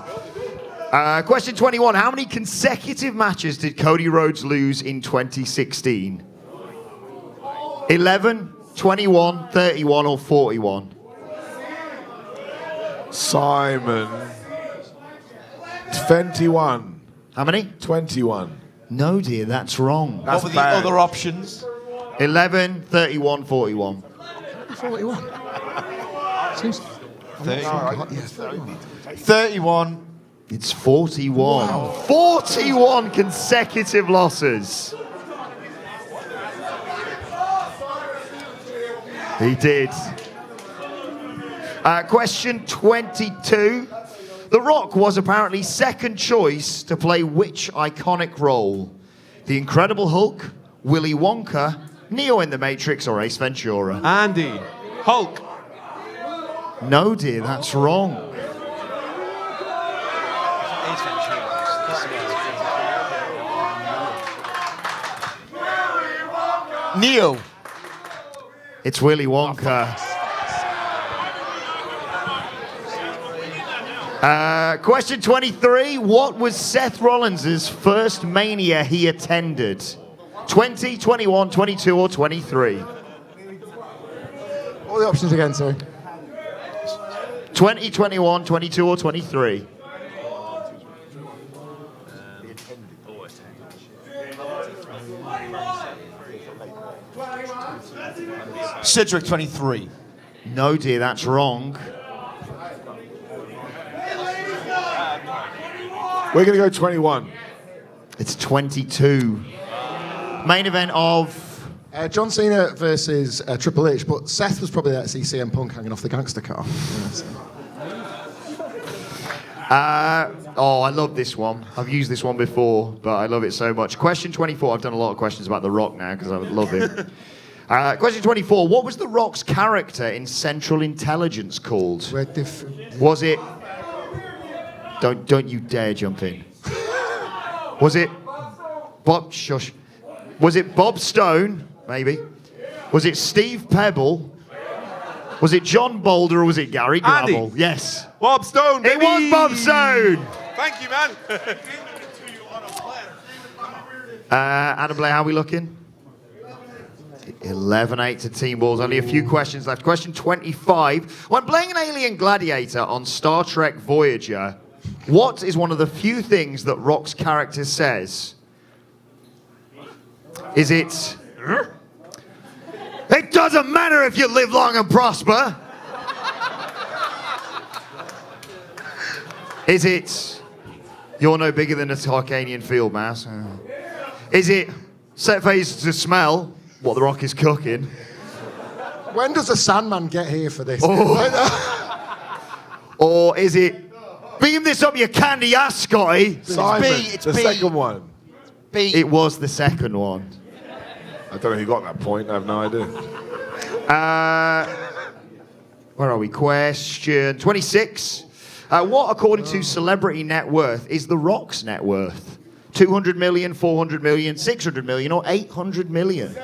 Question 21. How many consecutive matches did Cody Rhodes lose in 2016? 11, 21, 31 or 41? Simon. 21. How many? 21. No, dear, that's wrong. What were the other options? 11, 31, 41. 41. Seems... 31. It's 41. Wow. 41 consecutive losses. He did. Question 22. The Rock was apparently second choice to play which iconic role? The Incredible Hulk, Willy Wonka, Neo in the Matrix, or Ace Ventura? Andy. Hulk. No, dear, that's wrong. Neo. It's Willy Wonka. Question 23. What was Seth Rollins' first Mania he attended? 20, 21, 22, or 23? All the options again, sorry. 20, 21, 22, or 23? Cedric, 23. No, dear, that's wrong. We're going to go 21. It's 22. Main event of... John Cena versus Triple H, but Seth was probably there to see CM Punk hanging off the gangster car. I love this one. I've used this one before, but I love it so much. Question 24. I've done a lot of questions about The Rock now because I love him. Question 24. What was The Rock's character in Central Intelligence called? Was it... Don't you dare jump in. Was it... Bob... Shush. Was it Bob Stone? Maybe. Was it Steve Pebble? Was it John Boulder or was it Gary Gravel? Andy. Yes. Bob Stone, baby. It was Bob Stone. Thank you, man. Adam Blair, how are we looking? 11-8 to Team Balls. Only a few questions left. Question 25. When playing an alien gladiator on Star Trek Voyager, what is one of the few things that Rock's character says? Is it... It doesn't matter if you live long and prosper. Is it... You're no bigger than a Tarkanian field mouse? Is it... Set phase to smell what the Rock is cooking? When does the Sandman get here for this? Or is it... Beam this up your candy ass, Scotty. Simon, It's the B. second one. B. It was the second one. I don't know who got that point. I have no idea. Where are we? Question 26. What, according to Celebrity Net Worth, is The Rock's net worth? 200 million, 400 million, 600 million, or 800 million?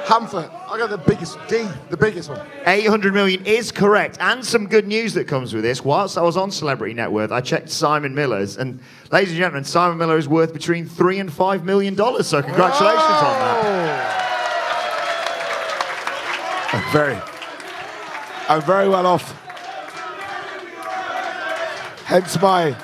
Hamflet. I got the biggest D, the biggest one. 800 million is correct. And some good news that comes with this. Whilst I was on Celebrity Net Worth, I checked Simon Miller's. And ladies and gentlemen, Simon Miller is worth between $3 and $5 million. So congratulations on that. I'm very well off. Hence my...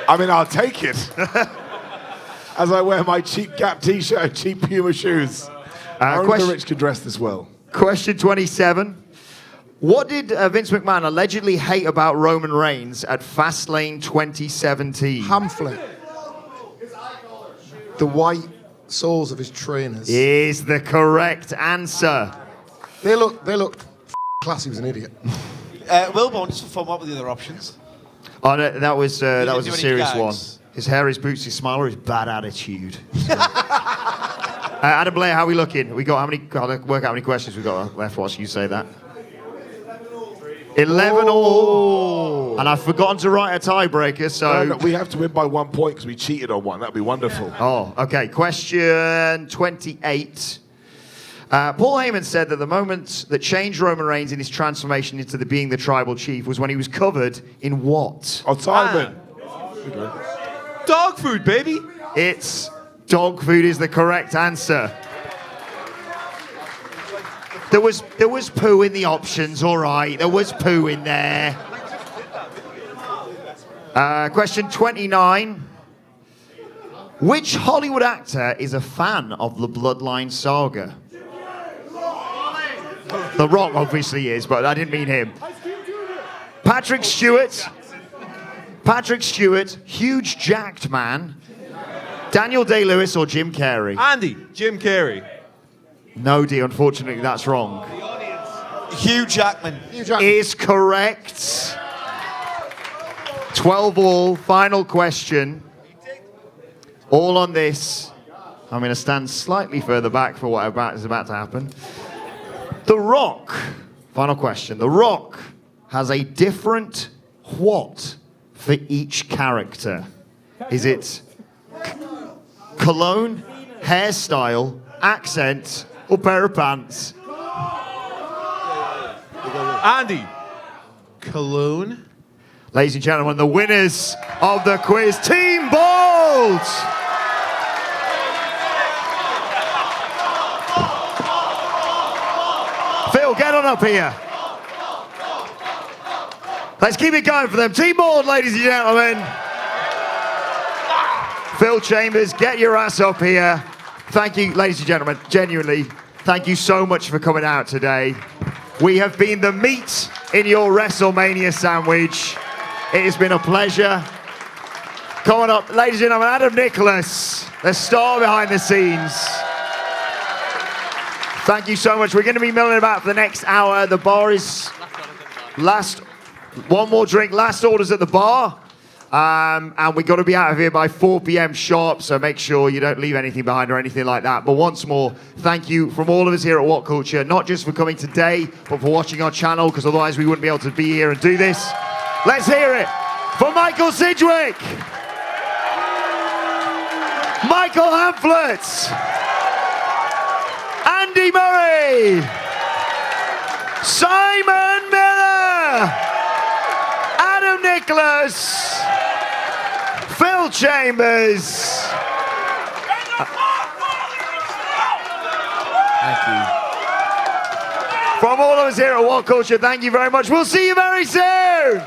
I mean, I'll take it. As I wear my cheap Gap t-shirt and cheap Puma shoes. Only the rich can dress this well. Question 27. What did Vince McMahon allegedly hate about Roman Reigns at Fastlane 2017? Hamflet. The white soles of his trainers. Is the correct answer. They look classy. He was an idiot. Wilborn, just for fun, what were the other options? Oh, no, that was a do any serious gags? one. His hair, his boots, his smile, or his bad attitude. Adam Blair, how are we looking? We got how many? Gotta work out how many questions we got left. Watch you say that. 11 all. And I've forgotten to write a tiebreaker, so... No, we have to win by 1 point because we cheated on one. That'd be wonderful. Oh, okay. Question 28. Paul Heyman said that the moment that changed Roman Reigns in his transformation into being the tribal chief was when he was covered in what? Oh, Simon. Dog food, baby. It's dog food is the correct answer. There was poo in the options, all right. There was poo in there. Question 29. Which Hollywood actor is a fan of the Bloodline saga? The Rock obviously is, but I didn't mean him. Patrick Stewart, huge jacked man, Daniel Day-Lewis or Jim Carrey? Andy, Jim Carrey. No, D, unfortunately, that's wrong. Hugh Jackman. Is correct. 12 all, final question. All on this. I'm going to stand slightly further back for what is about to happen. The Rock, final question. The Rock has a different what for each character? Is it cologne, hairstyle, accent, or pair of pants? Andy, cologne. Ladies and gentlemen, the winners of the quiz, Team Bold! Phil, get on up here. Let's keep it going for them. Team Bold, ladies and gentlemen. Phil Chambers, get your ass up here. Thank you, ladies and gentlemen, genuinely, thank you so much for coming out today. We have been the meat in your WrestleMania sandwich. It has been a pleasure. Coming up, ladies and gentlemen, Adam Nicholas, the star behind the scenes. Thank you so much. We're going to be milling about for the next hour. The bar is one more drink, last orders at the bar. And we've got to be out of here by 4 p.m. sharp, so make sure you don't leave anything behind or anything like that. But once more, thank you from all of us here at WhatCulture, not just for coming today, but for watching our channel, because otherwise we wouldn't be able to be here and do this. Let's hear it for Michael Sidgwick, Michael Hamflett, Andy Murray, Simon Miller, Adam Nicholas, Phil Chambers. Thank you. From all of us here at WhatCulture, thank you very much. We'll see you very soon.